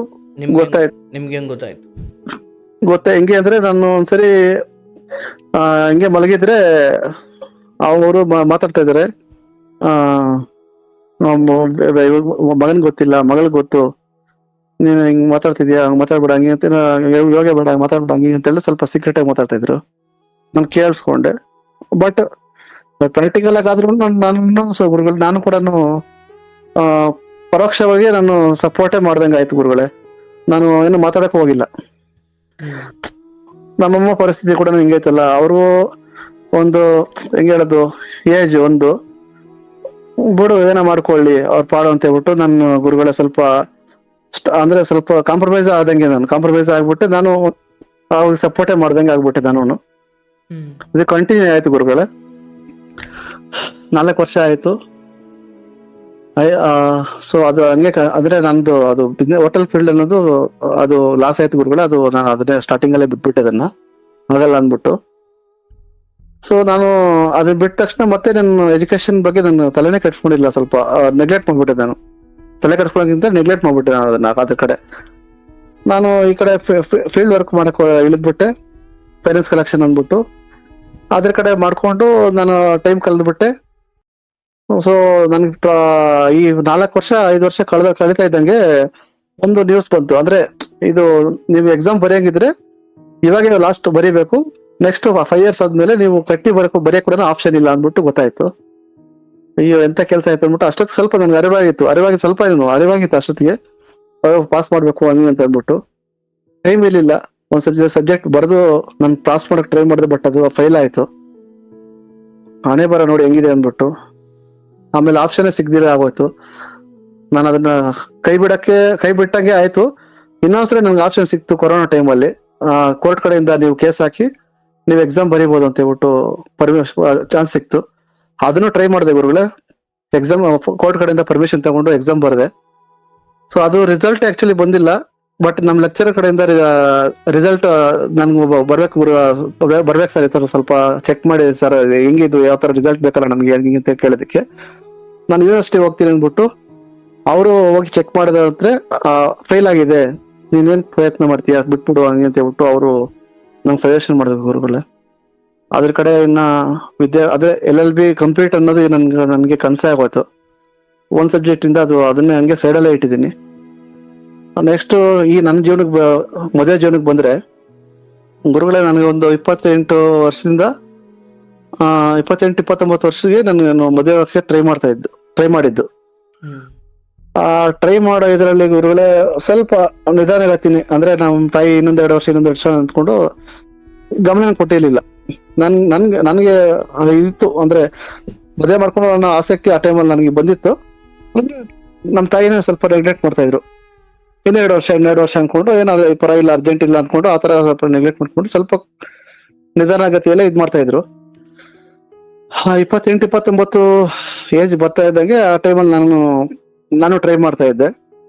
ಗೊತ್ತಾಯ್ತು. ನಿಮ್ಗೆ ಹೆಂಗ್ ಗೊತ್ತಾಯ್ತು? ಹೆಂಗೆ ಅಂದ್ರೆ, ನಾನು ಒಂದ್ಸರಿ ಹಂಗೆ ಮಲಗಿದ್ರೆ ಅವರು ಮಾತಾಡ್ತಾ ಇದಾರೆ, ಮಗನ್ ಗೊತ್ತಿಲ್ಲ, ಮಗಳಿಗೆ ಗೊತ್ತು, ನೀನು ಹಿಂಗ್ ಮಾತಾಡ್ತಿದ್ಯಾ, ಹಂಗ್ ಮಾತಾಡ್ಬೇಡ, ಹಂಗೆ ಅಂತ ಯೋಗ ಬೇಡ, ಮಾತಾಡ್ಬೇಡ ಹಂಗೆ ಅಂತ ಹೇಳಿ ಸ್ವಲ್ಪ ಸೀಕ್ರೆಟ್ ಆಗಿ ಮಾತಾಡ್ತಾ ಇದ್ರು. ನಾನು ಕೇಳಿಸ್ಕೊಂಡೆ. ಬಟ್ ಪ್ರಾಕ್ಟಿಕಲ್ ಆಗಿ ಆದ್ರೂ ಗುರುಗಳು ನಾನು ಕೂಡ ಪರೋಕ್ಷವಾಗಿ ನಾನು ಸಪೋರ್ಟೇ ಮಾಡ್ದಂಗೆ ಆಯ್ತು ಗುರುಗಳೇ. ನಾನು ಏನು ಮಾತಾಡಕ್ ಹೋಗಿಲ್ಲ. ನಮ್ಮಮ್ಮ ಪರಿಸ್ಥಿತಿ ಕೂಡ ಹಿಂಗೈತಲ್ಲ, ಅವ್ರಿಗೂ ಒಂದು ಹೆಂಗ್ ಹೇಳೋದು, ಏಜ್ ಒಂದು ಬಿಡು ಏನೋ ಮಾಡ್ಕೊಳ್ಳಿ ಅವ್ರ ಪಾಡು ಅಂತ ಹೇಳ್ಬಿಟ್ಟು ನನ್ನ ಗುರುಗಳೇ ಸ್ವಲ್ಪ ಅಂದ್ರೆ ಸ್ವಲ್ಪ ಕಾಂಪ್ರಮೈಸ್ ಆದಂಗೆ, ನಾನು ಕಾಂಪ್ರಮೈಸ್ ಆಗ್ಬಿಟ್ಟೆ, ನಾನು ಅವ್ರಿಗೆ ಸಪೋರ್ಟೇ ಮಾಡ್ದಂಗೆ ಆಗ್ಬಿಟ್ಟೆ ನಾನು. ಇದು ಕಂಟಿನ್ಯೂ ಆಯ್ತು ಗುರುಗಳೇ, 4 ವರ್ಷ ಆಯ್ತು. ಸೊ ಅದು ಹಂಗೆ ಅಂದ್ರೆ ನಂದು ಅದು ಬಿಸ್ನೆಸ್ ಹೋಟೆಲ್ ಫೀಲ್ಡ್ ಅನ್ನೋದು ಅದು ಲಾಸ್ ಆಯ್ತು ಗುರುಗಳೇ. ಅದು ನಾನು ಅದನ್ನೇ ಸ್ಟಾರ್ಟಿಂಗ್ ಅಲ್ಲೇ ಬಿಟ್ಬಿಟ್ಟೆ, ಅದನ್ನ ಆಗಲ್ಲ ಅಂದ್ಬಿಟ್ಟು. ಸೊ ನಾನು ಅದನ್ನ ಬಿಟ್ಟ ತಕ್ಷಣ ಮತ್ತೆ ನನ್ನ ಎಜುಕೇಶನ್ ಬಗ್ಗೆ ನಾನು ತಲೆನೇ ಕೆಡ್ಸ್ಕೊಂಡಿಲ್ಲ, ಸ್ವಲ್ಪ ನೆಗ್ಲೆಕ್ಟ್ ಮಾಡ್ಬಿಟ್ಟೆ ನಾನು. ತಲೆ ಕೆಡಿಸ್ಕೊಳ್ಳೋಕ್ಕಿಂತ ನೆಗ್ಲೆಕ್ಟ್ ಮಾಡ್ಬಿಟ್ಟೆ ನಾನು ಅದನ್ನ ಅದ್ರ ಕಡೆ. ನಾನು ಈ ಕಡೆ ಫೀಲ್ಡ್ ವರ್ಕ್ ಮಾಡಕ್ ಇಳಿದ್ಬಿಟ್ಟೆ, ಫೈನಾನ್ಸ್ ಕಲೆಕ್ಷನ್ ಅಂದ್ಬಿಟ್ಟು ಅದ್ರ ಕಡೆ ಮಾಡ್ಕೊಂಡು ನಾನು ಟೈಮ್ ಕಳೆದ್ಬಿಟ್ಟೆ. ಸೊ ನನ್ಗೆ ಈ 4 ವರ್ಷ 5 ವರ್ಷ ಕಳೀತಾ ಇದ್ದಂಗೆ ಒಂದು ನ್ಯೂಸ್ ಬಂತು. ಅಂದ್ರೆ ಇದು ನೀವು ಎಕ್ಸಾಮ್ ಬರೆಯಂಗಿದ್ರೆ ಇವಾಗ ಲಾಸ್ಟ್ ಬರೀಬೇಕು, ನೆಕ್ಸ್ಟ್ 5 years ಆದ್ಮೇಲೆ ನೀವು ಕಟ್ಟಿ ಬರೆಯಕ್ ಕೂಡ ಆಪ್ಷನ್ ಇಲ್ಲ ಅಂದ್ಬಿಟ್ಟು ಗೊತ್ತಾಯ್ತು. ಅಯ್ಯೋ ಎಂತ ಕೆಲಸ ಆಯ್ತು ಅಂದ್ಬಿಟ್ಟು ಅಷ್ಟೊತ್ತಿಗೆ ಸ್ವಲ್ಪ ನನ್ಗೆ ಅರಿವಾಗಿತ್ತು ಅಷ್ಟೊತ್ತಿಗೆ ಪಾಸ್ ಮಾಡ್ಬೇಕು ಹಂಗೆ ಅಂತ ಅಂದ್ಬಿಟ್ಟು ಟೈಮ್ ಇರ್ಲಿಲ್ಲ. ಒಂದ್ ಸಬ್ಜೆಕ್ಟ್ ಬರೆದು ನಾನು ಪಾಸ್ ಮಾಡಕ್ ಟ್ರೈ ಮಾಡಿದೆ, ಬಟ್ ಅದು ಫೈಲ್ ಆಯ್ತು. ಹಣೆ ಬರ ನೋಡಿ ಹೆಂಗಿದೆ ಅಂದ್ಬಿಟ್ಟು ಆಮೇಲೆ ಆಪ್ಷನ್ ಸಿಗ್ದಿರ ಆಗೋಯ್ತು. ನಾನು ಅದನ್ನ ಕೈ ಬಿಟ್ಟಂಗೆ ಆಯ್ತು. ಇನ್ನೊಂದ್ಸರಿ ನನ್ಗೆ ಆಪ್ಷನ್ ಸಿಕ್ತು ಕೊರೋನಾ ಟೈಮಲ್ಲಿ. ಕೋರ್ಟ್ ಕಡೆಯಿಂದ ನೀವು ಕೇಸ್ ಹಾಕಿ ನೀವು ಎಕ್ಸಾಮ್ ಬರೀಬಹುದು ಅಂತ ಹೇಳ್ಬಿಟ್ಟು ಚಾನ್ಸ್ ಸಿಕ್ತು. ಅದನ್ನು ಟ್ರೈ ಮಾಡಿದೆ ಗುರುಗಳೇ. ಎಕ್ಸಾಮ್ ಕೋರ್ಟ್ ಕಡೆಯಿಂದ ಪರ್ಮಿಷನ್ ತಗೊಂಡು ಎಕ್ಸಾಮ್ ಬರದೆ. ಸೊ ಅದು ರಿಸಲ್ಟ್ ಆಕ್ಚುಲಿ ಬಂದಿಲ್ಲ, ಬಟ್ ನಮ್ ಲೆಕ್ಚರರ್ ಕಡೆಯಿಂದ ರಿಸಲ್ಟ್ ನನ್ಗೆ ಬರ್ಬೇಕು ಸರ್, ಈ ತರ ಸ್ವಲ್ಪ ಚೆಕ್ ಮಾಡಿ ಸರ್, ಹೆಂಗಿದು ಯಾವ ತರ ರಿಸಲ್ಟ್ ಬೇಕಲ್ಲ ನಮ್ಗೆ ಹೆಂಗೆ ಅಂತ ಕೇಳೋದಕ್ಕೆ ನಾನು ಯೂನಿವರ್ಸಿಟಿ ಹೋಗ್ತೀನಿ ಅಂದ್ಬಿಟ್ಟು ಅವರು ಹೋಗಿ ಚೆಕ್ ಮಾಡಿದ್ರೆ ಫೇಲ್ ಆಗಿದೆ, ನೀನೇನ್ ಪ್ರಯತ್ನ ಮಾಡ್ತೀಯ ಬಿಟ್ಬಿಡು ಹಂಗೆ ಅಂತ ಹೇಳ್ಬಿಟ್ಟು ಅವರು ನಂಗೆ ಸಜೆಷನ್ ಮಾಡಿದ್ರು ಗುರುಗಳೇ. ಅದ್ರ ಕಡೆ ಇನ್ನ ಅದೇ LLB ಕಂಪ್ಲೀಟ್ ಅನ್ನೋದು ನನ್ಗೆ ಕನಸೇ ಆಗೋಯ್ತು. ಒಂದ್ ಸಬ್ಜೆಕ್ಟ್ ಇಂದ ಅದನ್ನೇ ಹಂಗೆ ಸೈಡಲ್ಲೇ ಇಟ್ಟಿದ್ದೀನಿ. ನೆಕ್ಸ್ಟ್ ಈ ನನ್ನ ಜೀವನಕ್ಕೆ ಮದುವೆ ಜೀವನಕ್ಕೆ ಬಂದ್ರೆ ಗುರುಗಳೇ, ನನಗೆ ಒಂದು 28 ವರ್ಷದಿಂದ 28-29 ವರ್ಷಕ್ಕೆ ನಾನು ಮದುವೆ ಟ್ರೈ ಮಾಡಿದ್ದು. ಟ್ರೈ ಮಾಡೋ ಇದರಲ್ಲಿ ಗುರುಗಳೇ ಸ್ವಲ್ಪ ನಿಧಾನಗತೀನಿ. ಅಂದ್ರೆ ನಮ್ಮ ತಾಯಿ ಇನ್ನೊಂದ್ 2 ವರ್ಷ ಅಂದ್ಕೊಂಡು ಗಮನ ಕೊಟ್ಟಿರ್ಲಿಲ್ಲ. ನನ್ಗೆ ಇತ್ತು, ಅಂದ್ರೆ ಮದುವೆ ಮಾಡ್ಕೊಂಡು ಅನ್ನೋ ಆಸಕ್ತಿ ಆ ಟೈಮಲ್ಲಿ ನನಗೆ ಬಂದಿತ್ತು. ಅಂದ್ರೆ ನಮ್ಮ ತಾಯಿನ ಸ್ವಲ್ಪ ನೆಗ್ಲೆಕ್ಟ್ ಮಾಡ್ತಾ ಇದ್ರು. 2 ವರ್ಷ ಅನ್ಕೊಂಡು ಏನಾದ್ರು ಪರವಾಗಿಲ್ಲ ಅರ್ಜೆಂಟ್ ಇಲ್ಲ ಅನ್ಕೊಂಡು ಆತರ ಸ್ವಲ್ಪ ನೆಗ್ಲೆಕ್ಟ್ ಮಾಡ್ಕೊಂಡು ಸ್ವಲ್ಪ ನಿಧಾನಗತಿಯಲ್ಲೇ ಇದ್ ಮಾಡ್ತಾ ಇದ್ರು. 28-29 ಏಜ್ ಬರ್ತಾ ಇದ್ದಂಗೆ ಆ ಟೈಮಲ್ಲಿ ನಾನು ಟ್ರೈ ಮಾಡ್ತಾ ಇದ್ದೆ.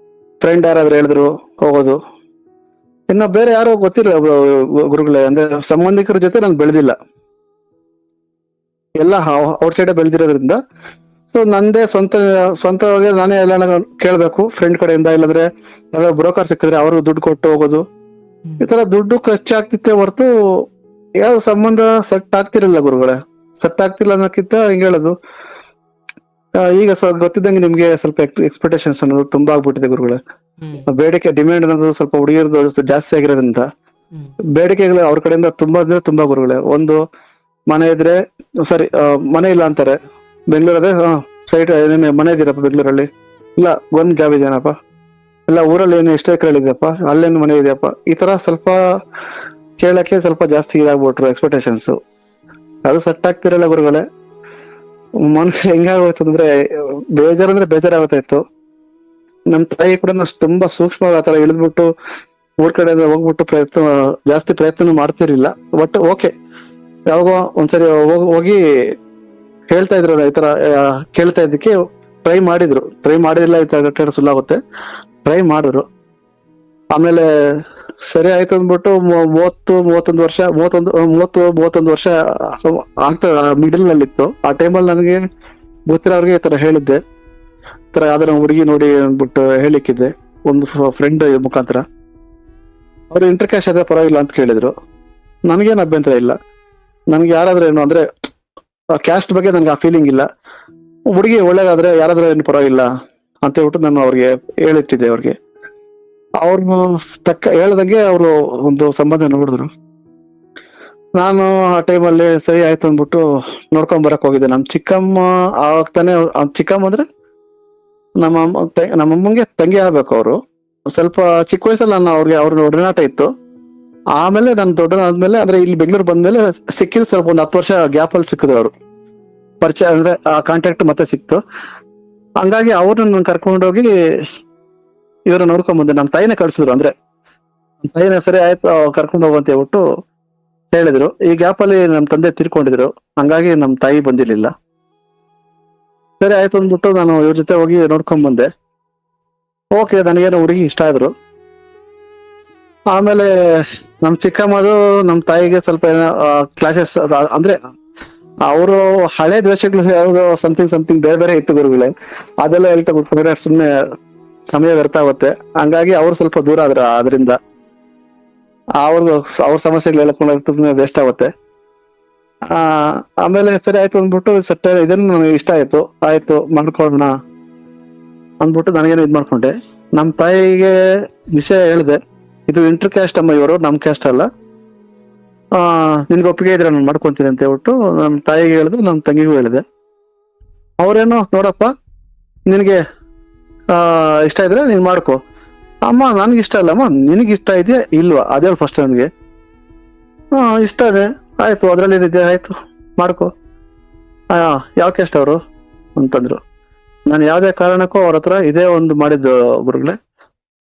ಫ್ರೆಂಡ್ ಯಾರಾದ್ರೂ ಹೇಳಿದ್ರು ಹೋಗೋದು. ಇನ್ನ ಬೇರೆ ಯಾರೋ ಗೊತ್ತಿಲ್ಲ ಗುರುಗಳೇ, ಅಂದ್ರೆ ಸಂಬಂಧಿಕರ ಜೊತೆ ನಾನು ಬೆಳೆದಿಲ್ಲ, ಎಲ್ಲ ಔಟ್ ಸೈಡ್ ಬೆಳೆದಿರೋದ್ರಿಂದ. ಸೊ ನಂದೇ ಸ್ವಂತವಾಗಿ ನಾನೇ ಎಲ್ಲ ಕೇಳ್ಬೇಕು ಫ್ರೆಂಡ್ ಕಡೆಯಿಂದ, ಇಲ್ಲಾಂದ್ರೆ ಯಾವ್ಯಾವ ಬ್ರೋಕರ್ ಸಿಕ್ಕಿದ್ರೆ ಅವ್ರಿಗೆ ದುಡ್ಡು ಕೊಟ್ಟು ಹೋಗೋದು. ಈ ತರ ದುಡ್ಡು ಖರ್ಚಾಗ್ತಿತ್ತೆ ಹೊರತು ಯಾವ ಸಂಬಂಧ ಸೆಟ್ ಆಗ್ತಿರಲಿಲ್ಲ ಗುರುಗಳೇ. ಸೆಟ್ ಆಗ್ತಿಲ್ಲ ಅನ್ನೋಕ್ಕಿಂತ ಹಿಂಗೆ ಹೇಳೋದು, ಈಗ ಗೊತ್ತಿದ್ದಂಗೆ ನಿಮ್ಗೆ ಸ್ವಲ್ಪ ಎಕ್ಸ್ಪೆಕ್ಟೇಷನ್ಸ್ ಅನ್ನೋದು ತುಂಬಾ ಆಗ್ಬಿಟ್ಟಿದೆ ಗುರುಗಳೇ. ಬೇಡಿಕೆ ಡಿಮ್ಯಾಂಡ್ ಅನ್ನೋದು ಸ್ವಲ್ಪ ಹುಡುಗಿರದು ಜಾಸ್ತಿ ಆಗಿರೋದ್ರಿಂದ ಬೇಡಿಕೆಗಳು ಅವ್ರ ಕಡೆಯಿಂದ ತುಂಬಾ ಗುರುಗಳೇ. ಒಂದು ಮನೆ ಇದ್ರೆ ಸರಿ, ಮನೆ ಇಲ್ಲ ಅಂತಾರೆ. ಬೆಂಗಳೂರದೇ ಸೈಟ್ ಏನೇನು ಮನೆ ಇದೀರಪ್ಪ ಬೆಂಗಳೂರಲ್ಲಿ? ಇಲ್ಲ, ಒಂದ್ ಜಾಬ್ ಇದೆಯೇನಪ್ಪ? ಇಲ್ಲ, ಊರಲ್ಲಿ ಏನು ಎಷ್ಟು ಎಕರೆ ಇದೆಯಪ್ಪ? ಅಲ್ಲೇನು ಮನೆ ಇದೆಯಪ್ಪ? ಈ ತರ ಸ್ವಲ್ಪ ಕೇಳಕ್ಕೆ ಸ್ವಲ್ಪ ಜಾಸ್ತಿ ಇದಾಗ್ಬಿಟ್ರು ಎಕ್ಸ್ಪೆಕ್ಟೇಷನ್ಸ್. ಅದು ಸೆಟ್ ಆಗ್ತಿರಲ್ಲ ಗುರುಗಳೇ. ಮನಸ್ಸು ಹೆಂಗಾಗೋಯ್ತಂದ್ರೆ ಬೇಜಾರಾಗ್ತಾ ಇತ್ತು. ನಮ್ ತಾಯಿ ಕೂಡ ತುಂಬಾ ಸೂಕ್ಷ್ಮವಾಗಿ ಆತರ ಇಳಿದ್ಬಿಟ್ಟು ಊರ್ ಕಡೆ ಹೋಗ್ಬಿಟ್ಟು ಜಾಸ್ತಿ ಪ್ರಯತ್ನ ಮಾಡ್ತಿರ್ಲಿಲ್ಲ. ಬಟ್ ಓಕೆ, ಯಾವಾಗೋ ಒಂದ್ಸರಿ ಹೋಗಿ ಹೇಳ್ತಾ ಇದ್ರು, ಈ ತರ ಕೇಳ್ತಾ ಇದ್ದಕ್ಕೆ ಟ್ರೈ ಮಾಡಿದಿಲ್ಲ, ಈ ತರ ಸುಳ್ಳಾಗುತ್ತೆ. ಟ್ರೈ ಮಾಡಿದ್ರು. ಆಮೇಲೆ ಸರಿ ಆಯ್ತು ಅಂದ್ಬಿಟ್ಟು 31 ವರ್ಷ ಆಗ್ತಾ ಮಿಡಲ್ ನಲ್ಲಿ ಇತ್ತು. ಆ ಟೈಮಲ್ಲಿ ನನಗೆ ಗೊತ್ತಿರೋರ್ಗೆ ಈ ತರ ಹೇಳಿದ್ದೆ, ಈ ತರ ಯಾವ್ದಾರ ಹುಡುಗಿ ನೋಡಿ ಅಂದ್ಬಿಟ್ಟು ಹೇಳಿಕ್ಕಿದ್ದೆ ಒಂದು ಫ್ರೆಂಡ್ ಮುಖಾಂತರ. ಅವ್ರು ಇಂಟರ್ ಕ್ಯಾಶ್ ಆದ್ರೆ ಪರವಾಗಿಲ್ಲ ಅಂತ ಕೇಳಿದ್ರು. ನನ್ಗೇನ್ ಅಭ್ಯಂತರ ಇಲ್ಲ, ನನ್ಗೆ ಯಾರಾದ್ರೂ ಏನು ಅಂದ್ರೆ ಕ್ಯಾಸ್ಟ್ ಬಗ್ಗೆ ನನ್ಗೆ ಆ ಫೀಲಿಂಗ್ ಇಲ್ಲ. ಹುಡುಗಿ ಒಳ್ಳೇದಾದ್ರೆ ಯಾರಾದ್ರೂ ಏನು ಪರವಾಗಿಲ್ಲ ಅಂತ ಹೇಳ್ಬಿಟ್ಟು ನಾನು ಅವ್ರಿಗೆ ಹೇಳಿಟ್ಟಿದ್ದೆ. ಅವ್ರು ಹೇಳ್ದಂಗೆ ಅವರು ಒಂದು ಸಂಬಂಧ ನೋಡಿದ್ರು. ನಾನು ಆ ಟೈಮಲ್ಲಿ ಸರಿ ಆಯ್ತು ಅಂದ್ಬಿಟ್ಟು ನೋಡ್ಕೊಂಡ್ ಬರಕ್ ಹೋಗಿದ್ದೆ. ನಮ್ ಚಿಕ್ಕಮ್ಮ ಆಗ್ತಾನೆ, ಚಿಕ್ಕಮ್ಮ ಅಂದ್ರೆ ನಮ್ಮಮ್ಮಂಗೆ ತಂಗಿ ಆಗ್ಬೇಕು. ಅವರು ಸ್ವಲ್ಪ ಚಿಕ್ಕ ವಯಸ್ಸಲ್ಲಿ ನಾನು ಅವ್ರ ಒಡನಾಟ ಇತ್ತು. ಆಮೇಲೆ ನಾನು ದೊಡ್ಡನಾದ್ಮೇಲೆ ಅಂದ್ರೆ ಇಲ್ಲಿ ಬೆಂಗಳೂರು ಬಂದ್ಮೇಲೆ ಸಿಕ್ಕಿದ್ ಸ್ವಲ್ಪ ಒಂದು 10 ವರ್ಷ ಗ್ಯಾಪ್ ಅಲ್ಲಿ ಸಿಕ್ಕಿದ್ರು ಅವರು. ಪರಿಚಯ ಅಂದ್ರೆ ಆ ಕಾಂಟ್ಯಾಕ್ಟ್ ಮತ್ತೆ ಸಿಕ್ತು. ಹಂಗಾಗಿ ಅವ್ರನ್ನ ಕರ್ಕೊಂಡೋಗಿ ಇವ್ರ ನೋಡ್ಕೊಂಡ್ ಬಂದೆ. ನಮ್ ತಾಯಿನೇ ಕಳ್ಸಿದ್ರು. ಅಂದ್ರೆ ತಾಯಿನ ಸರಿ ಆಯ್ತು ಕರ್ಕೊಂಡು ಹೋಗಂತ ಹೇಳ್ಬಿಟ್ಟು ಹೇಳಿದ್ರು. ಈ ಗ್ಯಾಪ್ ಅಲ್ಲಿ ನಮ್ ತಂದೆ ತೀರ್ಕೊಂಡಿದ್ರು, ಹಂಗಾಗಿ ನಮ್ ತಾಯಿ ಬಂದಿರ್ಲಿಲ್ಲ. ಸರಿ ಆಯ್ತು ಅಂದ್ಬಿಟ್ಟು ನಾನು ಇವ್ರ ಜೊತೆ ಹೋಗಿ ನೋಡ್ಕೊಂಡ್ ಬಂದೆ. ಓಕೆ, ನನಗೇನೋ ಹುಡುಗಿ ಇಷ್ಟ ಆದ್ರು. ಆಮೇಲೆ ನಮ್ ಚಿಕ್ಕಮ್ಮದು ನಮ್ ತಾಯಿಗೆ ಸ್ವಲ್ಪ ಕ್ಲಾಸಸ್ ಅಂದ್ರೆ ಅವರು ಹಳೆ ದ್ವೇಷಗಳು ಯಾವ್ದೋ ಸಮಥಿಂಗ್ ಬೇರೆ ಇತ್ತು ಗುರುಗಳೇ. ಅದೆಲ್ಲ ಹೇಳ್ತಾ ಕೂತ್ಕೊಂಡ್ರೆ ಸುಮ್ನೆ ಸಮಯ ವ್ಯರ್ಥ ಆಗುತ್ತೆ. ಹಂಗಾಗಿ ಅವ್ರು ಸ್ವಲ್ಪ ದೂರ ಆದ್ರ ಅದರಿಂದ ಅವ್ರ ಸಮಸ್ಯೆಗಳೆಲ್ಲ ವೇಸ್ಟ್ ಆಗುತ್ತೆ. ಆಮೇಲೆ ಸರಿ ಆಯ್ತು ಅಂದ್ಬಿಟ್ಟು ಸೆಟ್ ಇದನ್ನು ನನಗೆ ಇಷ್ಟ ಆಯ್ತು ಮಾಡ್ಕೊಳ್ಳೋಣ ಅಂದ್ಬಿಟ್ಟು ನನಗೇನು ಇದ್ ಮಾಡ್ಕೊಂಡೆ. ನಮ್ ತಾಯಿಗೆ ವಿಷಯ ಹೇಳಿದೆ, ಇದು ಇಂಟರ್ ಕ್ಯಾಸ್ಟ್ ಅಮ್ಮ, ಇವರು ನಮ್ ಕ್ಯಾಸ್ಟ್ ಅಲ್ಲ, ನಿನ್ಗೆ ಒಪ್ಪಿಗೆ ಇದ್ರೆ ನಾನು ಮಾಡ್ಕೊಂತೀನಿ ಅಂತ ಹೇಳ್ಬಿಟ್ಟು ನಮ್ ತಾಯಿಗೆ ಹೇಳಿದೆ, ನಮ್ ತಂಗಿಗೂ ಹೇಳಿದೆ. ಅವ್ರೇನೋ ನೋಡಪ್ಪ ನಿನಗೆ ಇಷ್ಟ ಇದ್ರೆ ನೀನ್ ಮಾಡ್ಕೊ. ಅಮ್ಮ ನನ್ಗೆ ಇಷ್ಟ ಅಲ್ಲಮ್ಮ, ನಿನಗೆ ಇಷ್ಟ ಇದೆಯಾ ಇಲ್ವಾ ಅದೇ ಫಸ್ಟ್ ನನಗೆ. ಇಷ್ಟನೇ, ಆಯ್ತು ಅದ್ರಲ್ಲಿ ಏನಿದೆ, ಆಯ್ತು ಮಾಡ್ಕೊ. ಯಾವ ಕ್ಯಾಸ್ಟ್ ಅವರು ಅಂತಂದ್ರು. ನಾನು ಯಾವ್ದೇ ಕಾರಣಕ್ಕೂ ಅವ್ರ ಹತ್ರ ಇದೇ ಒಂದು ಮಾಡಿದ್ದು ಗುರುಗಳೇ,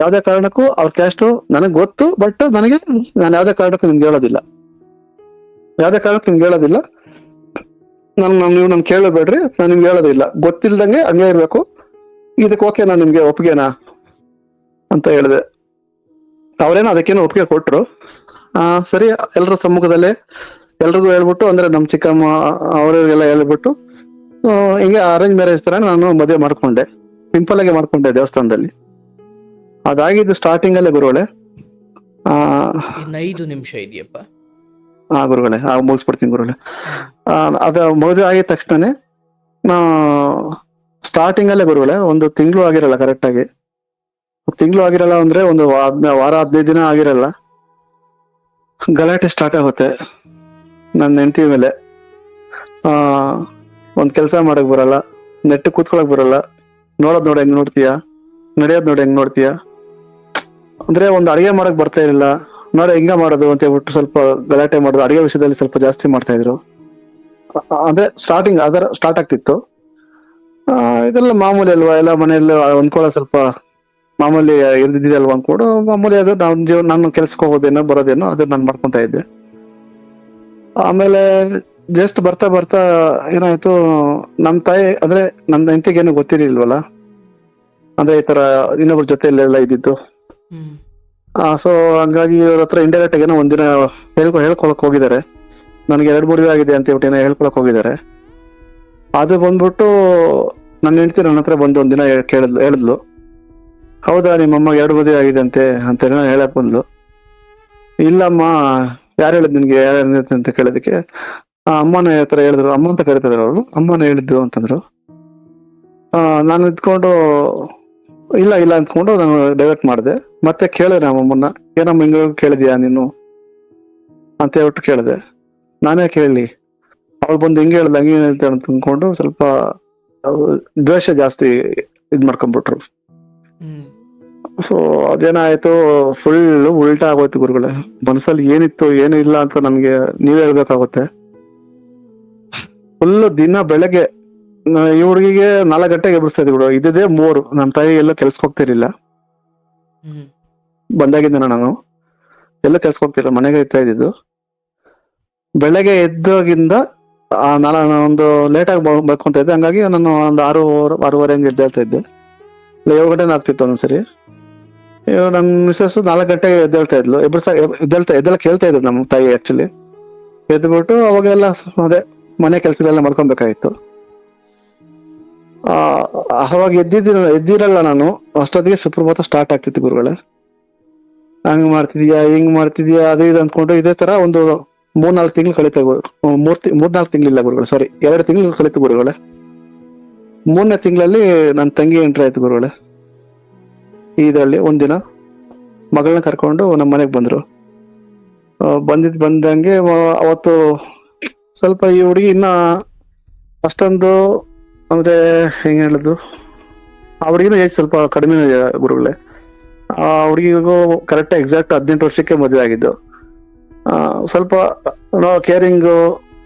ಯಾವ್ದೇ ಕಾರಣಕ್ಕೂ ಅವ್ರ ಕ್ಯಾಸ್ಟು ನನಗೆ ಗೊತ್ತು, ಬಟ್ ನಾನು ಯಾವ್ದೇ ಕಾರಣಕ್ಕೂ ನಿಮ್ಗೆ ಹೇಳೋದಿಲ್ಲ, ನೀವು ನನ್ ಕೇಳಬೇಡ್ರಿ, ನಾನು ನಿಮ್ಗೆ ಹೇಳೋದಿಲ್ಲ, ಗೊತ್ತಿಲ್ದಂಗೆ ಹಂಗೆ ಇರ್ಬೇಕು, ಇದಕ್ಕೆ ಓಕೆ ನಾನು ನಿಮ್ಗೆ ಒಪ್ಪಿಗೆನಾ ಅಂತ ಹೇಳಿದೆ. ಅವ್ರೇನೋ ಅದಕ್ಕೇನೋ ಒಪ್ಪಿಗೆ ಕೊಟ್ರು. ಸರಿ, ಎಲ್ರ ಸಮ್ಮುಖದಲ್ಲೇ ಎಲ್ರಿಗೂ ಹೇಳ್ಬಿಟ್ಟು, ಅಂದ್ರೆ ನಮ್ ಚಿಕ್ಕಮ್ಮ ಅವರಿಗೆಲ್ಲ ಹೇಳ್ಬಿಟ್ಟು ಹಿಂಗೆ ಅರೇಂಜ್ ಮ್ಯಾರೇಜ್ ತರ ನಾನು ಮದುವೆ ಮಾಡ್ಕೊಂಡೆ, ಸಿಂಪಲ್ ಆಗಿ ಮಾಡ್ಕೊಂಡೆ ದೇವಸ್ಥಾನದಲ್ಲಿ. ಅದಾಗಿದ್ದು ಸ್ಟಾರ್ಟಿಂಗ್ ಅಲ್ಲೇ ಗುರುಗಳೇ. 5 ನಿಮಿಷ ಇದೆಯಪ್ಪ. ಗುರುಗಳೇ ಮುಗಿಸ್ಬಿಡ್ತೀನಿ ಗುರುಗಳೇ. ಅದ ಮದುವೆ ಆಗಿದ ತಕ್ಷಣನೇ ಸ್ಟಾರ್ಟಿಂಗ್ ಅಲ್ಲೇ ಗುರುಗಳೇ, ಒಂದು ತಿಂಗಳು ಆಗಿರಲ್ಲ, ಕರೆಕ್ಟ್ ಆಗಿ ತಿಂಗಳು ಆಗಿರಲ್ಲ ಅಂದ್ರೆ ಒಂದು ವಾರ 15 ದಿನ ಆಗಿರಲ್ಲ, ಗಲಾಟೆ ಸ್ಟಾರ್ಟ್ ಆಗುತ್ತೆ ನನ್ನ ಹೆಂಡತಿ ಮೇಲೆ. ಒಂದ್ ಕೆಲ್ಸ ಮಾಡಕ್ ಬರಲ್ಲ, ನೆಟ್ಟು ಕೂತ್ಕೊಳಕ್ ಬರಲ್ಲ, ನೋಡೋದ್ ನೋಡಿ ಹೆಂಗ್ ನೋಡ್ತೀಯಾ, ನಡೆಯೋದ್ ನೋಡಿ ಹೆಂಗ್ ನೋಡ್ತೀಯಾ, ಅಂದ್ರೆ ಒಂದ್ ಅಡಿಗೆ ಮಾಡಕ್ ಬರ್ತಾ ಇರಲಿಲ್ಲ, ನೋಡಿ ಹೆಂಗ ಮಾಡೋದು ಅಂತ ಹೇಳ್ಬಿಟ್ಟು ಸ್ವಲ್ಪ ಗಲಾಟೆ ಮಾಡೋದು, ಅಡಿಗೆ ವಿಷಯದಲ್ಲಿ ಸ್ವಲ್ಪ ಜಾಸ್ತಿ ಮಾಡ್ತಾ ಇದ್ರು. ಅಂದ್ರೆ ಅದರ ಸ್ಟಾರ್ಟ್ ಆಗ್ತಿತ್ತು. ಇದೆಲ್ಲ ಮಾಮೂಲಿ ಅಲ್ವಾ, ಎಲ್ಲ ಮನೆಯಲ್ಲಿ ಹೊಂದ್ಕೊಳ್ಳೋ ಸ್ವಲ್ಪ ಮಾಮೂಲಿ ಇರ್ದಿದ್ದಲ್ವಾ ಅಂದ್ಕೊಂಡು ಮಾಮೂಲಿ ಅದು ನಾನು ಕೆಲ್ಸಕ್ಕೆ ಹೋಗೋದೇನೋ ಬರೋದೇನೋ ಅದು ನಾನು ಮಾಡ್ಕೊಂತ ಇದ್ದೆ. ಆಮೇಲೆ ಜಸ್ಟ್ ಬರ್ತಾ ಏನಾಯ್ತು, ನಮ್ ತಾಯಿ ಅಂದ್ರೆ ನನ್ನ ಹೆಂಡತಿಗೇನು ಗೊತ್ತಿರ್ಲಿಲ್ವಲ್ಲ, ಅಂದ್ರೆ ಈ ತರ ಇನ್ನೊಬ್ರ ಜೊತೆಯಲ್ಲೆಲ್ಲ ಇದ್ದಿದ್ದು. ಸೊ ಹಂಗಾಗಿ ಇವ್ರ ಹತ್ರ ಇಂಡೈರೆಕ್ಟ್ ಏನೋ ಒಂದಿನ ಹೇಳ್ಕೊಳಕ್ ಹೋಗಿದ್ದಾರೆ, ನನ್ಗೆ 2-3 ಆಗಿದೆ ಅಂತ ಹೇಳ್ಬಿಟ್ಟು ಏನೋ ಹೇಳ್ಕೊಳಕ್ ಹೋಗಿದ್ದಾರೆ. ಅದು ಬಂದ್ಬಿಟ್ಟು ನನ್ನ ಹೆಂಡತಿ ನನ್ನ ಹತ್ರ ಬಂದು ಒಂದಿನ ಹೇಳಿದ್ಲು, ಹೌದಾ ನಿಮ್ಮಮ್ಮ 2 ಮದುವೆ ಆಗಿದೆ ಅಂತ ಹೇಳಕ್ ಬಂದ್ಲು. ಇಲ್ಲಮ್ಮ, ಯಾರು ಹೇಳಿದ್ ನಿನ್ಗೆ, ಯಾರು ಅಂತ ಕೇಳೋದಕ್ಕೆ ಅಮ್ಮನ ಹತ್ರ ಹೇಳಿದ್ರು, ಅಮ್ಮ ಅಂತ ಕರಿತಿದ್ರು ಅವರು, ಅಮ್ಮನ ಹೇಳಿದ್ದು ಅಂತಂದ್ರು. ನಾನು ಇದ್ಕೊಂಡು ಇಲ್ಲ ಅಂದ್ಕೊಂಡು ನಾನು ಡೈವರ್ಟ್ ಮಾಡಿದೆ. ಮತ್ತೆ ಕೇಳಿದೆ ನಮ್ಮಮ್ಮನ್ನ, ಏನಮ್ಮ ಹಿಂಗ ಕೇಳಿದ್ಯಾ ನೀನು ಅಂತ ಹೇಳ್ಬಿಟ್ಟು ಕೇಳಿದೆ. ನಾನೇ ಕೇಳಲಿ, ಅವಳು ಬಂದು ಹಿಂಗೆ ಹೇಳ್ದ ಹಂಗೆ ಅಂತ ಅಂದ್ಕೊಂಡು ಸ್ವಲ್ಪ ದ್ವೇಷ ಜಾಸ್ತಿ ಇದ್ ಮಾಡ್ಕೊಂಡ್ಬಿಟ್ರು. ಸೊ ಅದೇನಾಯ್ತು, ಫುಲ್ ಉಲ್ಟಾ ಆಗೋಯ್ತು ಗುರುಗಳೇ. ಮನಸ್ಸಲ್ಲಿ ಏನಿತ್ತು ಏನು ಇಲ್ಲ ಅಂತ ನನ್ಗೆ ನೀವೇ ಹೇಳ್ಬೇಕಾಗುತ್ತೆ. ಫುಲ್ ದಿನ ಬೆಳಗ್ಗೆ ಈ ಹುಡುಗಿಗೆ 4 ಗಂಟೆಗೆ ಎಬ್ಬಿಸ್ತಾ ಇದ್ವಿ, ಇದ್ದಿದ್ದೇ 3. ನಮ್ಮ ತಾಯಿ ಎಲ್ಲೋ ಕೆಲ್ಸಕ್ಕೆ ಹೋಗ್ತಿರ್ಲಿಲ್ಲ, ಬಂದಾಗಿದ್ದ ನಾನು ಎಲ್ಲೋ ಕೆಲ್ಸಕ್ಕೆ ಹೋಗ್ತಿರ್ಲಿಲ್ಲ, ಮನೆಗೆ ಇರ್ತಾ ಇದ್ದಿದ್ದು. ಬೆಳಗ್ಗೆ ಎದ್ದೋಗಿಂದ ನಾನು ಒಂದು ಲೇಟಾಗಿ ಬರ್ಕೊಂತ ಇದ್ದೆ, ಹಂಗಾಗಿ ನಾನು ಒಂದು 6-6:30 ಹಂಗೆ ಎದ್ದೇಳ್ತಾ ಇದ್ದೆ, 7 ಗಂಟೆನ ಆಗ್ತಿತ್ತು ಒಂದ್ಸರಿ. ನನ್ನ ಮಿಸಸ್ 4 ಗಂಟೆಗೆ ಎದ್ದೇಳ್ತಾ ಇದ್ಲು, ಎದ್ದೆಲ್ಲ ಕೇಳ್ತಾ ಇದ್ರು ನಮ್ಮ ತಾಯಿ. ಆಕ್ಚುಲಿ ಎದ್ಬಿಟ್ಟು ಅವಾಗೆಲ್ಲ ಅದೇ ಮನೆ ಕೆಲ್ಸಗಳೆಲ್ಲ ಮಾಡ್ಕೊಬೇಕಾಗಿತ್ತು. ಅವಾಗ ಎದ್ದಿರಲ್ಲ ನಾನು, ಅಷ್ಟೊತ್ತಿಗೆ ಸುಪ್ರಭಾತ ಸ್ಟಾರ್ಟ್ ಆಗ್ತಿತ್ತು ಗುರುಗಳೇ. ಹಂಗ್ ಮಾಡ್ತಿದ್ಯಾ ಹಿಂಗ್ ಮಾಡ್ತಿದ್ಯಾ ಅದು ಇದು ಅಂದ್ಕೊಂಡು ಇದೇ ತರ ಒಂದು 3-4 ತಿಂಗಳು ಕಳೀತಾ, 3-4 ತಿಂಗಳಿಲ್ಲ ಗುರುಗಳೇ, ಸಾರಿ 2 ತಿಂಗಳು ಕಳೀತು ಗುರುಗಳೇ. 3ನೇ ತಿಂಗಳಲ್ಲಿ ನನ್ನ ತಂಗಿ ಎಂಟ್ರಿ ಆಯ್ತು ಗುರುಗಳೇ. ಇದರಲ್ಲಿ ಒಂದಿನ ಮಗಳನ್ನ ಕರ್ಕೊಂಡು ನಮ್ಮ ಮನೆಗ್ ಬಂದ್ರು. ಬಂದಂಗೆ ಅವತ್ತು ಸ್ವಲ್ಪ ಈ ಹುಡುಗಿ ಇನ್ನ ಅಷ್ಟೊಂದು ಅಂದ್ರೆ ಹೆಂಗ್ ಹೇಳುದು, ಆ ಹುಡುಗಿನ ಏಜ್ ಸ್ವಲ್ಪ ಕಡಿಮೆ ಗುರುಗಳೇ. ಆ ಹುಡುಗಿಗೂ ಕರೆಕ್ಟ್ ಎಕ್ಸಾಕ್ಟ್ 18 ವರ್ಷಕ್ಕೆ ಮದುವೆ ಆಗಿದ್ದು. ಸ್ವಲ್ಪ ಕೇರಿಂಗು,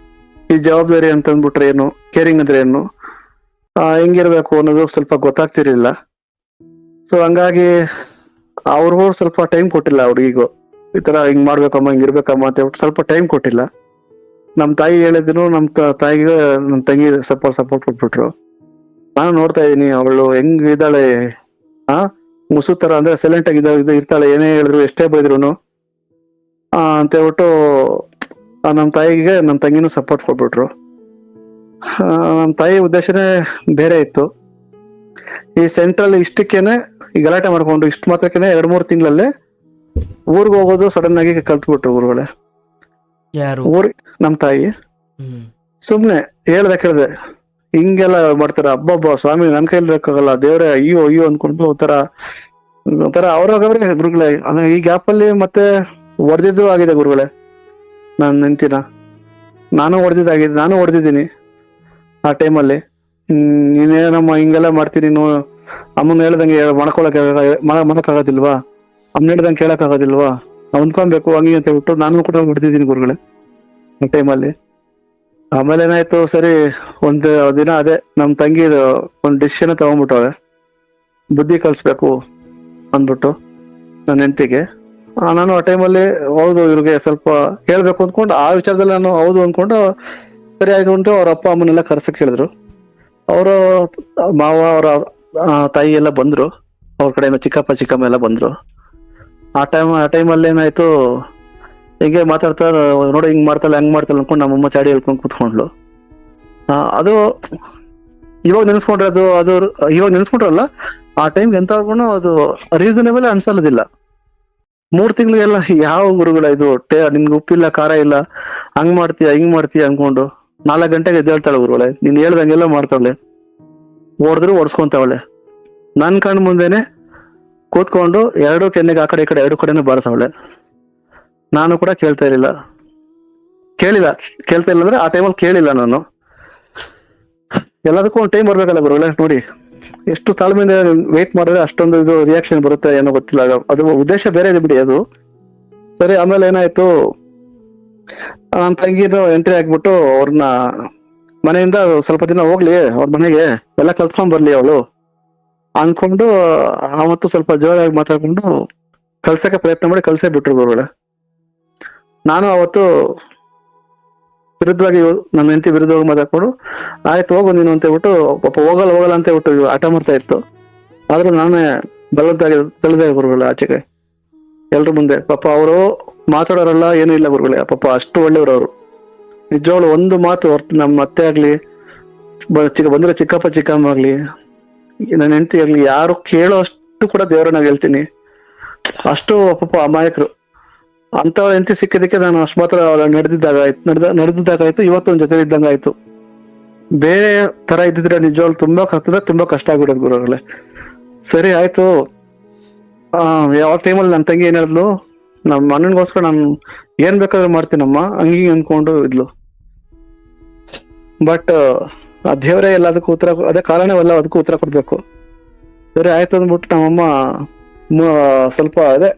ಈ ಜವಾಬ್ದಾರಿ ಅಂತ ಅಂದ್ಬಿಟ್ರೆ ಏನು, ಕೇರಿಂಗ್ ಅಂದ್ರೆ ಏನು, ಹೆಂಗಿರ್ಬೇಕು ಅನ್ನೋದು ಸ್ವಲ್ಪ ಗೊತ್ತಾಗ್ತಿರ್ಲಿಲ್ಲ. ಸೊ ಹಂಗಾಗಿ ಅವ್ರಿಗೂ ಸ್ವಲ್ಪ ಟೈಮ್ ಕೊಟ್ಟಿಲ್ಲ ಹುಡುಗಿಗೂ, ಈ ತರ ಹಿಂಗ್ ಮಾಡ್ಬೇಕಮ್ಮ ಹಿಂಗಿರ್ಬೇಕಮ್ಮ ಅಂತ ಹೇಳ್ಬಿಟ್ಟು ಸ್ವಲ್ಪ ಟೈಮ್ ಕೊಟ್ಟಿಲ್ಲ. ನಮ್ ತಾಯಿ ಹೇಳಿದ್ರು, ತಾಯಿಗೆ ನಮ್ ತಂಗಿ ಸಪೋರ್ಟ್ ಕೊಟ್ಬಿಟ್ರು. ನಾನು ನೋಡ್ತಾ ಇದೀನಿ ಅವಳು ಹೆಂಗ್ ಇದ್ದಾಳೆ, ಮುಸು ತರ, ಅಂದ್ರೆ ಸೈಲೆಂಟ್ ಆಗಿ ಇರ್ತಾಳೆ, ಏನೇ ಹೇಳಿದ್ರು ಎಷ್ಟೇ ಬೈದ್ರು ಅಂತ ಹೇಳ್ಬಿಟ್ಟು ನಮ್ ತಾಯಿಗೆ ನಮ್ ತಂಗಿನೂ ಸಪೋರ್ಟ್ ಕೊಟ್ಬಿಟ್ರು. ನಮ್ ತಾಯಿ ಉದ್ದೇಶನೇ ಬೇರೆ ಇತ್ತು. ಈ ಸೆಂಟ್ರಲ್ ಇಷ್ಟಕ್ಕೇನೆ ಈ ಗಲಾಟೆ ಮಾಡ್ಕೊಂಡು ಇಷ್ಟು ಮಾತ್ರಕ್ಕೇನೆ 2-3 ತಿಂಗಳಲ್ಲೇ ಊರ್ಗ್ ಹೋಗೋದು ಸಡನ್ ಆಗಿ ಕಲ್ತ್ಬಿಟ್ರು ಗುರುಗಳೇ. ಯಾರು? ನಮ್ ತಾಯಿ ಸುಮ್ನೆ ಹೇಳ್ದೆ ಕೇಳ್ದೆ ಹಿಂಗೆಲ್ಲ ಮಾಡ್ತಾರ, ಹಬ್ಬ ಸ್ವಾಮಿ ನನ್ ಕೈಲಿ ಇರಕ್ಕಾಗಲ್ಲ, ದೇವ್ರೆ ಅಯ್ಯೋ ಅಯ್ಯೋ ಅಂದ್ಕೊಂಡು ಒಂಥರ ಅವ್ರಾಗವ್ರೆ ಗುರುಗಳೇ. ಈ ಗ್ಯಾಪ್ ಅಲ್ಲಿ ಮತ್ತೆ ಹೊಡೆದಿದ್ದು ಆಗಿದೆ ಗುರುಗಳೇ. ನಾನ್ ನೆನ್ತಿನ ನಾನು ಹೊಡೆದಿದ್ದೀನಿ ಆ ಟೈಮಲ್ಲಿ. ನೀನೇನಮ್ಮ ಹಿಂಗೆಲ್ಲ ಮಾಡ್ತೀನಿ, ನೀನು ಅಮ್ಮನ ಹೇಳ್ದಂಗೆ ಮಾಡಕ್ಕಾಗೋದಿಲ್ವಾ, ಅಮ್ಮನ ಹೇಳ್ದಂಗೆ ಕೇಳಕ್ ಆಗೋದಿಲ್ವಾ, ಹೊಂದ್ಕೊಬೇಕು ಹಂಗೆ ಅಂತ ಹೇಳ್ಬಿಟ್ಟು ನಾನು ಕೂಡ ಹೊಡೆದಿದ್ದೀನಿ ಗುರುಗಳೇ ಆ ಟೈಮಲ್ಲಿ. ಆಮೇಲೆ ಏನಾಯ್ತು, ಸರಿ ಒಂದು ದಿನ ಅದೇ ನಮ್ ತಂಗಿ ಒಂದ್ ಡಿಸಿಷನ್ ತಗೊಂಡ್ಬಿಟ್ಟವಳೆ, ಬುದ್ಧಿ ಕಲಿಸ್ಬೇಕು ಅಂದ್ಬಿಟ್ಟು ನನ್ನ ಹೆಂಡತಿಗೆ. ನಾನು ಆ ಟೈಮಲ್ಲಿ ಹೌದು ಇವ್ರಿಗೆ ಸ್ವಲ್ಪ ಹೇಳ್ಬೇಕು ಅಂದ್ಕೊಂಡು ಆ ವಿಚಾರದಲ್ಲಿ ನಾನು ಹೌದು ಅಂದ್ಕೊಂಡು ಸರಿ ಆಯ್ತು ಅಂದ್ಬಿಟ್ಟು ಅವ್ರ ಅಪ್ಪ ಅಮ್ಮನೆಲ್ಲ ಕರ್ಸಕ್ ಹೇಳಿದ್ರು. ಅವರು ಮಾವ ಅವರ ತಾಯಿ ಎಲ್ಲ ಬಂದ್ರು, ಅವ್ರ ಕಡೆಯಿಂದ ಚಿಕ್ಕಮ್ಮ ಎಲ್ಲ ಬಂದ್ರು. ಆ ಟೈಮಲ್ಲಿ ಏನಾಯ್ತು, ಹಿಂಗೆ ಮಾತಾಡ್ತಾ ನೋಡಿ ಹಿಂಗ್ ಮಾಡ್ತಾಳೆ ಹಂಗ್ ಮಾಡ್ತಾಳೆ ಅನ್ಕೊಂಡು ನಮ್ಮಮ್ಮ ಚಾಡಿ ಹೇಳ್ಕೊಂಡು ಕೂತ್ಕೊಂಡ್ಲು. ಅದು ಇವಾಗ ನೆನ್ಸ್ಕೊಂಡ್ರೆ ಅದು ಇವಾಗ ನೆನ್ಸ್ಕೊಂಡ್ರಲ್ಲ, ಆ ಟೈಮ್ಗೆ ಎಂತವ್ರಿಗೂ ಅದು ರೀಸನೇಬಲ್ ಅನ್ಸಲ್ಲದಿಲ್ಲ. 3 ತಿಂಗಳಿಗೆಲ್ಲ ಯಾವ ಗುರುಗಳ ಇದು ನಿನ್ಗೆ ಉಪ್ಪಿಲ್ಲ ಖಾರ ಇಲ್ಲ, ಹಂಗ್ ಮಾಡ್ತೀಯ ಹಿಂಗ್ ಮಾಡ್ತೀಯ ಅನ್ಕೊಂಡು 4 ಗಂಟೆಗೆ ಎದ್ದೇಳ್ತಾಳೆ ಗುರುಗಳೇ. ನೀನ್ ಹೇಳ್ದಂಗೆಲ್ಲ ಮಾಡ್ತಾವಳೆ, ಹೊಡೆದ್ರು ಹೊಡ್ಸ್ಕೊಂತಾವಳೆ. ನನ್ ಕಣ್ ಮುಂದೆನೆ ಕೂತ್ಕೊಂಡು 2 ಕೆನ್ನೆಗೆ ಆ ಕಡೆ ಈ ಕಡೆ 2 ಕಡೆನೂ ಬಾರಿಸವಳೆ. ನಾನು ಕೂಡ ಕೇಳ್ತಾ ಇಲ್ಲ ಅಂದ್ರೆ ಆ ಟೈಮಲ್ಲಿ ಕೇಳಿಲ್ಲ ನಾನು. ಎಲ್ಲದಕ್ಕೂ ಒಂದು ಟೈಮ್ ಬರ್ಬೇಕಲ್ಲ ಗುರುಗಳೇ. ನೋಡಿ ಎಷ್ಟು ತಾಳ್ಮೆಯಿಂದ ವೇಟ್ ಮಾಡಿದ್ರೆ ಅಷ್ಟೊಂದು ಇದು ರಿಯಾಕ್ಷನ್ ಬರುತ್ತೆ ಏನೋ ಗೊತ್ತಿಲ್ಲ. ಅದು ಉದ್ದೇಶ ಬೇರೆ ಇದೆ ಬಿಡಿ ಅದು. ಸರಿ, ಆಮೇಲೆ ಏನಾಯ್ತು, ನನ್ನ ತಂಗಿನ ಎಂಟ್ರಿ ಹಾಕ್ಬಿಟ್ಟು ಅವ್ರನ್ನ ಮನೆಯಿಂದ ಸ್ವಲ್ಪ ದಿನ ಹೋಗ್ಲಿ ಅವ್ರ ಮನೆಗೆ, ಎಲ್ಲ ಕಲ್ತ್ಕೊಂಡ್ ಬರ್ಲಿ ಅವಳು ಅನ್ಕೊಂಡು ಅವತ್ತು ಸ್ವಲ್ಪ ಜೋರಾಗಿ ಮಾತಾಡ್ಕೊಂಡು ಕಳ್ಸಕ್ಕೆ ಪ್ರಯತ್ನ ಮಾಡಿ ಕಳ್ಸೇ ಬಿಟ್ರು ಗುರುಗಳೇ. ನಾನು ಅವತ್ತು ವಿರುದ್ಧವಾಗಿ ನನ್ನ ಹೆಂಡತಿ ವಿರುದ್ಧವಾಗಿ ಮಾತಾಡ್ಕೊಂಡು ಆಯ್ತು ಹೋಗು ನೀನು ಅಂತ ಹೇಳ್ಬಿಟ್ಟು ಪಾಪ ಹೋಗಲ್ಲ ಅಂತ ಹೇಳ್ಬಿಟ್ಟು ಆಟ ಮಾಡ್ತಾ ಇತ್ತು. ಆದ್ರೂ ನಾನೇ ಬಲವಂತಾಗಿ ತಳ್ಳಿದೆ ಗುರುಗಳೇ ಆಚೆಗೆ ಎಲ್ರ ಮುಂದೆ. ಪಾಪ ಅವರು ಮಾತಾಡೋರಲ್ಲ ಏನೂ ಇಲ್ಲ ಗುರುಗಳೇ, ಪಾಪ ಅಷ್ಟು ಒಳ್ಳೆಯವರು ಅವರು. ನಿಜವಾಗ್ಲು ಒಂದು ಮಾತು ಹೊರ್ತು ನಮ್ಮ ಅತ್ತೆ ಆಗ್ಲಿ ಬಂದ್ರೆ ಚಿಕ್ಕಮ್ಮ ಆಗ್ಲಿ ನನ್ನ ಹೆಂಡತಿ ಆಗ್ಲಿ ಯಾರು ಕೇಳೋ ಅಷ್ಟು ಕೂಡ ದೇವರನ್ನ ಹೇಳ್ತೀನಿ. ಅಷ್ಟು ಪಾಪ ಅಮಾಯಕರು. ಅಂತ ಹೆಂಡತಿ ಸಿಕ್ಕಿದಕ್ಕೆ ನಾನು ಅಷ್ಟು ಮಾತ್ರ ನಡೆದಿದ್ದಾಗಾಯ್ತು. ಇವತ್ತು ಒಂದ್ ಜೊತೆ ಇದ್ದಂಗ ಆಯ್ತು. ಬೇರೆ ತರ ಇದ್ದಿದ್ರೆ ನಿಜವಾಗ್ಲು ತುಂಬಾ ಕಷ್ಟ ಆಗ್ಬಿಡೋದು ಗುರುಗಳೇ. ಸರಿ ಆಯ್ತು. ಯಾವ ಟೈಮಲ್ಲಿ ನನ್ನ ತಂಗಿ ಏನ್ ಹೇಳಿದ್ಲು, ನಮ್ಮ ಅಣ್ಣನ್ಗೋಸ್ಕರ ನಾನು ಏನ್ ಬೇಕಾದ್ರೂ ಮಾಡ್ತೀನಮ್ಮ ಹಂಗಿ ಅನ್ಕೊಂಡು ಇದ್ಲು. ಬಟ್ ಆ ದೇವರೇ ಎಲ್ಲದಕ್ಕೂ ಉತ್ತರ, ಅದೇ ಕಾರಣವಲ್ಲ ಅದಕ್ಕೂ ಉತ್ತರ ಕೊಡ್ಬೇಕು. ಸರಿ ಆಯ್ತು ಅಂದ್ಬಿಟ್ಟು ನಮ್ಮಮ್ಮ ಸ್ವಲ್ಪ ಅದೇ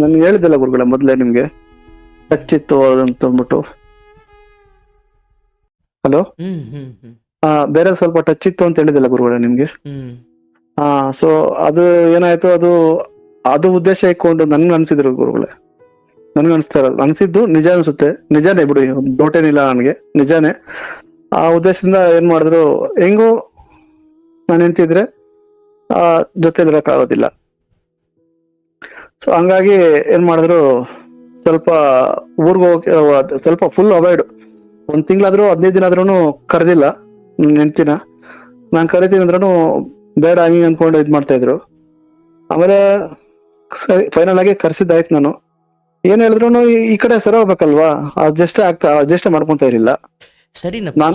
ನನ್ಗೆ ಹೇಳಿದ್ದಲ್ಲ ಗುರುಗಳೇ ಮೊದ್ಲೇ ನಿಮ್ಗೆ ಟಚ್ ಇತ್ತು ಅಂತ ಅಂದ್ಬಿಟ್ಟು. ಹಲೋ, ಬೇರೆ ಸ್ವಲ್ಪ ಟಚ್ ಇತ್ತು ಅಂತ ಹೇಳಿದಿಲ್ಲ ಗುರುಗಳೇ ನಿಮ್ಗೆ. ಸೊ ಅದು ಏನಾಯ್ತು, ಅದು ಉದ್ದೇಶ ಇಟ್ಕೊಂಡು ನನ್ಗೆ ಅನ್ಸಿದ್ರು ಗುರುಗಳೇ. ನನ್ಗೆ ಅನ್ಸಿದ್ದು ನಿಜ ಅನ್ಸುತ್ತೆ. ನಿಜಾನೇ ಬಿಡಿ, ಡೌಟೇನಿಲ್ಲ ನನ್ಗೆ, ನಿಜಾನೇ. ಆ ಉದ್ದೇಶದಿಂದ ಏನ್ ಮಾಡಿದ್ರು, ಹೆಂಗು ನಾನು ಹೆಂಡ್ತಿದ್ರೆ ಜೊತೆಲಿರಕ್ಕಾಗೋದಿಲ್ಲ. ಸೊ ಹಂಗಾಗಿ ಏನ್ ಮಾಡಿದ್ರು, ಸ್ವಲ್ಪ ಊರ್ಗ್ ಹೋಗಿ ಸ್ವಲ್ಪ ಫುಲ್ ಅವಾಯ್ಡ್. 1 ತಿಂಗಳಾದ್ರೂ 15 ದಿನ ಆದ್ರೂ ಕರೆದಿಲ್ಲ ಹೆಂಡ್ತಿನ. ನಾನ್ ಕರಿತೀನಿ ಅಂದ್ರೂ ಬೇಡ ಹಂಗೆ ಅನ್ಕೊಂಡು ಇದ್ ಮಾಡ್ತಾ ಇದ್ರು. ಆಮೇಲೆ ಸರಿ ಫೈನಲ್ ಆಗಿ ಕರ್ಸಿದ್ದಾಯ್ತು. ನಾನು ಏನ್ ಹೇಳಿದ್ರು ಈ ಕಡೆ ಸರಿ ಹೋಗ್ಬೇಕಲ್ವಾ, ಅಡ್ಜಸ್ಟ್ ಮಾಡ್ಕೊಂತ ಇರಲಿಲ್ಲ.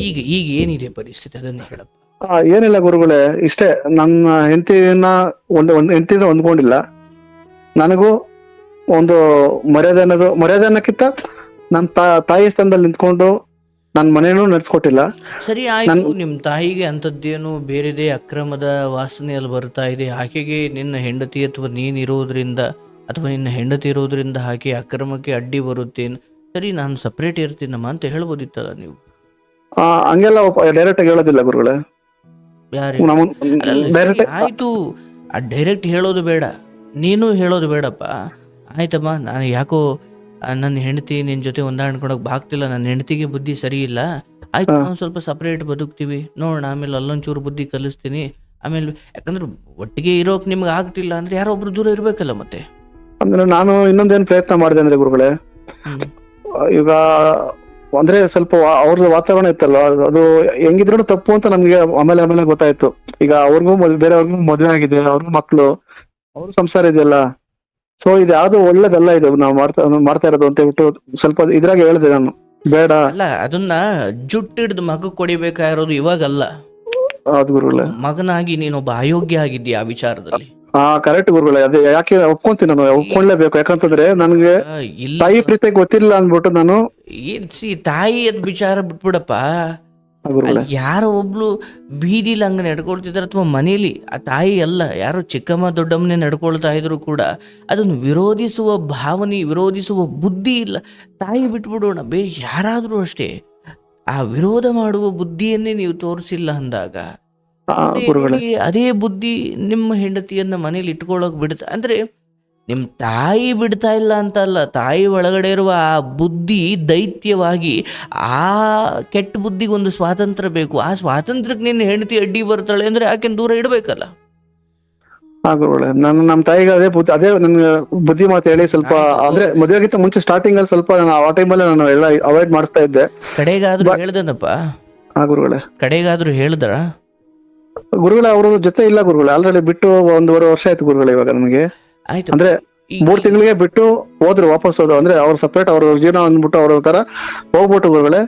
ಈಗ ಏನಿದೆ ಪರಿಸ್ಥಿತಿ ಅದನ್ನ ಹೇಳಪ್ಪ. ಏನಿಲ್ಲ ಗುರುಗಳೇ, ಇಷ್ಟೇ. ನನ್ನ ಹೆಂಡತಿನ ಹೊಂದ್ಕೊಂಡಿಲ್ಲ. ನನಗೂ ಒಂದು ಮರ್ಯಾದೆ ಅನ್ನಕ್ಕಿಂತ ನನ್ನ ತಾಯಿ ಸ್ಥಾನದಲ್ಲಿ ನಿಂತ್ಕೊಂಡು ನನ್ನ ಮನೇನೂ ನಡೆಸ್ಕೊಟ್ಟಿಲ್ಲ. ಸರಿ ಆಯ್ತು, ನಿಮ್ ತಾಯಿಗೆ ಅಂತದ್ದೇನು ಬೇರೆದೇ ಅಕ್ರಮದ ವಾಸನೆಯಲ್ಲಿ ಬರ್ತಾ ಇದೆ, ಆಕೆಗೆ ನಿನ್ನ ಹೆಂಡತಿ ಅಥವಾ ನಿನ್ನ ಹೆಂಡತಿ ಇರೋದ್ರಿಂದ ಆಕೆ ಅಕ್ರಮಕ್ಕೆ ಅಡ್ಡಿ ಬರುತ್ತೇನು? ಸರಿ, ನಾನು ಸಪ್ರೇಟ್ ಇರ್ತೀನಮ್ಮ ಅಂತ ಹೇಳ್ಬೋದಿತ್ತಲ್ಲ ನೀವು. ಹಂಗೆಲ್ಲ ಡೈರೆಕ್ಟ್ ಆಗಿ ಹೇಳೋದಿಲ್ಲ ಗುರುಗಳೇ. ಆಯ್ತು, ಡೈರೆಕ್ಟ್ ಹೇಳೋದು ಬೇಡ, ನೀನು ಹೇಳೋದು ಬೇಡಪ್ಪ. ಆಯ್ತಮ್ಮ, ನಾನು ಯಾಕೋ ನನ್ನ ಹೆಂಡತಿ ನಿನ್ನ ಜೊತೆ ಹೊಂದಾಡ್ಕೊಳಕ್ ಆಗ್ತಿಲ್ಲ, ನನ್ನ ಹೆಂಡತಿಗೆ ಬುದ್ಧಿ ಸರಿ ಇಲ್ಲ, ಆಯ್ತು ನಾವು ಸ್ವಲ್ಪ ಸಪ್ರೇಟ್ ಬದುಕ್ತೀವಿ ನೋಡೋಣ, ಆಮೇಲೆ ಅಲ್ಲೊಂಚೂರು ಬುದ್ಧಿ ಕಲಿಸ್ತೀನಿ, ಆಮೇಲೆ ಯಾಕಂದ್ರೆ ಒಟ್ಟಿಗೆ ಇರೋಕ್ ನಿಮ್ಗೆ ಆಗ್ತಿಲ್ಲ ಅಂದ್ರೆ ಯಾರೋ ಒಬ್ರು ದೂರ ಇರ್ಬೇಕಲ್ಲ. ಮತ್ತೆ ಅಂದ್ರೆ ನಾನು ಇನ್ನೊಂದೇನು ಪ್ರಯತ್ನ ಮಾಡಿದೆ ಅಂದ್ರೆ ಗುರುಗಳೇ, ಈಗ ಅಂದ್ರೆ ಸ್ವಲ್ಪ ಅವ್ರ ವಾತಾವರಣ ಇತ್ತಲ್ಲ, ಅದು ಹೆಂಗಿದ್ರು ತಪ್ಪು ಅಂತ ನಮ್ಗೆ ಆಮೇಲೆ ಆಮೇಲೆ ಗೊತ್ತಾಯ್ತು. ಈಗ ಅವ್ರಿಗೂ ಬೇರೆಯವ್ರಿಗೂ ಮದ್ವೆ ಆಗಿದೆ, ಅವ್ರಿಗೂ ಮಕ್ಳು, ಅವ್ರ ಸಂಸಾರ ಇದೆಯಲ್ಲ. ಸೊ ಇದು ಯಾವ್ದು ಒಳ್ಳೇದಲ್ಲ, ಇದು ನಾವು ಮಾಡ್ತಾ ಇರೋದು ಅಂತ ಹೇಳ್ಬಿಟ್ಟು ಸ್ವಲ್ಪ ಇದ್ರಾಗ ಹೇಳಿದೆ ನಾನು, ಬೇಡ. ಅಲ್ಲ, ಅದನ್ನ ಜುಟ್ಟಿಡ್ದು ಮಗ ಕೊಡಿಬೇಕಾಗಿರೋದು ಇವಾಗಲ್ಲ. ಹೌದು ಗುರುಗಳೇ. ಮಗನಾಗಿ ನೀನೊಬ್ಬ ಅಯೋಗ್ಯ ಆಗಿದ್ದೀಯ ಆ ವಿಚಾರದಲ್ಲಿ. ಕರೆಕ್ಟ್ ಗುರುಗಳೇ. ಅದೇ ಯಾಕೆ ಒಪ್ಕೊಂತೀನಿ, ನಾನು ಒಪ್ಕೊಂಡ್ಲೇಬೇಕು. ಯಾಕಂತಂದ್ರೆ ನನ್ಗೆ ಇಲ್ಲ, ತಾಯಿ ಪ್ರೀತಿ ಗೊತ್ತಿಲ್ಲ ಅಂದ್ಬಿಟ್ಟು ನಾನು ತಾಯಿ ಅದ್ ವಿಚಾರ ಬಿಟ್ಬಿಡಪ್ಪ. ಗುರುಗಳೇ. ಯಾರೋ ಒಬ್ಳು ಬೀದಿಲಿ ಹಂಗ ನಡ್ಕೊಳ್ತಿದಾರೆ, ಅಥವಾ ಮನೇಲಿ ಆ ತಾಯಿ ಅಲ್ಲ, ಯಾರೋ ಚಿಕ್ಕಮ್ಮ ದೊಡ್ಡಮ್ಮನೇ ನಡ್ಕೊಳ್ತಾ ಇದ್ರು ಕೂಡ ಅದನ್ನು ವಿರೋಧಿಸುವ ಭಾವನೆ, ವಿರೋಧಿಸುವ ಬುದ್ಧಿ ಇಲ್ಲ. ತಾಯಿ ಬಿಟ್ಬಿಡೋಣ, ಬೇರೆ ಯಾರಾದ್ರೂ ಅಷ್ಟೇ, ಆ ವಿರೋಧ ಮಾಡುವ ಬುದ್ಧಿಯನ್ನೇ ನೀವು ತೋರಿಸಿಲ್ಲ ಅಂದಾಗ ಅದೇ ಬುದ್ಧಿ ನಿಮ್ಮ ಹೆಂಡತಿಯನ್ನ ಮನೇಲಿ ಇಟ್ಕೊಳ್ಳೋಕ್ ಬಿಡ್ತಾ, ಅಂದ್ರೆ ನಿಮ್ ತಾಯಿ ಬಿಡ್ತಾ ಇಲ್ಲ ಅಂತ ಅಲ್ಲ, ತಾಯಿ ಒಳಗಡೆ ಇರುವ ಆ ಬುದ್ಧಿ ದೈತ್ಯವಾಗಿ, ಆ ಕೆಟ್ಟ ಬುದ್ಧಿಗೆ ಒಂದು ಸ್ವಾತಂತ್ರ್ಯ ಬೇಕು. ಆ ಸ್ವಾತಂತ್ರ್ಯಕ್ಕೆ ನಿನ್ನ ಹೆಂಡತಿ ಅಡ್ಡಿ ಬರ್ತಾಳೆ ಅಂದ್ರೆ ಆಕೆನ್ ದೂರ ಇಡ್ಬೇಕಲ್ಲ. ಗುರುಗಳೇ, ನಾನು ನಮ್ಮ ತಾಯಿಗೆ ಅದೇ ನನ್ಗೆ ಬುದ್ಧಿ ಮಾತು ಹೇಳಿ ಸ್ವಲ್ಪ, ಅಂದ್ರೆ ಮದುವೆಗಿಂತ ಮುಂಚೆ ಸ್ಟಾರ್ಟಿಂಗ್ ಅಲ್ಲಿ ಸ್ವಲ್ಪ ನಾನು ಆ ಟೈಮಲ್ಲಿ ನಾನು ಎಲ್ಲ ಅವಾಯ್ಡ್ ಮಾಡಿಸ್ತಾ ಇದ್ದೆ. ಕಡೆಗಾದ್ರೂ ಹೇಳ್ದನಪ್ಪ? ಗುರುಗಳೇ, ಕಡೆಗಾದ್ರೂ ಹೇಳ್ದರ? ಗುರುಗಳೇ, ಅವ್ರ ಜೊತೆ ಇಲ್ಲ ಗುರುಗಳೇ, ಆಲ್ರೆಡಿ ಬಿಟ್ಟು 1.5 ವರ್ಷ ಆಯ್ತು ಗುರುಗಳೇ. ಇವಾಗ ನನಗೆ ಆಯ್ತು, ಅಂದ್ರೆ 3 ತಿಂಗಳಿಗೆ ಬಿಟ್ಟು ಹೋದ್ರು, ವಾಪಸ್ ಹೋದ್ರು. ಅಂದ್ರೆ ಅವ್ರು ಸಪ್ರೇಟ್ ಅವ್ರ ಜೀವನ ಅಂದ್ಬಿಟ್ಟು ಅವ್ರ ತರ ಹೋಗ್ಬಿಟ್ಟು ಗುರುಗಳೇ.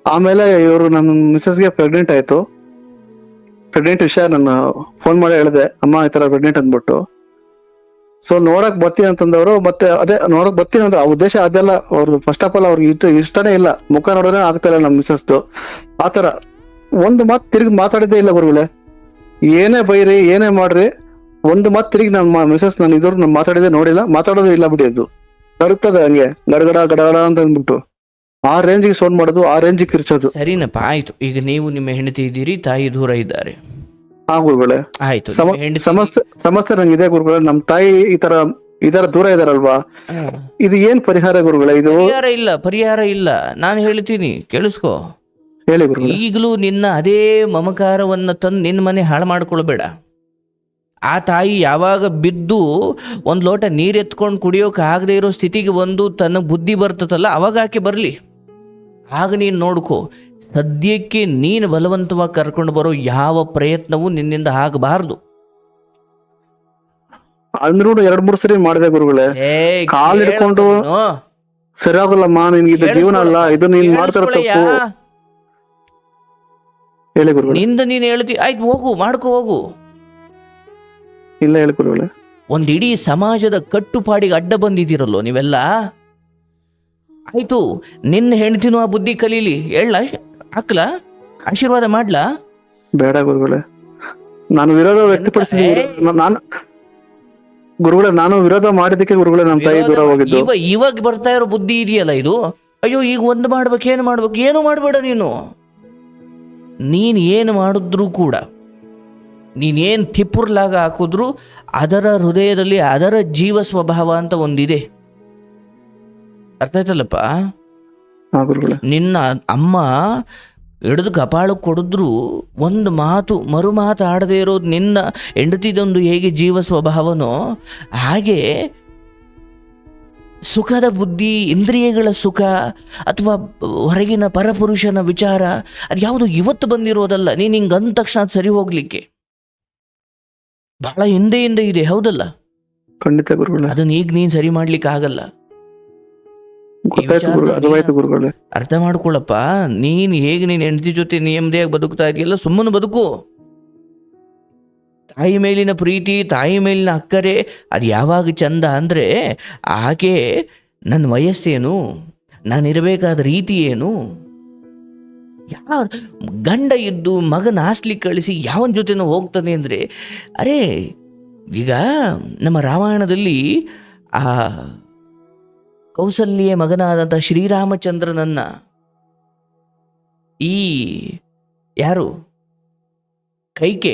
ಆಮೇಲೆ ಇವರು ನನ್ನ ಮಿಸಸ್ಗೆ ಪ್ರೆಗ್ನೆಂಟ್ ಆಯ್ತು. ಪ್ರೆಗ್ನೆಂಟ್ ವಿಷಯ ನಾನು ಫೋನ್ ಮಾಡಿ ಹೇಳಿದೆ, ಅಮ್ಮ ಈ ತರ ಪ್ರೆಗ್ನೆಂಟ್ ಅಂದ್ಬಿಟ್ಟು. ಸೊ ನೋಡಕ್ ಬರ್ತೀನಿ ಅಂತಂದವರು, ಮತ್ತೆ ಅದೇ ನೋಡಕ್ ಬರ್ತೀನಿ ಅಂದ್ರೆ ಆ ಉದ್ದೇಶ ಅದೆಲ್ಲ. ಅವ್ರು ಫಸ್ಟ್ ಆಫ್ ಆಲ್ ಅವ್ರಿಗೆ ಇಷ್ಟನೇ ಇಲ್ಲ, ಮುಖ ನೋಡೋದೇ ಆಗ್ತಾ ಇಲ್ಲ ನಮ್ಮ ಮಿಸಸ್ದು. ಆತರ ಒಂದು ಮಾತು ತಿರುಗಿ ಮಾತಾಡಿದ್ದೇ ಇಲ್ಲ ಗುರುಗಳೇ. ಏನೇ ಬೈರಿ, ಏನೇ ಮಾಡ್ರಿ, ಒಂದು ಮಾತು ತಿರುಗಿ ನಮ್ಮ ಮಿಸಸ್ ನಾನು ಇದ್ರು ನಾನು ಮಾತಾಡಿದೆ ನೋಡಿಲ್ಲ, ಮಾತಾಡೋದು ಇಲ್ಲ ಬಿಡಿ. ಅದು ನಡುತ್ತದೆ ಹಂಗೆ ಗಡಗಡ ಗಡಗಡ ಅಂತ ಅಂದ್ಬಿಟ್ಟು ಆ ರೇಂಜಿಗೆ ಸೌಂಡ್ ಮಾಡೋದು, ಆ ರೇಂಜಿಗೆ ಕಿರ್ಚೋದು. ಸರಿನಪ್ಪ, ಆಯ್ತು. ಈಗ ನೀವು ನಿಮ್ಮ ಹೆಂಡತಿ ಇದ್ದೀರಿ, ತಾಯಿ ದೂರ ಇದ್ದಾರೆ. ಗುರುಗಳೇ, ಆಯ್ತು. ಸಮಸ್ಯೆ ನಂಗಿದೆ ಗುರುಗಳೇ. ನಮ್ ತಾಯಿ ಈ ತರ ದೂರ ಇದಾರಲ್ವಾ, ಇದು ಏನ್ ಪರಿಹಾರ ಗುರುಗಳೇ? ಇದು ಪರಿಹಾರ ಇಲ್ಲ. ನಾನು ಹೇಳ್ತೀನಿ, ಕೇಳಿಸ್ಕೊ. ಹೇಳಿ ಗುರುಗಳೇ. ಈಗಲೂ ನಿನ್ನ ಅದೇ ಮಮಕಾರವನ್ನ ತಂದು ನಿನ್ನ ಮನೆ ಹಾಳು ಮಾಡ್ಕೊಳ್ಬೇಡ. ಆ ತಾಯಿ ಯಾವಾಗ ಬಿದ್ದು ಒಂದು ಲೋಟ ನೀರು ಎತ್ಕೊಂಡು ಕುಡಿಯೋಕೆ ಆಗದೆ ಇರೋ ಸ್ಥಿತಿಗೆ ಬಂದು ತನ್ನ ಬುದ್ಧಿ ಬರ್ತದಲ್ಲ, ಅವಾಗ ಆಕೆ ಬರಲಿ, ಆಗ ನೀನು ನೋಡ್ಕೋ. ಸದ್ಯಕ್ಕೆ ನೀನು ಬಲವಂತವಾಗಿ ಕರ್ಕೊಂಡು ಬರೋ ಯಾವ ಪ್ರಯತ್ನವೂ ನಿನ್ನಿಂದ ಆಗಬಾರ್ದು. ಅಂದ್ರೂ 2-3 ಸರಿ ಮಾಡಿದೆ ಗುರುಗಳೇ. ಕಾಲ್ ಹಿಡ್ಕೊಂಡು ಸರಿ ಆಗೋಲ್ಲಮ್ಮ, ನಿನ್ಗೆ ಜೀವನ ಅಲ್ಲ ಇದು, ನೀನ್ ಮಾಡ್ತಾರ ತಪ್ಪು. ಹೇಳಿ ಗುರುಗಳೇ. ನಿಂದ ನೀನು ಹೇಳ್ತಿ, ಆಯ್ತು ಹೋಗು, ಮಾಡ್ಕೋ ಹೋಗು. ಇಲ್ಲ, ಹೇಳಿ ಗುರುಗಳೇ. ಒಂದು ಇಡೀ ಸಮಾಜದ ಕಟ್ಟುಪಾಡಿಗೆ ಅಡ್ಡ ಬಂದಿದ್ದೀರಲ್ಲೋ ನೀವೆಲ್ಲ. ಆಯ್ತು, ನಿನ್ನ ಹೆಂಡತಿನೂ ಆ ಬುದ್ಧಿ ಕಲೀಲಿ. ಹೇಳ, ಹಾಕ್ಲ, ಆಶೀರ್ವಾದ ಮಾಡ್ಲಾ? ಬೇಡ ಗುರುಗಳೇ, ನಾನು ವಿರೋಧ ವ್ಯಕ್ತಪಡಿಸಿದ್ದೀನಿ. ನಾನು ವಿರೋಧ ಮಾಡಿದಕ್ಕೆ ಗುರುಗಳೇ ನಮ್ಮ ತಾಯಿ ದೂರ ಹೋಗಿದ್ದು. ಇವಾಗ ಬರ್ತಾ ಇರೋ ಬುದ್ಧಿ ಇದೆಯಲ್ಲ ಇದು, ಅಯ್ಯೋ ಈಗ ಒಂದು ಮಾಡ್ಬೇಕು, ಏನು ಮಾಡ್ಬೇಕು, ಏನು ಮಾಡಬೇಡ. ನೀನು ಏನು ಮಾಡಿದ್ರು ಕೂಡ, ನೀನೇನು ತಿಪ್ಪುರ್ಲಾಗ ಹಾಕಿದ್ರು ಅದರ ಹೃದಯದಲ್ಲಿ ಅದರ ಜೀವ ಸ್ವಭಾವ ಅಂತ ಒಂದಿದೆ. ಅರ್ಥ ಆಯ್ತಲ್ಲಪ್ಪ? ನಿನ್ನ ಅಮ್ಮ ಹಿಡಿದು ಕಪಾಳಕ್ಕೆ ಕೊಡಿದ್ರು ಒಂದು ಮಾತು ಮರು ಮಾತಾಡದೇ ಇರೋದು ನಿನ್ನ ಹೆಂಡತಿದೊಂದು ಹೇಗೆ ಜೀವ ಸ್ವಭಾವನೋ ಹಾಗೆ ಸುಖದ ಬುದ್ಧಿ, ಇಂದ್ರಿಯಗಳ ಸುಖ ಅಥವಾ ಹೊರಗಿನ ಪರಪುರುಷನ ವಿಚಾರ ಅದು ಯಾವುದು ಇವತ್ತು ಬಂದಿರೋದಲ್ಲ. ನೀನು ಹಿಂಗೆ ಅಂದ ತಕ್ಷಣ ಅದು ಸರಿ ಹೋಗ್ಲಿಕ್ಕೆ ಬಹಳ ಹಿಂದೆಯಿಂದ ಇದೆ, ಹೌದಲ್ಲ? ಖಂಡಿತ ಗುರುಗಳೇ. ಅದನ್ನ ಈಗ ನೀನು ಸರಿ ಮಾಡ್ಲಿಕ್ಕೆ ಆಗಲ್ಲ. ಅರ್ಥ ಮಾಡ್ಕೊಳ್ಳಪ್ಪ. ನೀನು ಹೇಗೆ ನೀನು ಹೆಂಡತಿ ಜೊತೆ ನೆಮ್ಮದಿಯಾಗಿ ಬದುಕ್ತಾ ಇದೆಯಲ್ಲ, ಸುಮ್ಮನೆ ಬದುಕು. ತಾಯಿ ಮೇಲಿನ ಪ್ರೀತಿ, ತಾಯಿ ಮೇಲಿನ ಅಕ್ಕರೆ ಅದು ಯಾವಾಗ ಚಂದ ಅಂದರೆ, ಆಕೆ ನನ್ನ ವಯಸ್ಸೇನು, ನಾನಿರಬೇಕಾದ ರೀತಿ ಏನು, ಯಾರು ಗಂಡ ಇದ್ದು ಮಗನ ಹಾಸ್ಲಿಕ್ಕೆ ಕಳಿಸಿ ಯಾವನ ಜೊತೆನೂ ಹೋಗ್ತಾನೆ ಅಂದರೆ, ಅರೇ ಈಗ ನಮ್ಮ ರಾಮಾಯಣದಲ್ಲಿ ಆ ಕೌಸಲ್ಯ ಮಗನಾದಂಥ ಶ್ರೀರಾಮಚಂದ್ರನನ್ನ ಈ ಯಾರು ಕೈಕೆ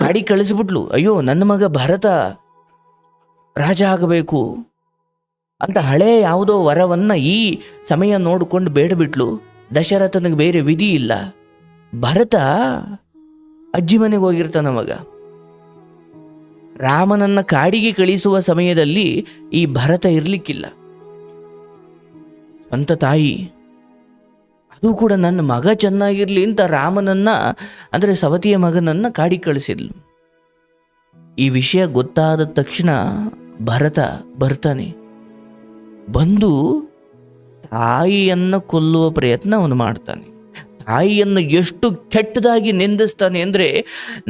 ಕಾಡಿ ಕಳಿಸ್ಬಿಟ್ಲು. ಅಯ್ಯೋ ನನ್ನ ಮಗ ಭರತ ರಾಜ ಆಗಬೇಕು ಅಂತ ಹಳೆ ಯಾವುದೋ ವರವನ್ನ ಈ ಸಮಯ ನೋಡಿಕೊಂಡು ಬೇಡಬಿಟ್ಲು. ದಶರಥನಿಗೆ ಬೇರೆ ವಿಧಿ ಇಲ್ಲ. ಭರತ ಅಜ್ಜಿ ಮನೆಗೆ ಹೋಗಿರ್ತಾನ ಮಗ. ರಾಮನನ್ನ ಕಾಡಿಗೆ ಕಳಿಸುವ ಸಮಯದಲ್ಲಿ ಈ ಭರತ ಇರ್ಲಿಕ್ಕಿಲ್ಲ. ಸ್ವಂತ ತಾಯಿ ಅದು ಕೂಡ ನನ್ನ ಮಗ ಚೆನ್ನಾಗಿರ್ಲಿ ಅಂತ ರಾಮನನ್ನ ಅಂದರೆ ಸವತಿಯ ಮಗನನ್ನ ಕಾಡಿ ಕಳಿಸಿದ್ಲು. ಈ ವಿಷಯ ಗೊತ್ತಾದ ತಕ್ಷಣ ಭರತ ಬರ್ತಾನೆ, ಬಂದು ತಾಯಿಯನ್ನ ಕೊಲ್ಲುವ ಪ್ರಯತ್ನ ಅವನು ಮಾಡ್ತಾನೆ. ತಾಯಿಯನ್ನು ಎಷ್ಟು ಕೆಟ್ಟದಾಗಿ ನಿಂದಿಸ್ತಾನೆ ಅಂದರೆ,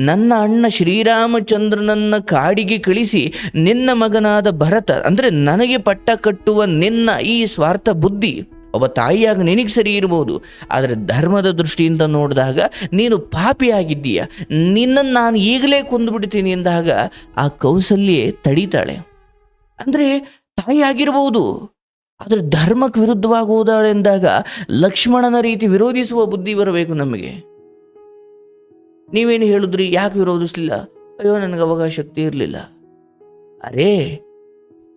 ನನ್ನ ಅಣ್ಣ ಶ್ರೀರಾಮಚಂದ್ರನನ್ನ ಕಾಡಿಗೆ ಕಳಿಸಿ ನಿನ್ನ ಮಗನಾದ ಭರತ ಅಂದರೆ ನನಗೆ ಪಟ್ಟ ಕಟ್ಟುವ ನಿನ್ನ ಈ ಸ್ವಾರ್ಥ ಬುದ್ಧಿ ಒಬ್ಬ ತಾಯಿಯಾಗ ನಿನಗೆ ಸರಿ ಇರ್ಬೋದು, ಆದರೆ ಧರ್ಮದ ದೃಷ್ಟಿಯಿಂದ ನೋಡಿದಾಗ ನೀನು ಪಾಪಿಯಾಗಿದ್ದೀಯ, ನಿನ್ನನ್ನು ನಾನು ಈಗಲೇ ಕೊಂದುಬಿಡ್ತೀನಿ ಎಂದಾಗ ಆ ಕೌಸಲ್ಯೆ ತಡೀತಾಳೆ. ಅಂದರೆ ತಾಯಿ ಆಗಿರ್ಬೋದು, ಆದರೆ ಧರ್ಮಕ್ಕೆ ವಿರುದ್ಧವಾಗಿ ಹೋದಾಳೆ ಎಂದಾಗ ಲಕ್ಷ್ಮಣನ ರೀತಿ ವಿರೋಧಿಸುವ ಬುದ್ಧಿ ಬರಬೇಕು ನಮಗೆ. ನೀವೇನು ಹೇಳಿದ್ರಿ, ಯಾಕೆ ವಿರೋಧಿಸಲಿಲ್ಲ? ಅಯ್ಯೋ ನನಗೆ ಅವಾಗ ಶಕ್ತಿ ಇರಲಿಲ್ಲ. ಅರೇ,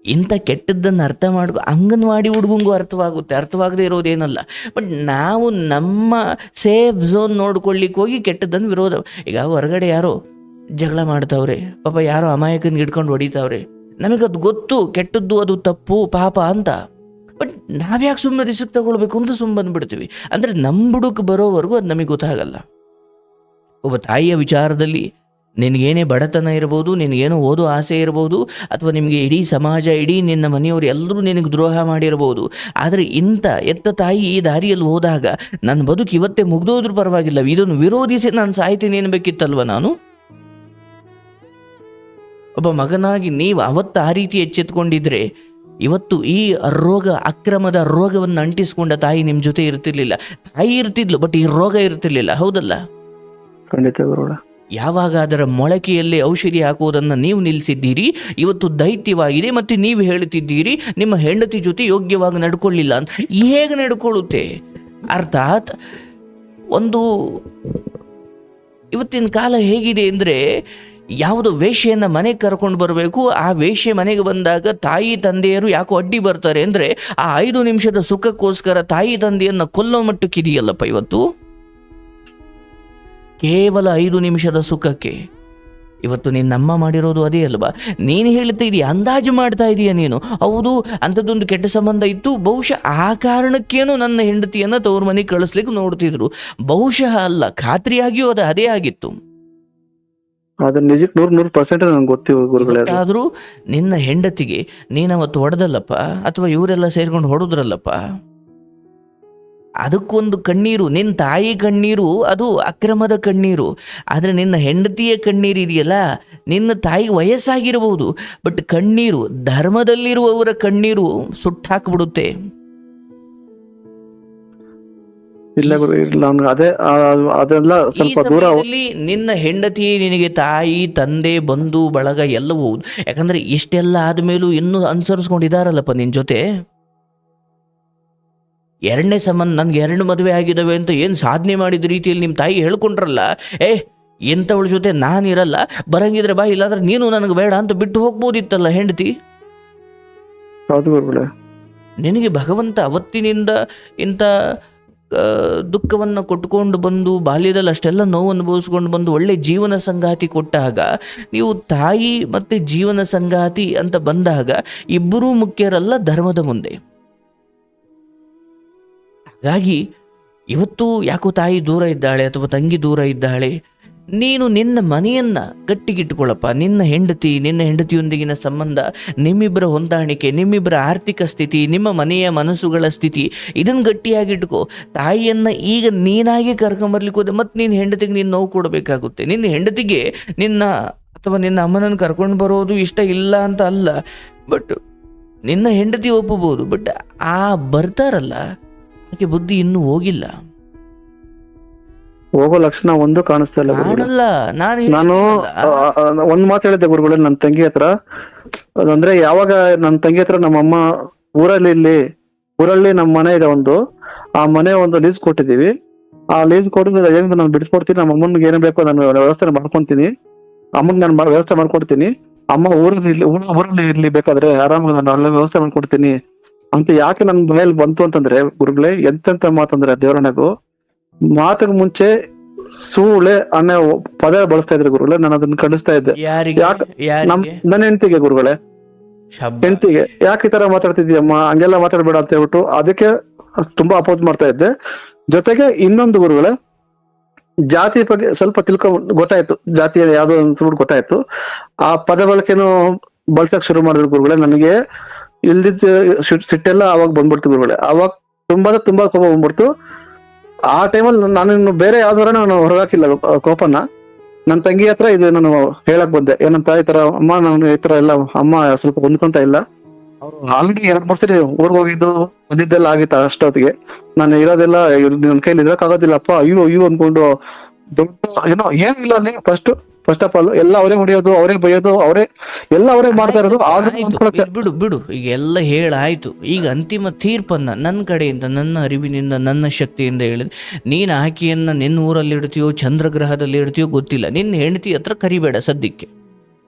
ಇಂಥ ಕೆಟ್ಟದ್ದನ್ನು ಅರ್ಥ ಮಾಡ್ಕೊ, ಅಂಗನವಾಡಿ ಹುಡುಗಂಗೂ ಅರ್ಥವಾಗದೇ ಇರೋದೇನಲ್ಲ. ಬಟ್ ನಾವು ನಮ್ಮ ಸೇಫ್ ಝೋನ್ ನೋಡ್ಕೊಳ್ಳಿಕ್ಕೆ ಹೋಗಿ ಕೆಟ್ಟದ್ದನ್ನು ವಿರೋಧ. ಈಗ ಹೊರಗಡೆ ಯಾರೋ ಜಗಳ ಮಾಡ್ತಾವ್ರೆ, ಪಾಪ ಯಾರೋ ಅಮಾಯಕನಿಗೆ ಹಿಡ್ಕೊಂಡು ಹೊಡಿತಾವ್ರೆ, ನಮಗದು ಗೊತ್ತು ಕೆಟ್ಟದ್ದು, ಅದು ತಪ್ಪು ಪಾಪ ಅಂತ. ಬಟ್ ನಾವ್ಯಾಕೆ ಸುಮ್ಮನೆ ರಿಸ್ಕ್ ತಗೊಳ್ಬೇಕು ಅಂತ ಸುಮ್ಮನೆ ಬಂದ್ಬಿಡ್ತೀವಿ. ಅಂದರೆ ನಮ್ಮ ಬುಡಕ್ಕೆ ಬರೋವರೆಗೂ ಅದು ನಮಗೆ ಗೊತ್ತಾಗಲ್ಲ. ಒಬ್ಬ ತಾಯಿಯ ವಿಚಾರದಲ್ಲಿ ನಿನಗೇನೇ ಬಡತನ ಇರ್ಬೋದು, ನಿನಗೇನೋ ಓದೋ ಆಸೆ ಇರ್ಬೋದು, ಅಥವಾ ನಿಮಗೆ ಇಡೀ ಸಮಾಜ, ಇಡೀ ನಿನ್ನ ಮನೆಯವರು ಎಲ್ಲರೂ ನಿನಗೆ ದ್ರೋಹ ಮಾಡಿರ್ಬೋದು, ಆದರೆ ಇಂಥ ಎತ್ತ ತಾಯಿ ಈ ದಾರಿಯಲ್ಲಿ ಹೋದಾಗ ನನ್ನ ಬದುಕು ಇವತ್ತೇ ಮುಗ್ದೋದ್ರೂ ಪರವಾಗಿಲ್ಲ, ಇದನ್ನು ವಿರೋಧಿಸಿ ನಾನು ಸಾಯ್ತೀನಿ ಅನ್ಬೇಕಿತ್ತಲ್ವ ನಾನು? ಒಬ್ಬ ಮಗನಾಗಿ ನೀವು ಅವತ್ತು ಆ ರೀತಿ ಎಚ್ಚೆತ್ಕೊಂಡಿದ್ರೆ ಇವತ್ತು ಈ ರೋಗ, ಅಕ್ರಮದ ರೋಗವನ್ನು ಅಂಟಿಸ್ಕೊಂಡ ತಾಯಿ ನಿಮ್ಮ ಜೊತೆ ಇರ್ತಿರ್ಲಿಲ್ಲ. ತಾಯಿ ಇರ್ತಿದ್ಲು, ಬಟ್ ಈ ರೋಗ ಇರ್ತಿರ್ಲಿಲ್ಲ. ಹೌದಲ್ಲ? ಖಂಡಿತ ಗುರುಗಳ. ಯಾವಾಗ ಅದರ ಮೊಳಕೆಯಲ್ಲಿ ಔಷಧಿ ಹಾಕುವುದನ್ನು ನೀವು ನಿಲ್ಲಿಸಿದ್ದೀರಿ, ಇವತ್ತು ದೈತ್ಯವಾಗಿದೆ, ಮತ್ತು ನೀವು ಹೇಳ್ತಿದ್ದೀರಿ ನಿಮ್ಮ ಹೆಂಡತಿ ಜೊತೆ ಯೋಗ್ಯವಾಗಿ ನಡ್ಕೊಳ್ಳಿಲ್ಲ ಅಂತ. ಹೇಗೆ ನಡ್ಕೊಳ್ಳುತ್ತೆ? ಅರ್ಥಾತ್ ಒಂದು ಇವತ್ತಿನ ಕಾಲ ಹೇಗಿದೆ ಅಂದರೆ, ಯಾವುದೋ ವೇಶ್ಯೆಯನ್ನು ಮನೆಗೆ ಕರ್ಕೊಂಡು ಬರಬೇಕು, ಆ ವೇಶ್ಯೆ ಮನೆಗೆ ಬಂದಾಗ ತಾಯಿ ತಂದೆಯರು ಯಾಕೋ ಅಡ್ಡಿ ಬರ್ತಾರೆ ಅಂದರೆ, ಆ 5 ನಿಮಿಷದ ಸುಖಕ್ಕೋಸ್ಕರ ತಾಯಿ ತಂದೆಯನ್ನು ಕೊಲ್ಲೋ ಮಟ್ಟಕ್ಕಿದೆಯಲ್ಲಪ್ಪ ಇವತ್ತು. ಕೇವಲ 5 ನಿಮಿಷದ ಸುಖಕ್ಕೆ ಇವತ್ತು ನಿನ್ನಮ್ಮ ಮಾಡಿರೋದು ಅದೇ ಅಲ್ವಾ? ನೀನು ಹೇಳ್ತಾ ಇದೀಯ, ಅಂದಾಜು ಮಾಡ್ತಾ ಇದೀಯ ನೀನು. ಹೌದು, ಅಂಥದ್ದೊಂದು ಕೆಟ್ಟ ಸಂಬಂಧ ಇತ್ತು, ಬಹುಶಃ ಆ ಕಾರಣಕ್ಕೇನು ನನ್ನ ಹೆಂಡತಿಯನ್ನು ತವ್ರ ಮನೆಗೆ ಕಳಿಸ್ಲಿಕ್ಕೆ ನೋಡ್ತಿದ್ರು. ಬಹುಶಃ ಅಲ್ಲ, ಖಾತ್ರಿಯಾಗಿಯೂ ಅದು ಅದೇ ಆಗಿತ್ತು. ಅದು ನಿಜಕ್ಕೆ 100% ನಂಗೆ ಗೊತ್ತಿವ ಗುರುಗಳೇ. ಆದರೂ ನಿನ್ನ ಹೆಂಡತಿಗೆ ನೀನವತ್ತು ಹೊಡೆದಲ್ಲಪ್ಪ, ಅಥವಾ ಇವರೆಲ್ಲ ಸೇರ್ಕೊಂಡು ಹೊಡೆದ್ರಲ್ಲಪ್ಪ, ಅದಕ್ಕೊಂದು ಕಣ್ಣೀರು, ನಿನ್ನ ತಾಯಿ ಕಣ್ಣೀರು ಅದು ಅಕ್ರಮದ ಕಣ್ಣೀರು. ಆದರೆ ನಿನ್ನ ಹೆಂಡತಿಯ ಕಣ್ಣೀರು ಇದೆಯಲ್ಲ, ನಿನ್ನ ತಾಯಿಗೆ ವಯಸ್ಸಾಗಿರಬಹುದು, ಬಟ್ ಕಣ್ಣೀರು, ಧರ್ಮದಲ್ಲಿರುವವರ ಕಣ್ಣೀರು ಸುಟ್ಟಾಕ್ಬಿಡುತ್ತೆ. ಇಲ್ಲ ಗುರು, ಇಲ್ಲ ಅದೇ ಅದೆಲ್ಲ ಸ್ವಲ್ಪ ದೂರ. ನಿನ್ನ ಹೆಂಡತಿ ನಿನಗೆ ತಾಯಿ ತಂದೆ ಬಂಧು ಬಳಗ ಎಲ್ಲವೂ. ಯಾಕಂದ್ರೆ ಇಷ್ಟೆಲ್ಲ ಆದ್ಮೇಲೂ ಇನ್ನೂ ಅನುಸರಿಸ್ಕೊಂಡಿದಾರಲ್ಲಪ್ಪ ನಿನ್ ಜೊತೆ. 2ನೇ ಸಂಬಂಧ, ನನ್ಗೆ 2 ಮದುವೆ ಆಗಿದ್ದಾವೆ ಅಂತ ಏನು ಸಾಧನೆ ಮಾಡಿದ ರೀತಿಯಲ್ಲಿ ನಿಮ್ಮ ತಾಯಿ ಹೇಳ್ಕೊಂಡ್ರಲ್ಲ, ಎಂಥವಳ ಜೊತೆ ನಾನಿರಲ್ಲ, ಬರಂಗಿದ್ರೆ ಬಾ, ಇಲ್ಲಾಂದ್ರೆ ನೀನು ನನಗೆ ಬೇಡ ಅಂತ ಬಿಟ್ಟು ಹೋಗ್ಬೋದಿತ್ತಲ್ಲ ಹೆಂಡತಿ. ನಿನಗೆ ಭಗವಂತ ಅವತ್ತಿನಿಂದ ಇಂಥ ದುಃಖವನ್ನು ಕೊಟ್ಕೊಂಡು ಬಂದು, ಬಾಲ್ಯದಲ್ಲಿ ಅಷ್ಟೆಲ್ಲ ನೋವು ಅನುಭವಿಸ್ಕೊಂಡು ಬಂದು ಒಳ್ಳೆ ಜೀವನ ಸಂಗಾತಿ ಕೊಟ್ಟಾಗ, ನೀವು ತಾಯಿ ಮತ್ತು ಜೀವನ ಸಂಗಾತಿ ಅಂತ ಬಂದಾಗ ಇಬ್ಬರೂ ಮುಖ್ಯರಲ್ಲ ಧರ್ಮದ ಮುಂದೆ. ಹಾಗಾಗಿ ಇವತ್ತು ಯಾಕೋ ತಾಯಿ ದೂರ ಇದ್ದಾಳೆ ಅಥವಾ ತಂಗಿ ದೂರ ಇದ್ದಾಳೆ, ನೀನು ನಿನ್ನ ಮನೆಯನ್ನ ಗಟ್ಟಿಗಿಟ್ಟುಕೊಳ್ಳಪ್ಪ. ನಿನ್ನ ಹೆಂಡತಿಯೊಂದಿಗಿನ ಸಂಬಂಧ, ನಿಮ್ಮಿಬ್ಬರ ಹೊಂದಾಣಿಕೆ, ನಿಮ್ಮಿಬ್ಬರ ಆರ್ಥಿಕ ಸ್ಥಿತಿ, ನಿಮ್ಮ ಮನೆಯ ಮನಸ್ಸುಗಳ ಸ್ಥಿತಿ, ಇದನ್ನು ಗಟ್ಟಿಯಾಗಿಟ್ಕೋ. ತಾಯಿಯನ್ನ ಈಗ ನೀನಾಗಿ ಕರ್ಕೊಂಬರ್ಲಿಕ್ಕೆ ಹೋದೆ ಮತ್ತೆ ನಿನ್ನ ಹೆಂಡತಿಗೆ ನೀನು ನೋವು ಕೊಡಬೇಕಾಗುತ್ತೆ. ನಿನ್ನ ಹೆಂಡತಿಗೆ ನಿನ್ನ ಅಥವಾ ನಿನ್ನ ಅಮ್ಮನನ್ನು ಕರ್ಕೊಂಡು ಬರೋದು ಇಷ್ಟ ಇಲ್ಲ ಅಂತ ಅಲ್ಲ, ಬಟ್ ನಿನ್ನ ಹೆಂಡತಿ ಒಪ್ಪಬಹುದು. ಬಟ್ ಆ ಬರ್ತಾರಲ್ಲ, ಆಕೆ ಬುದ್ಧಿ ಇನ್ನೂ ಹೋಗಿಲ್ಲ, ಹೋಗೋ ಲಕ್ಷಣ ಒಂದು ಕಾಣಿಸ್ತಾ ಇಲ್ಲ. ನಾನು ಒಂದ್ ಮಾತು ಹೇಳಿದ್ದೆ ಗುರುಗಳೇ ನನ್ನ ತಂಗಿ ಹತ್ರ. ಅಂದ್ರೆ ಯಾವಾಗ ನನ್ನ ತಂಗಿ ಹತ್ರ ನಮ್ಮಮ್ಮ ಊರಲ್ಲಿ ನಮ್ಮ ಮನೆ ಇದೆ ಒಂದು, ಆ ಮನೆ ಒಂದು ಲೀಸ್ ಕೊಟ್ಟಿದೀವಿ. ಆ ಲೀಸ್ ಕೊಟ್ಟಿದ್ರೆ ಏನಿದೆ ನಾನು ಬಿಡಿಸ್ಕೊಡ್ತೀನಿ, ನಮ್ಮ ಅಮ್ಮನಿಗೆ ಏನ್ ಬೇಕೋ ನಾನು ವ್ಯವಸ್ಥೆ ಮಾಡ್ಕೊಂತೀನಿ, ಅಮ್ಮಗ್ ನಾನು ವ್ಯವಸ್ಥೆ ಮಾಡ್ಕೊಡ್ತೀನಿ, ಅಮ್ಮ ಊರಲ್ಲಿ ಇರ್ಲಿ, ಬೇಕಾದ್ರೆ ಆರಾಮಾಗಿ ನಾನು ಅಲ್ಲೇ ವ್ಯವಸ್ಥೆ ಮಾಡ್ಕೊಡ್ತೀನಿ ಅಂತ ಯಾಕೆ ನನ್ ಮನೇಲಿ ಬಂತು ಅಂತಂದ್ರೆ ಗುರುಗಳೇ, ಎಂತೆಂತ ಮಾತಂದ್ರೆ ದೇವರನೆಗೂ ಮಾತಿಗೆ ಮುಂಚೆ ಸೂಳೆ ಅನ್ನೋ ಪದ ಬಳಸ್ತಾ ಇದ್ರೆ ಗುರುಗಳೇ, ನಾನು ಅದನ್ನ ಖಂಡಿಸ್ತಾ ಇದ್ದೆ. ನನ್ನ ಹೆಂಡತಿಗೆ ಗುರುಗಳೇ, ಹೆಂಡತಿಗೆ ಯಾಕೆ ಈ ತರ ಮಾತಾಡ್ತಿದ್ಯಮ್ಮ, ಹಂಗೆಲ್ಲ ಮಾತಾಡ್ಬೇಡ ಅಂತ ಹೇಳ್ಬಿಟ್ಟು ಅದಕ್ಕೆ ತುಂಬಾ ಅಪೋಸ್ ಮಾಡ್ತಾ ಇದ್ದೆ. ಜೊತೆಗೆ ಇನ್ನೊಂದು ಗುರುಗಳೇ, ಜಾತಿ ಬಗ್ಗೆ ಸ್ವಲ್ಪ ಗೊತ್ತಾಯ್ತು, ಜಾತಿ ಯಾವ್ದೋ ಒಂದು ಗೊತ್ತಾಯ್ತು. ಆ ಪದ ಬಳಕೆನು ಬಳಸಕ್ ಶುರು ಮಾಡಿದ್ರು ಗುರುಗಳೇ. ನನಗೆ ಇಲ್ದಿದ್ದ ಸಿಟ್ಟೆಲ್ಲ ಅವಾಗ ಬಂದ್ಬಿಡ್ತು ಗುರುಗಳೇ. ಅವಾಗ ತುಂಬಾ ಕೋಪ ಬಂದ್ಬಿಡ್ತು. ಆ ಟೈಮಲ್ಲಿ ನಾನು ಬೇರೆ ಯಾವ್ದಾರ ನಾನು ಹೊರಗಾಕಿಲ್ಲ ಕೋಪನ. ನನ್ನ ತಂಗಿ ಹತ್ರ ಇದು ನಾನು ಹೇಳಕ್ ಬಂದೆ, ಏನಂತ, ಈ ತರ ಅಮ್ಮ ನಾನು ಈ ತರ ಎಲ್ಲ ಅಮ್ಮ ಸ್ವಲ್ಪ ಹೊಂದ್ಕೊಂತ ಇಲ್ಲ. ಅವ್ರು ಆಲ್ರೆಡಿ 2-3 ಸರಿ ಊರ್ಗ್ ಹೋಗಿದ್ದು ಬಂದಿದ್ದೆಲ್ಲ ಆಗಿತ್ತು. ಅಷ್ಟೊತ್ತಿಗೆ ನಾನು ಇರೋದೆಲ್ಲ ನನ್ನ ಕೈಲಿ ಇರಕ್ಕಾಗೋದಿಲ್ಲಪ್ಪ, ಅಯ್ಯೋ ಅನ್ಕೊಂಡು ದೊಡ್ಡ ಏನೋ ಏನಿಲ್ಲ ಅಲ್ಲಿ. ಫಸ್ಟ್ ಆಫ್ ಆಲ್ ಎಲ್ಲ ಅವರೇ ಹೊಡಿಯೋದು, ಅವರೇ ಬೈಯೋದು, ಅವರೇ ಮಾಡ್ತಾ ಇರೋದು. ಆದ್ರೂ ಬಿಡು ಈಗ ಎಲ್ಲ ಹೇಳಾಯ್ತು. ಈಗ ಅಂತಿಮ ತೀರ್ಪನ್ನ ನನ್ನ ಕಡೆಯಿಂದ, ನನ್ನ ಅರಿವಿನಿಂದ, ನನ್ನ ಶಕ್ತಿಯಿಂದ ಹೇಳಿದ್ರೆ, ನೀನು ಆಕೆಯನ್ನ ನಿನ್ನ ಊರಲ್ಲಿ ಇಡ್ತೀಯೋ ಚಂದ್ರಗ್ರಹದಲ್ಲಿ ಇಡ್ತೀಯೋ ಗೊತ್ತಿಲ್ಲ. ನಿನ್ನ ಹೆಂಡತಿ ಹತ್ರ ಕರಿಬೇಡ ಸದ್ಯಕ್ಕೆ.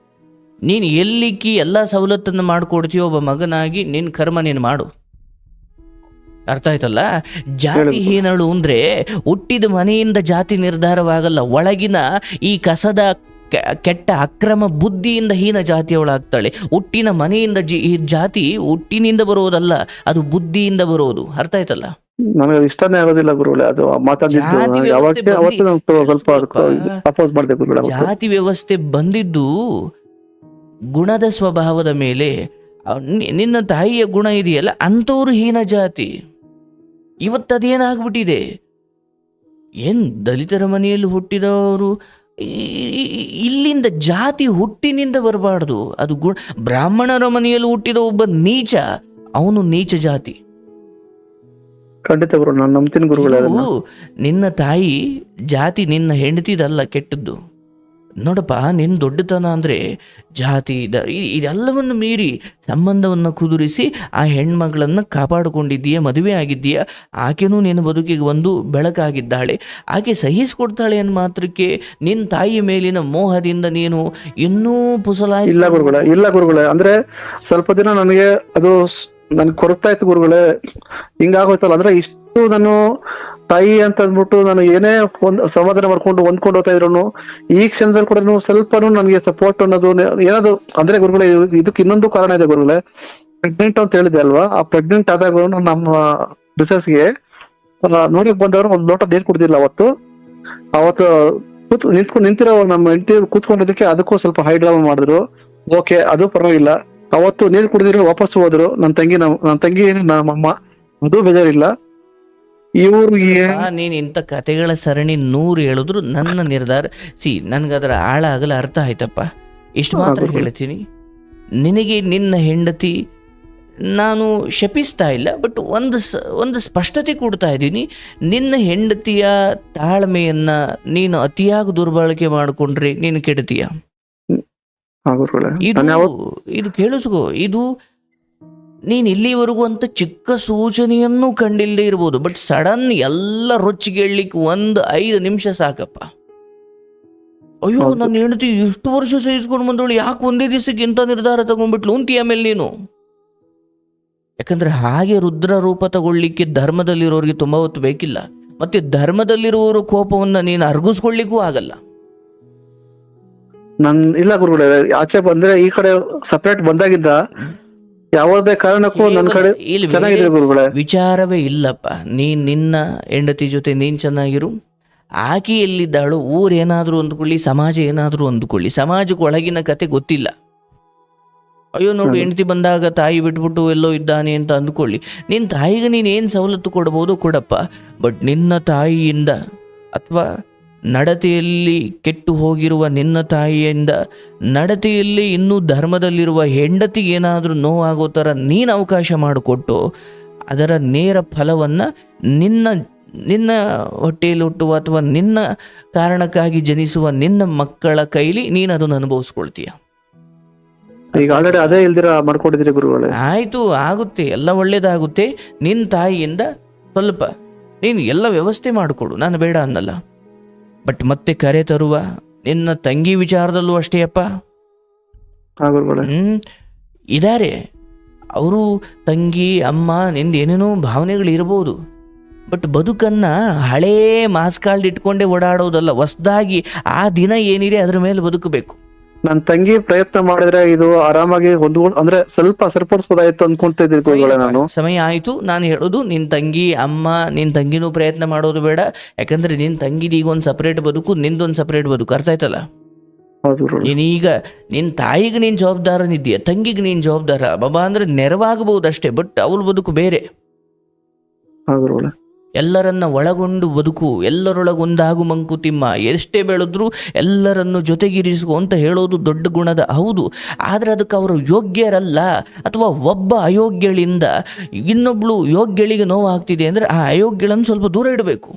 ನೀನು ಎಲ್ಲಿಕ್ಕಿ ಎಲ್ಲ ಸವಲತ್ತನ್ನು ಮಾಡಿಕೊಡ್ತೀಯೋ ಒಬ್ಬ ಮಗನಾಗಿ ನಿನ್ನ ಕರ್ಮ ನೀನು ಮಾಡು. ಅರ್ಥ ಆಯ್ತಲ್ಲ? ಜಾತಿ ಹೀನಳು ಅಂದ್ರೆ ಹುಟ್ಟಿದ ಮನೆಯಿಂದ ಜಾತಿ ನಿರ್ಧಾರವಾಗಲ್ಲ, ಒಳಗಿನ ಈ ಕಸದ ಕೆಟ್ಟ ಅಕ್ರಮ ಬುದ್ಧಿಯಿಂದ ಹೀನ ಜಾತಿಯವಳಾಗ್ತಾಳೆ. ಹುಟ್ಟಿನ ಮನೆಯಿಂದ ಈ ಜಾತಿ ಹುಟ್ಟಿನಿಂದ ಬರೋದಲ್ಲ, ಅದು ಬುದ್ಧಿಯಿಂದ ಬರೋದು. ಅರ್ಥ ಆಯ್ತಲ್ಲ? ನನಗೆ ಇಷ್ಟನೇ ಆಗೋದಿಲ್ಲ ಗುರುಗಳೇ ಅದು ಮಾತಾಡಿದ್ದು. ಸ್ವಲ್ಪ ಅಪೋಸ್ ಮಾಡಿದೆ ಗುರುಗಳೇ. ಜಾತಿ ವ್ಯವಸ್ಥೆ ಬಂದಿದ್ದು ಗುಣದ ಸ್ವಭಾವದ ಮೇಲೆ. ನಿನ್ನ ತಾಯಿಯ ಗುಣ ಇದೆಯಲ್ಲ, ಅಂಥವ್ರು ಹೀನ ಜಾತಿ. ಇವತ್ತದೇನಾಗ್ಬಿಟ್ಟಿದೆ, ಏನ್ ದಲಿತರ ಮನೆಯಲ್ಲಿ ಹುಟ್ಟಿದವರು, ಇಲ್ಲಿಂದ ಜಾತಿ ಹುಟ್ಟಿನಿಂದ ಬರಬಾರ್ದು. ಅದು ಬ್ರಾಹ್ಮಣರ ಮನೆಯಲ್ಲಿ ಹುಟ್ಟಿದ ಒಬ್ಬ ನೀಚ, ಅವನು ನೀಚ ಜಾತಿ. ಖಂಡಿತ ಗುರು, ನಾನು ನಂಬ್ತೀನಿ ಗುರುಗಳೇ. ನಿನ್ನ ತಾಯಿ ಜಾತಿ ನಿನ್ನ ಹೆಂಡತಿದಲ್ಲ ಕೆಟ್ಟದ್ದು. ನೋಡಪ್ಪ, ನಿನ್ನ ದೊಡ್ಡತನ ಅಂದರೆ ಜಾತಿ ಇದೆಲ್ಲವನ್ನು ಮೀರಿ ಸಂಬಂಧವನ್ನು ಕುದುರಿಸಿ ಆ ಹೆಣ್ಮಗಳನ್ನು ಕಾಪಾಡಿಕೊಂಡಿದ್ದೀಯ, ಮದುವೆ ಆಗಿದ್ದೀಯ. ಆಕೆನೂ ನಿನ್ನ ಬದುಕಿಗೆ ಒಂದು ಬೆಳಕಾಗಿದ್ದಾಳೆ. ಆಕೆ ಸಹಿಸ್ಕೊಡ್ತಾಳೆ ಅನ್ನೋ ಮಾತ್ರಕ್ಕೆ ನಿನ್ನ ತಾಯಿಯ ಮೇಲಿನ ಮೋಹದಿಂದ ನೀನು ಇನ್ನೂ ಇಲ್ಲ ಗುರುಗಳೇ. ಅಂದ್ರೆ ಸ್ವಲ್ಪ ದಿನ ನನಗೆ ಅದು ನನ್ಗೆ ಕೊರಗ್ತಾ ಇತ್ತು ಗುರುಗಳೇ. ಹಿಂಗಾಗೋಯ್ತಲ್ಲ, ಅಂದ್ರೆ ಇಷ್ಟು ನಾನು ತಾಯಿ ಅಂತ ಅಂದ್ಬಿಟ್ಟು ನಾನು ಏನೇ ಒಂದ್ ಸಮಾಧಾನ ಮಾಡ್ಕೊಂಡು ಹೊಂದ್ಕೊಂಡು ಹೋಗ್ತಾ ಇದ್ರು, ಈ ಕ್ಷಣದಲ್ಲಿ ಕೂಡ ಸ್ವಲ್ಪನೂ ನನಗೆ ಸಪೋರ್ಟ್ ಅನ್ನೋದು ಏನಾದ್ರು ಅಂದ್ರೆ ಗುರುಗಳೇ, ಇದಕ್ಕೆ ಇನ್ನೊಂದು ಕಾರಣ ಇದೆ ಗುರುಗಳೇ. ಪ್ರೆಗ್ನೆಂಟ್ ಅಂತ ಹೇಳಿದೆ ಅಲ್ವಾ, ಆ ಪ್ರೆಗ್ನೆಂಟ್ ಆದಾಗ ನಮ್ಮ ರಿಸರ್ಚ್ಗೆ ನೋಡಿ ಬಂದವರು ಒಂದ್ ಲೋಟ ನೀರು ಕುಡ್ದಿಲ್ಲ. ಅವತ್ತು ನಿಂತಿರೋ ನಮ್ಮ ಹೆಂಡತಿ ಕೂತ್ಕೊಂಡಿದ್ದಕ್ಕೆ ಅದಕ್ಕೂ ಸ್ವಲ್ಪ ಹೈ ಡ್ರಾಮಾ ಮಾಡಿದ್ರು. ಓಕೆ, ಅದು ಪರವಾಗಿಲ್ಲ. ಅವತ್ತು ನೀರು ಕುಡಿದಿರೋ ವಾಪಸ್ ಹೋದ್ರು ನನ್ನ ತಂಗಿ ನಮ್ಮಮ್ಮ, ಅದು ಬೇಜಾರಿಲ್ಲ. ನೀನ್ ಇಂಥ ಕಥೆಗಳ ಸರಣಿ 100 ಹೇಳಿದ್ರು ನನ್ನ ನಿರ್ಧಾರ. ನನ್ಗದರ ಆಳ ಆಗಲ ಅರ್ಥ ಆಯ್ತಪ್ಪ. ಇಷ್ಟು ಮಾತ್ರ ಹೇಳ್ತೀನಿ, ನಿನಗೆ ನಿನ್ನ ಹೆಂಡತಿ ನಾನು ಶಪಿಸ್ತಾ ಇಲ್ಲ, ಬಟ್ ಒಂದು ಸ್ಪಷ್ಟತೆ ಕೊಡ್ತಾ ಇದ್ದೀನಿ. ನಿನ್ನ ಹೆಂಡತಿಯ ತಾಳ್ಮೆಯನ್ನ ನೀನು ಅತಿಯಾಗಿ ದುರ್ಬಳಕೆ ಮಾಡಿಕೊಂಡ್ರೆ ನೀನು ಕೆಡ್ತೀಯ. ಇದು ಕೇಳಿಸ್ಕೋ, ಇದು ನೀನು ಇಲ್ಲಿವರೆಗೂ ಅಂತ ಚಿಕ್ಕ ಸೂಚನೆಯನ್ನು ಕಂಡಿಲ್ಲದೆ ಇರ್ಬೋದು, ಬಟ್ ಸಡನ್ ಎಲ್ಲ ರೊಚ್ಚಿಗೆಳ್ಲಿಕ್ಕೆ 1-5 ನಿಮಿಷ ಸಾಕಪ್ಪ. ಅಯ್ಯೋ, ನನ್ನ ಹೆಂಡತಿ ಇಷ್ಟು ವರ್ಷ ಸಹಿಸ್ಕೊಂಡು ಬಂದವಳು ಯಾಕೆ ಒಂದೇ ದಿವಸಕ್ಕೆ ಇಂಥ ನಿರ್ಧಾರ ತಗೊಂಡ್ಬಿಟ್ಲು ಅಂತೀಯ ಆಮೇಲೆ ನೀನು. ಯಾಕಂದ್ರೆ ಹಾಗೆ ರುದ್ರ ರೂಪ ತಗೊಳ್ಳಿಕ್ಕೆ ಧರ್ಮದಲ್ಲಿರೋರಿಗೆ ತುಂಬಾ ಹೊತ್ತು ಬೇಕಿಲ್ಲ. ಮತ್ತೆ ಧರ್ಮದಲ್ಲಿರುವವರು ಕೋಪವನ್ನ ನೀನು ಅರ್ಗಿಸ್ಕೊಳ್ಳಿಕ್ಕೂ ಆಗಲ್ಲ. ಇಲ್ಲ ಗುರುಗಳೇ, ಆಚೆ ಬಂದ್ರೆ ಈ ಕಡೆ ಸಪರೇಟ್ ಬಂದಾಗಿದ್ದ ಯಾವುದೇ ಕಾರಣಕ್ಕೂ ನನ್ನ ಕಡೆ ಚೆನ್ನಾಗಿದೆ ಗುರುಗಳೇ. ವಿಚಾರವೇ ಇಲ್ಲಪ್ಪ. ನಿನ್ನ ಹೆಂಡತಿ ಜೊತೆ ನೀನ್ ಚೆನ್ನಾಗಿರು. ಆಕೆ ಎಲ್ಲಿದ್ದಾಳು, ಊರೇನಾದ್ರೂ ಅಂದ್ಕೊಳ್ಳಿ, ಸಮಾಜ ಏನಾದ್ರೂ ಅಂದ್ಕೊಳ್ಳಿ, ಸಮಾಜಕ್ಕೆ ಒಳಗಿನ ಕತೆ ಗೊತ್ತಿಲ್ಲ. ಅಯ್ಯೋ ನೋಡು, ಹೆಂಡತಿ ಬಂದಾಗ ತಾಯಿ ಬಿಟ್ಬಿಟ್ಟು ಎಲ್ಲೋ ಇದ್ದಾನೆ ಅಂತ ಅಂದ್ಕೊಳ್ಳಿ. ನಿನ್ನ ತಾಯಿಗೆ ನೀನು ಏನು ಸವಲತ್ತು ಕೊಡ್ಬೋದು ಕೊಡಪ್ಪ, ಬಟ್ ನಿನ್ನ ತಾಯಿಯಿಂದ ಅಥವಾ ನಡತೆಯಲ್ಲಿ ಕೆಟ್ಟು ಹೋಗಿರುವ ನಿನ್ನ ತಾಯಿಯಿಂದ ನಡತೆಯಲ್ಲಿ ಇನ್ನೂ ಧರ್ಮದಲ್ಲಿರುವ ಹೆಂಡತಿಗೆ ಏನಾದರೂ ನೋವಾಗೋ ಥರ ನೀನು ಅವಕಾಶ ಮಾಡಿಕೊಟ್ಟು ಅದರ ನೇರ ಫಲವನ್ನು ನಿನ್ನ ಹೊಟ್ಟೆಯಲ್ಲಿ ಹುಟ್ಟುವ ಅಥವಾ ನಿನ್ನ ಕಾರಣಕ್ಕಾಗಿ ಜನಿಸುವ ನಿನ್ನ ಮಕ್ಕಳ ಕೈಲಿ ನೀನು ಅದನ್ನು ಅನುಭವಿಸ್ಕೊಳ್ತೀಯ. ಈಗ ಆಲ್ರೆಡಿ ಅದೇ ಇಲ್ದಿರ ಮಾಡ್ಕೊಂಡಿದ್ದೀರಿ ಗುರುಗಳೇ. ಆಯಿತು, ಆಗುತ್ತೆ, ಎಲ್ಲ ಒಳ್ಳೇದಾಗುತ್ತೆ. ನಿನ್ನ ತಾಯಿಯಿಂದ ಸ್ವಲ್ಪ ನೀನು ಎಲ್ಲ ವ್ಯವಸ್ಥೆ ಮಾಡಿಕೊಡು, ನಾನು ಬೇಡ ಅನ್ನಲ್ಲ. ಬಟ್ ಮತ್ತೆ ಕರೆ ತರುವ ನಿನ್ನ ತಂಗಿ ವಿಚಾರದಲ್ಲೂ ಅಷ್ಟೇ ಅಪ್ಪ. ಇದಾರೆ ಅವರು ತಂಗಿ ಅಮ್ಮ ನಿಂದ ಏನೇನೋ ಭಾವನೆಗಳು ಇರ್ಬೋದು, ಬಟ್ ಬದುಕನ್ನ ಹಳೇ ಮಾಸ್ಕಾಲ್ಡ್ ಇಟ್ಕೊಂಡೇ ಓಡಾಡೋದಲ್ಲ. ಹೊಸದಾಗಿ ಆ ದಿನ ಏನಿದೆ ಅದ್ರ ಮೇಲೆ ಬದುಕಬೇಕು. ನನ್ ತಂಗಿ ಪ್ರಯತ್ನ ಮಾಡಿದ್ರೆ ಇದು ಆರಾಮಾಗಿ ಹೊಂದ್ಕೊಂಡು ಅಂದ್ರೆ ಸ್ವಲ್ಪ ಸರಿಪಡಿಸ್ಬೋದಾಯ್ತು ಅನ್ಕೊಂತಿದ್ದೆ ಗುರುಗಳೇ ನಾನು. ಸಮಯ ಆಯ್ತು. ನಾನು ಹೇಳೋದು ನಿನ್ ತಂಗಿ ಅಮ್ಮ, ನಿನ್ ತಂಗಿನೂ ಪ್ರಯತ್ನ ಮಾಡೋದು ಬೇಡ. ಯಾಕಂದ್ರೆ ನಿನ್ ತಂಗಿದ ಈಗ ಒಂದು ಸಪರೇಟ್ ಬದುಕು, ನಿಂದೊಂದು ಸಪರೇಟ್ ಬದುಕು. ಅರ್ಥ ಆಯ್ತಲ್ಲ? ಹೌದು ಗುರುಗಳೇ. ನೀನೀಗ ನಿನ್ ತಾಯಿಗೆ ನೀನ್ ಜವಾಬ್ದಾರನಿದ್ದೀಯ, ತಂಗಿಗೆ ನೀನ್ ಜವಾಬ್ದಾರ. ಬಾಬಾ ಅಂದ್ರೆ ನೆರವಾಗಬಹುದು ಅಷ್ಟೇ, ಬಟ್ ಅವಳ ಬದುಕು ಬೇರೆ. ಹೌದು ಗುರುಗಳೇ. ಎಲ್ಲರನ್ನ ಒಳಗೊಂಡು ಬದುಕು, ಎಲ್ಲರೊಳಗೊಂದಾಗು ಮಂಕುತಿಮ್ಮ, ಎಷ್ಟೇ ಬೆಳೆದ್ರು ಎಲ್ಲರನ್ನು ಜೊತೆಗಿರಿಸು ಅಂತ ಹೇಳೋದು ದೊಡ್ಡ ಗುಣದ ಹೌದು. ಆದರೆ ಅದಕ್ಕೆ ಅವರು ಯೋಗ್ಯರಲ್ಲ, ಅಥವಾ ಒಬ್ಬ ಅಯೋಗ್ಯಳಿಂದ ಇನ್ನೊಬ್ಳು ಯೋಗ್ಯಳಿಗೆ ನೋವಾಗ್ತಿದೆ ಅಂದರೆ ಆ ಅಯೋಗ್ಯಳನ್ನು ಸ್ವಲ್ಪ ದೂರ ಇಡಬೇಕು.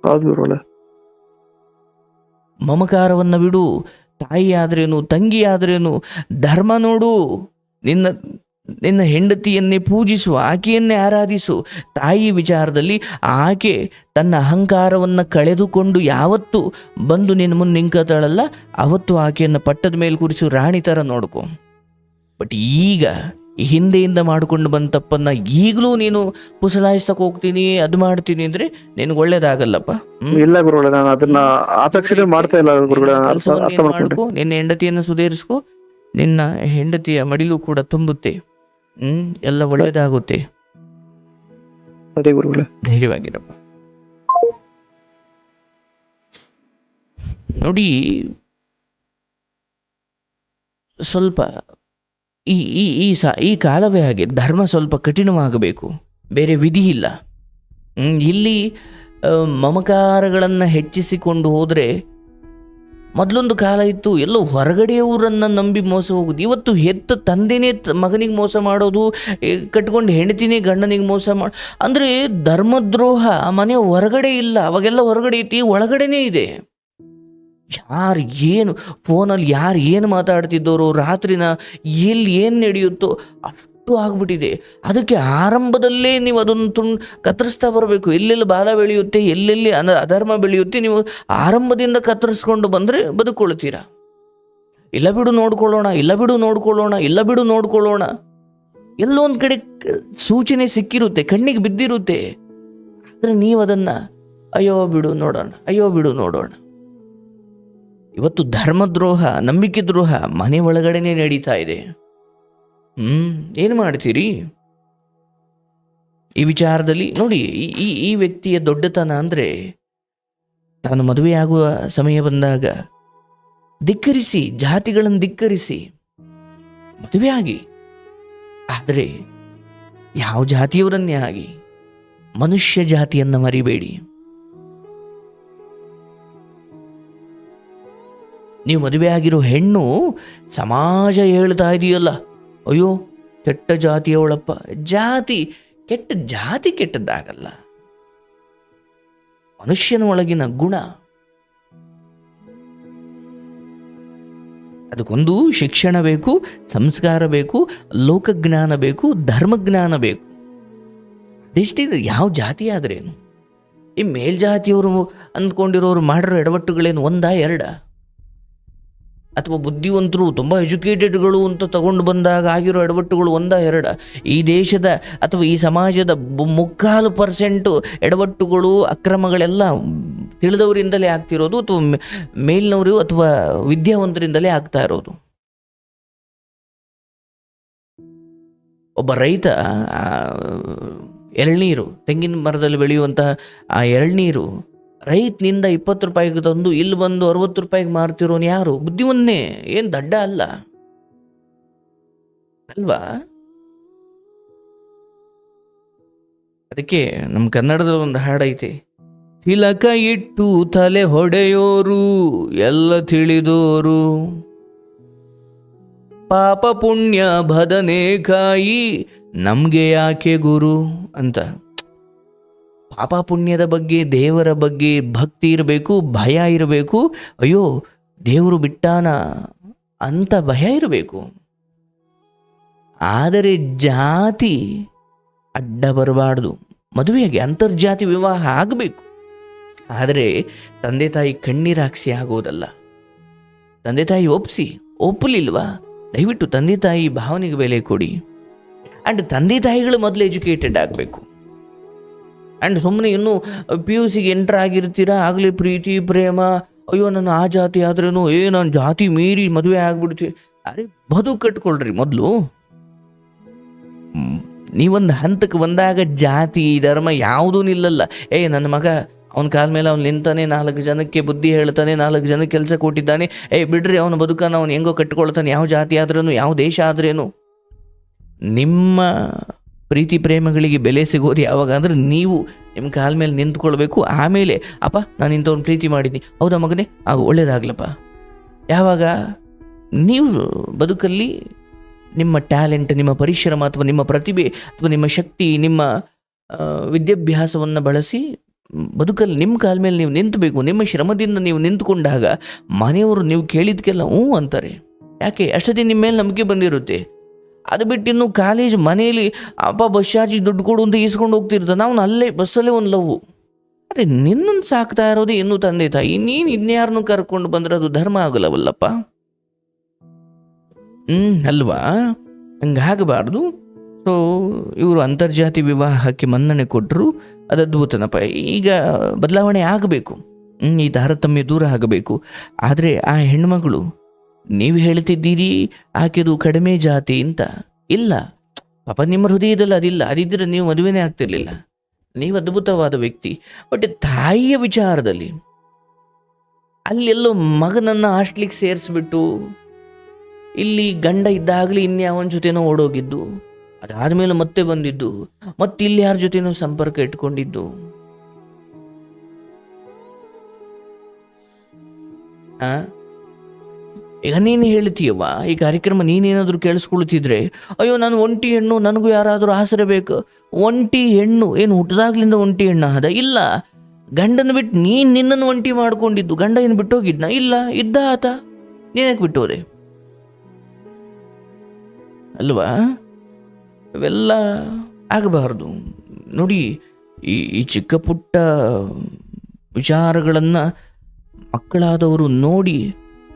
ಹೌದು ಗುರುಗಳೇ. ಮಮಕಾರವನ್ನು ಬಿಡು. ತಾಯಿ ಆದ್ರೇನು, ತಂಗಿ ಆದ್ರೇನು, ಧರ್ಮ ನೋಡು. ನಿನ್ನ ಹೆಂಡತಿಯನ್ನೇ ಪೂಜಿಸು, ಆಕೆಯನ್ನೇ ಆರಾಧಿಸು. ತಾಯಿ ವಿಚಾರದಲ್ಲಿ ಆಕೆ ತನ್ನ ಅಹಂಕಾರವನ್ನು ಕಳೆದುಕೊಂಡು ಯಾವತ್ತು ಬಂದು ನಿನ್ನ ಮುಂದೆ ನಿಂಕತಾಳಲ್ಲ, ಅವತ್ತು ಆಕೆಯನ್ನು ಪಟ್ಟದ ಮೇಲೆ ಕೂರಿಸು, ರಾಣಿ ಥರ ನೋಡ್ಕೊ. ಬಟ್ ಈಗ ಹಿಂದೆಯಿಂದ ಮಾಡಿಕೊಂಡು ಬಂದ ತಪ್ಪನ್ನ ಈಗಲೂ ನೀನು ಪುಸಲಾಯಿಸ್ತಕ್ಕೆ ಹೋಗ್ತೀನಿ, ಅದು ಮಾಡ್ತೀನಿ ಅಂದ್ರೆ ನಿನಗೆ ಒಳ್ಳೇದಾಗಲ್ಲಪ್ಪ. ಇಲ್ಲ ಗುರುಗಳೇ, ನಾನು ಅದನ್ನ ಅಪೇಕ್ಷೆ ಮಾಡ್ತಾ ಇಲ್ಲ ಗುರುಗಳೇ. ಅರ್ಥ ಮಾಡ್ಕೊ, ನಿನ್ನ ಹೆಂಡತಿಯನ್ನು ಸುಧಾರಿಸ್ಕೊ, ನಿನ್ನ ಹೆಂಡತಿಯ ಮಡಿಲು ಕೂಡ ತುಂಬುತ್ತೆ. ಎಲ್ಲ ಒಳ್ಳೇದಾಗುತ್ತೆ. ಸರಿ ಗುರುಗಳೇ, ಧೈರ್ಯವಾಗಿರಪ್ಪ. ನೋಡಿ, ಸ್ವಲ್ಪ ಈ ಕಾಲವೇ ಹಾಗೆ, ಧರ್ಮ ಸ್ವಲ್ಪ ಕಠಿಣವಾಗಬೇಕು, ಬೇರೆ ವಿಧಿ ಇಲ್ಲ. ಇಲ್ಲಿ ಮಮಕಾರಗಳನ್ನು ಹೆಚ್ಚಿಸಿಕೊಂಡು ಹೋದರೆ, ಮೊದಲೊಂದು ಕಾಲ ಇತ್ತು ಎಲ್ಲೋ ಹೊರಗಡೆಯವರನ್ನು ನಂಬಿ ಮೋಸ ಹೋಗೋದು. ಇವತ್ತು ಹೆತ್ತ ತಂದೆನೇ ಮಗನಿಗೆ ಮೋಸ ಮಾಡೋದು, ಕಟ್ಕೊಂಡು ಹೆಂಡತಿನೇ ಗಂಡನಿಗೆ ಮೋಸ ಮಾಡಿ, ಅಂದರೆ ಧರ್ಮದ್ರೋಹ ಮನೆ ಹೊರಗಡೆ ಇಲ್ಲ. ಅವಾಗೆಲ್ಲ ಹೊರಗಡೆ ಐತಿ, ಒಳಗಡೆನೇ ಇದೆ. ಯಾರು ಏನು ಫೋನಲ್ಲಿ ಯಾರು ಏನು ಮಾತಾಡ್ತಿದ್ದವರು, ರಾತ್ರಿನ ಎಲ್ಲಿ ಏನು ನಡೆಯುತ್ತೋ ಅಷ್ಟು ಆಗ್ಬಿಟ್ಟಿದೆ. ಅದಕ್ಕೆ ಆರಂಭದಲ್ಲೇ ನೀವು ಅದನ್ನು ಕತ್ತರಿಸ್ತಾ ಬರಬೇಕು. ಎಲ್ಲೆಲ್ಲಿ ಬಾಲ ಬೆಳೆಯುತ್ತೆ, ಎಲ್ಲೆಲ್ಲಿ ಅಧರ್ಮ ಬೆಳೆಯುತ್ತೆ, ನೀವು ಆರಂಭದಿಂದ ಕತ್ತರಿಸ್ಕೊಂಡು ಬಂದರೆ ಬದುಕೊಳ್ತೀರಾ. ಇಲ್ಲ ಬಿಡು ನೋಡ್ಕೊಳ್ಳೋಣ, ಇಲ್ಲ ಬಿಡು ನೋಡ್ಕೊಳ್ಳೋಣ, ಇಲ್ಲ ಬಿಡು ನೋಡ್ಕೊಳ್ಳೋಣ. ಎಲ್ಲೋ ಒಂದು ಕಡೆ ಸೂಚನೆ ಸಿಕ್ಕಿರುತ್ತೆ, ಕಣ್ಣಿಗೆ ಬಿದ್ದಿರುತ್ತೆ. ಆದರೆ ನೀವು ಅದನ್ನು ಅಯ್ಯೋ ಬಿಡು ನೋಡೋಣ, ಅಯ್ಯೋ ಬಿಡು ನೋಡೋಣ. ಇವತ್ತು ಧರ್ಮದ್ರೋಹ, ನಂಬಿಕೆ ದ್ರೋಹ ಮನೆ ಒಳಗಡೆನೆ ನಡೀತಾ ಇದೆ. ಏನು ಮಾಡ್ತೀರಿ ಈ ವಿಚಾರದಲ್ಲಿ? ನೋಡಿ, ಈ ವ್ಯಕ್ತಿಯ ದೊಡ್ಡತನ ಅಂದರೆ, ತಾನು ಮದುವೆಯಾಗುವ ಸಮಯ ಬಂದಾಗ ಧಿಕ್ಕರಿಸಿ, ಜಾತಿಗಳನ್ನು ಧಿಕ್ಕರಿಸಿ ಮದುವೆ ಆಗಿ, ಆದರೆ ಯಾವ ಜಾತಿಯವರನ್ನೇ ಆಗಿ ಮನುಷ್ಯ ಜಾತಿಯನ್ನು ಮರಿಬೇಡಿ. ನೀವು ಮದುವೆ ಆಗಿರೋ ಹೆಣ್ಣು ಸಮಾಜ ಹೇಳ್ತಾ ಇದೆಯಲ್ಲ, ಅಯ್ಯೋ ಕೆಟ್ಟ ಜಾತಿಯವಳಪ್ಪ. ಜಾತಿ ಕೆಟ್ಟದ್ದಾಗಲ್ಲ, ಮನುಷ್ಯನ ಒಳಗಿನ ಗುಣ. ಅದಕ್ಕೊಂದು ಶಿಕ್ಷಣ ಬೇಕು, ಸಂಸ್ಕಾರ ಬೇಕು, ಲೋಕಜ್ಞಾನ ಬೇಕು, ಧರ್ಮಜ್ಞಾನ ಬೇಕು. ದೃಷ್ಟಿಯಿಂದ ಯಾವ ಜಾತಿ ಆದ್ರೇನು, ಈ ಮೇಲ್ಜಾತಿಯವರು ಅಂದ್ಕೊಂಡಿರೋರು ಮಾಡಿರೋ ಎಡವಟ್ಟುಗಳೇನು ಒಂದಾ ಎರಡ? ಅಥವಾ ಬುದ್ಧಿವಂತರು ತುಂಬ ಎಜುಕೇಟೆಡ್ಗಳು ಅಂತ ತಗೊಂಡು ಬಂದಾಗ ಆಗಿರೋ ಎಡವಟ್ಟುಗಳು ಒಂದಾ ಎರಡ? ಈ ದೇಶದ ಅಥವಾ ಈ ಸಮಾಜದ 3% ಎಡವಟ್ಟುಗಳು, ಅಕ್ರಮಗಳೆಲ್ಲ ತಿಳಿದವರಿಂದಲೇ ಆಗ್ತಿರೋದು, ಅಥವಾ ಮೇಲಿನವರು ಅಥವಾ ವಿದ್ಯಾವಂತರಿಂದಲೇ ಆಗ್ತಾ ಇರೋದು. ಒಬ್ಬ ರೈತ ಎಳ್ನೀರು, ತೆಂಗಿನ ಮರದಲ್ಲಿ ಬೆಳೆಯುವಂತಹ ಆ ಎಳ್ನೀರು ರೈತನಿಂದ 20 ರೂಪಾಯಿಗೆ ತಂದು ಇಲ್ಲಿ ಬಂದು 60 ರೂಪಾಯಿಗೆ ಮಾರ್ತಿರೋನು ಯಾರು? ಬುದ್ಧಿವನ್ನೇ, ಏನು ದಡ್ಡ ಅಲ್ಲ ಅಲ್ವಾ? ಅದಕ್ಕೆ ನಮ್ಮ ಕನ್ನಡದಲ್ಲಿ ಒಂದು ಹಾಡೈತೆ, ತಿಲಕ ಇಟ್ಟು ತಲೆ ಹೊಡೆಯೋರು ಎಲ್ಲ ತಿಳಿದೋರು, ಪಾಪ ಪುಣ್ಯ ಬದನೇಕಾಯಿ ನಮ್ಗೆ ಯಾಕೆ ಗುರು ಅಂತ. ಪಾಪ ಪುಣ್ಯದ ಬಗ್ಗೆ, ದೇವರ ಬಗ್ಗೆ ಭಕ್ತಿ ಇರಬೇಕು, ಭಯ ಇರಬೇಕು. ಅಯ್ಯೋ ದೇವರು ಬಿಟ್ಟಾನ ಅಂತ ಭಯ ಇರಬೇಕು. ಆದರೆ ಜಾತಿ ಅಡ್ಡ ಬರಬಾರ್ದು. ಮದುವೆಯಾಗಿ ಅಂತರ್ಜಾತಿ ವಿವಾಹ ಆಗಬೇಕು, ಆದರೆ ತಂದೆ ತಾಯಿ ಕಣ್ಣೀರಾಕ್ಸಿ ಆಗೋದಲ್ಲ. ತಂದೆ ತಾಯಿ ಒಪ್ಪಲಿಲ್ವಾ? ದಯವಿಟ್ಟು ತಂದೆ ತಾಯಿ ಭಾವನೆಗೆ ಬೆಲೆ ಕೊಡಿ. ಆ್ಯಂಡ್ ತಂದೆ ತಾಯಿಗಳು ಮೊದಲು ಎಜುಕೇಟೆಡ್ ಆಗಬೇಕು. ಆ್ಯಂಡ್ ಸುಮ್ಮನೆ ಇನ್ನೂ PUCಗೆ ಎಂಟರ್ ಆಗಿರ್ತೀರಾ, ಆಗಲೇ ಪ್ರೀತಿ ಪ್ರೇಮ ಅಯ್ಯೋ ನನ್ನ ಆ ಜಾತಿ ಆದ್ರೇನು, ನಾನು ಜಾತಿ ಮೀರಿ ಮದುವೆ ಆಗ್ಬಿಡ್ತೀವಿ. ಅರೆ ಬದುಕು ಕಟ್ಕೊಳ್ರಿ ಮೊದಲು. ನೀವೊಂದು ಹಂತಕ್ಕೆ ಬಂದಾಗ ಜಾತಿ ಧರ್ಮ ಯಾವುದೂ ನಿಲ್ಲಲ್ಲ. ನನ್ನ ಮಗ ಅವನ ಕಾಲ ಮೇಲೆ ಅವ್ನು ನಿಂತಾನೆ, 4 ಜನಕ್ಕೆ ಬುದ್ಧಿ ಹೇಳ್ತಾನೆ, 4 ಜನಕ್ಕೆ ಕೆಲಸ ಕೊಟ್ಟಿದ್ದಾನೆ, ಬಿಡ್ರಿ ಅವನ ಬದುಕನ್ನು ಅವನು ಹೆಂಗೋ ಕಟ್ಕೊಳ್ತಾನೆ, ಯಾವ ಜಾತಿ ಆದ್ರೇನು, ಯಾವ ದೇಶ ಆದ್ರೇನು. ನಿಮ್ಮ ಪ್ರೀತಿ ಪ್ರೇಮಗಳಿಗೆ ಬೆಲೆ ಸಿಗೋದು ಯಾವಾಗ ಅಂದರೆ ನೀವು ನಿಮ್ಮ ಕಾಲ ಮೇಲೆ ನಿಂತ್ಕೊಳ್ಬೇಕು. ಆಮೇಲೆ ಅಪ್ಪ ನಾನು ಇಂಥವ್ನ ಪ್ರೀತಿ ಮಾಡಿದ್ದೀನಿ, ಹೌದಾ ಮಗನೇ, ಒಳ್ಳೇದಾಗ್ಲಪ್ಪ. ಯಾವಾಗ ನೀವು ಬದುಕಲ್ಲಿ ನಿಮ್ಮ ಟ್ಯಾಲೆಂಟ್, ನಿಮ್ಮ ಪರಿಶ್ರಮ ಅಥವಾ ನಿಮ್ಮ ಪ್ರತಿಭೆ ಅಥವಾ ನಿಮ್ಮ ಶಕ್ತಿ, ನಿಮ್ಮ ವಿದ್ಯಾಭ್ಯಾಸವನ್ನು ಬಳಸಿ ಬದುಕಲ್ಲಿ ನಿಮ್ಮ ಕಾಲ ಮೇಲೆ ನೀವು ನಿಂತಬೇಕು. ನಿಮ್ಮ ಶ್ರಮದಿಂದ ನೀವು ನಿಂತ್ಕೊಂಡಾಗ ಮನೆಯವರು ನೀವು ಕೇಳಿದ್ಕೆಲ್ಲ ಹ್ಞೂ ಅಂತಾರೆ. ಯಾಕೆ? ಅಷ್ಟೊತ್ತಿಗೆ ನಿಮ್ಮ ಮೇಲೆ ನಂಬಿಕೆ ಬಂದಿರುತ್ತೆ. ಅದು ಬಿಟ್ಟು ಇನ್ನು ಕಾಲೇಜ್ ಮನೆಯಲ್ಲಿ ಅಪ್ಪ ಬಸ್ ಚಾರ್ಜ್ ದುಡ್ಡು ಕೊಡು ಅಂತ ಈಸ್ಕೊಂಡು ಹೋಗ್ತಿರ್ತಾನೆ, ನಾವು ಅಲ್ಲೇ ಬಸ್ಸಲ್ಲೇ ಒಂದು ಲವ್. ಅರೆ ನಿನ್ನನ್ನು ಸಾಕ್ತಾ ಇರೋದು ಇನ್ನೂ ತಂದೆ ತಾಯಿ, ನೀನು ಇನ್ಯಾರನ್ನು ಕರ್ಕೊಂಡು ಬಂದರೆ ಅದು ಧರ್ಮ ಆಗಲ್ಲವಲ್ಲಪ್ಪ. ಅಲ್ವಾ? ಹಂಗಾಗಬಾರ್ದು. ಸೊ ಇವರು ಅಂತರ್ಜಾತಿ ವಿವಾಹಕ್ಕೆ ಮನ್ನಣೆ ಕೊಟ್ಟರು, ಅದು ಅದ್ಭುತನಪ್ಪ. ಈಗ ಬದಲಾವಣೆ ಆಗಬೇಕು, ಈ ತಾರತಮ್ಯ ದೂರ ಆಗಬೇಕು. ಆದರೆ ಆ ಹೆಣ್ಮಗಳು, ನೀವು ಹೇಳ್ತಿದ್ದೀರಿ ಆಕೆದು ಕಡಿಮೆ ಜಾತಿ ಅಂತ. ಇಲ್ಲ ಪಾಪ, ನಿಮ್ಮ ಹೃದಯದಲ್ಲಿ ಅದಿಲ್ಲ. ಅದಿದ್ದರೆ ನೀವು ಮದುವೆನೇ ಆಗ್ತಿರ್ಲಿಲ್ಲ. ನೀವು ಅದ್ಭುತವಾದ ವ್ಯಕ್ತಿ. ಬಟ್ ತಾಯಿಯ ವಿಚಾರದಲ್ಲಿ ಅಲ್ಲೆಲ್ಲೋ ಮಗನನ್ನು ಹಾಸ್ಟ್ಲಿಗೆ ಸೇರಿಸ್ಬಿಟ್ಟು ಇಲ್ಲಿ ಗಂಡ ಇದ್ದಾಗಲೇ ಇನ್ಯಾವನ ಜೊತೆನೋ ಓಡೋಗಿದ್ದು, ಅದಾದಮೇಲೆ ಮತ್ತೆ ಬಂದಿದ್ದು, ಮತ್ತೆ ಇಲ್ಲಿ ಯಾರ ಜೊತೆನೋ ಸಂಪರ್ಕ ಇಟ್ಕೊಂಡಿದ್ದು. ಈಗ ನೀನು ಹೇಳ್ತೀಯವ್ವ, ಈ ಕಾರ್ಯಕ್ರಮ ನೀನೇನಾದರೂ ಕೇಳಿಸ್ಕೊಳ್ತಿದ್ರೆ, ಅಯ್ಯೋ ನಾನು ಒಂಟಿ ಹೆಣ್ಣು, ನನಗೂ ಯಾರಾದರೂ ಆಸರೆ ಬೇಕು. ಒಂಟಿ ಹೆಣ್ಣು ಏನು ಹುಟ್ಟಿದಾಗ್ಲಿಂದ ಒಂಟಿ ಹೆಣ್ಣು ಆದ? ಇಲ್ಲ. ಗಂಡನ ಬಿಟ್ಟು ನೀನು ನಿನ್ನನ್ನು ಒಂಟಿ ಮಾಡ್ಕೊಂಡಿದ್ದು. ಗಂಡ ಏನು ಬಿಟ್ಟೋಗಿದ್ನ? ಇಲ್ಲ, ಇದ್ದ ಆತ. ನೀನಕ್ಕೆ ಬಿಟ್ಟೋದೆ ಅಲ್ವಾ? ಇವೆಲ್ಲ ಆಗಬಾರ್ದು. ನೋಡಿ, ಈ ಚಿಕ್ಕ ಪುಟ್ಟ ವಿಚಾರಗಳನ್ನು ಮಕ್ಕಳಾದವರು ನೋಡಿ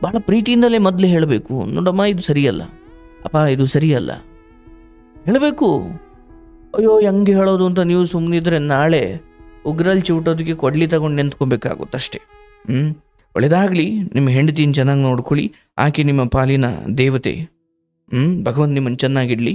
ಭಾಳ ಪ್ರೀತಿಯಿಂದಲೇ ಮೊದಲೇ ಹೇಳಬೇಕು. ನೋಡಮ್ಮ, ಇದು ಸರಿಯಲ್ಲ, ಅಪ್ಪ ಇದು ಸರಿಯಲ್ಲ ಹೇಳಬೇಕು. ಅಯ್ಯೋ ಹೆಂಗೆ ಹೇಳೋದು ಅಂತ ನೀವು ಸುಮ್ಮನಿದ್ರೆ ನಾಳೆ ಉಗ್ರಲ್ಲಿ ಚಿವುಟೋದಕ್ಕೆ ಕೊಡ್ಲಿ ತಗೊಂಡು ನಿಂತ್ಕೊಬೇಕಾಗುತ್ತಷ್ಟೇ. ಒಳ್ಳೆಯದಾಗಲಿ. ನಿಮ್ಮ ಹೆಂಡತಿನ ಚೆನ್ನಾಗಿ ನೋಡ್ಕೊಳ್ಳಿ. ಆಕೆ ನಿಮ್ಮ ಪಾಲಿನ ದೇವತೆ. ಭಗವಂತ ನಿಮ್ಮನ್ನು ಚೆನ್ನಾಗಿಡಲಿ.